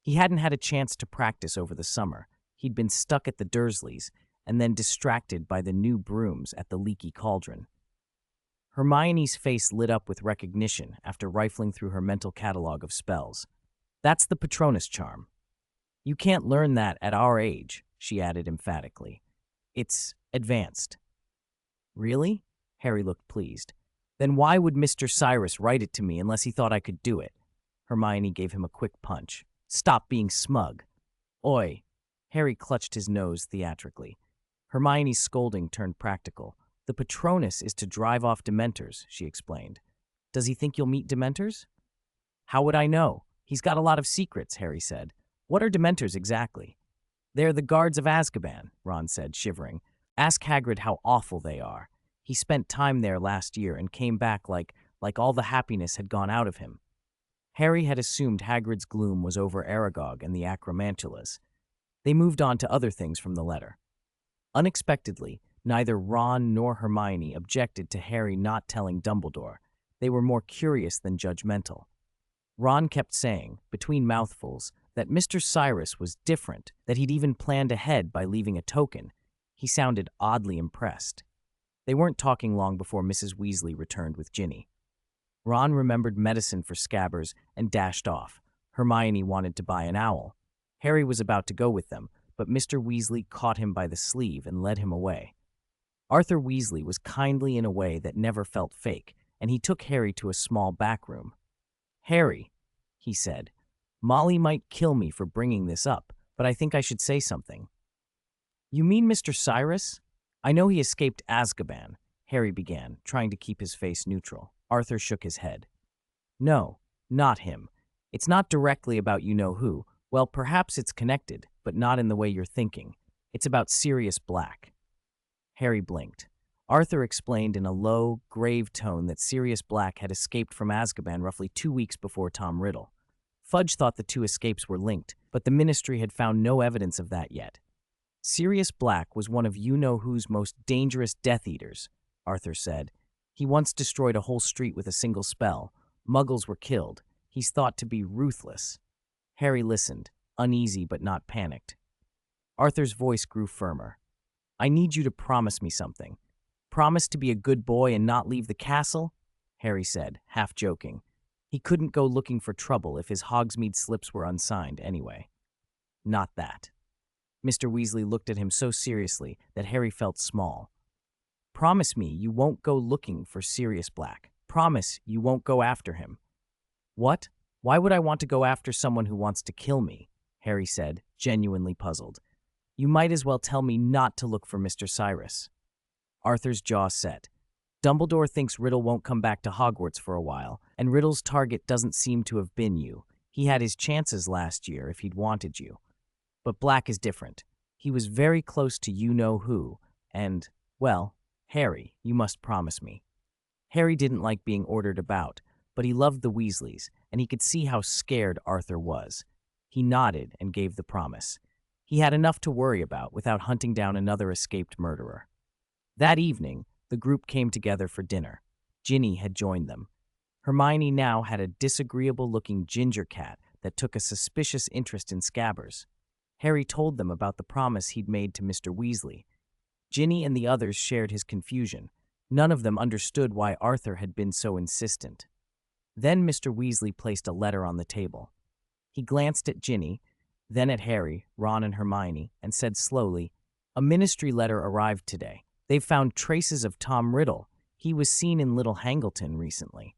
He hadn't had a chance to practice over the summer. He'd been stuck at the Dursleys, and then distracted by the new brooms at the leaky cauldron. Hermione's face lit up with recognition after rifling through her mental catalog of spells. "That's the Patronus charm. You can't learn that at our age," she added emphatically. "It's advanced." "Really?" Harry looked pleased. "Then why would Mr. Cyrus write it to me unless he thought I could do it?" Hermione gave him a quick punch. "Stop being smug." "Oi." Harry clutched his nose theatrically. Hermione's scolding turned practical. "The Patronus is to drive off Dementors," she explained. "Does he think you'll meet Dementors?" "How would I know? He's got a lot of secrets," Harry said. "What are Dementors exactly?" "They're the guards of Azkaban," Ron said, shivering. "Ask Hagrid how awful they are. He spent time there last year and came back like all the happiness had gone out of him." Harry had assumed Hagrid's gloom was over Aragog and the Acromantulas. They moved on to other things from the letter. Unexpectedly, neither Ron nor Hermione objected to Harry not telling Dumbledore. They were more curious than judgmental. Ron kept saying, between mouthfuls, that Mr. Cyrus was different, that he'd even planned ahead by leaving a token. He sounded oddly impressed. They weren't talking long before Mrs. Weasley returned with Ginny. Ron remembered medicine for scabbers and dashed off. Hermione wanted to buy an owl. Harry was about to go with them, but Mr. Weasley caught him by the sleeve and led him away. Arthur Weasley was kindly in a way that never felt fake, and he took Harry to a small back room. "Harry," he said, "Molly might kill me for bringing this up, but I think I should say something." "You mean Mr. Cyrus? I know he escaped Azkaban," Harry began, trying to keep his face neutral. Arthur shook his head. "No, not him. It's not directly about you-know-who. Well, perhaps it's connected, but not in the way you're thinking. It's about Sirius Black." Harry blinked. Arthur explained in a low, grave tone that Sirius Black had escaped from Azkaban roughly 2 weeks before Tom Riddle. Fudge thought the two escapes were linked, but the Ministry had found no evidence of that yet. "Sirius Black was one of you-know-who's most dangerous Death Eaters," Arthur said. "He once destroyed a whole street with a single spell. Muggles were killed. He's thought to be ruthless." Harry listened, uneasy but not panicked. Arthur's voice grew firmer. "I need you to promise me something. Promise to be a good boy and not leave the castle?" Harry said, half joking. He couldn't go looking for trouble if his Hogsmeade slips were unsigned anyway. "Not that." Mr. Weasley looked at him so seriously that Harry felt small. "Promise me you won't go looking for Sirius Black. Promise you won't go after him." "What? Why would I want to go after someone who wants to kill me?" Harry said, genuinely puzzled. "You might as well tell me not to look for Mr. Cyrus." Arthur's jaw set. Dumbledore thinks Riddle won't come back to Hogwarts for a while, and Riddle's target doesn't seem to have been you. He had his chances last year if he'd wanted you. But Black is different. He was very close to you-know-who, and, well, Harry, you must promise me. Harry didn't like being ordered about, but he loved the Weasleys, and he could see how scared Arthur was. He nodded and gave the promise. He had enough to worry about without hunting down another escaped murderer. That evening, the group came together for dinner. Ginny had joined them. Hermione now had a disagreeable-looking ginger cat that took a suspicious interest in Scabbers. Harry told them about the promise he'd made to Mr. Weasley. Ginny and the others shared his confusion. None of them understood why Arthur had been so insistent. Then Mr. Weasley placed a letter on the table. He glanced at Ginny, then at Harry, Ron, and Hermione, and said slowly, "A ministry letter arrived today. They've found traces of Tom Riddle. He was seen in Little Hangleton recently."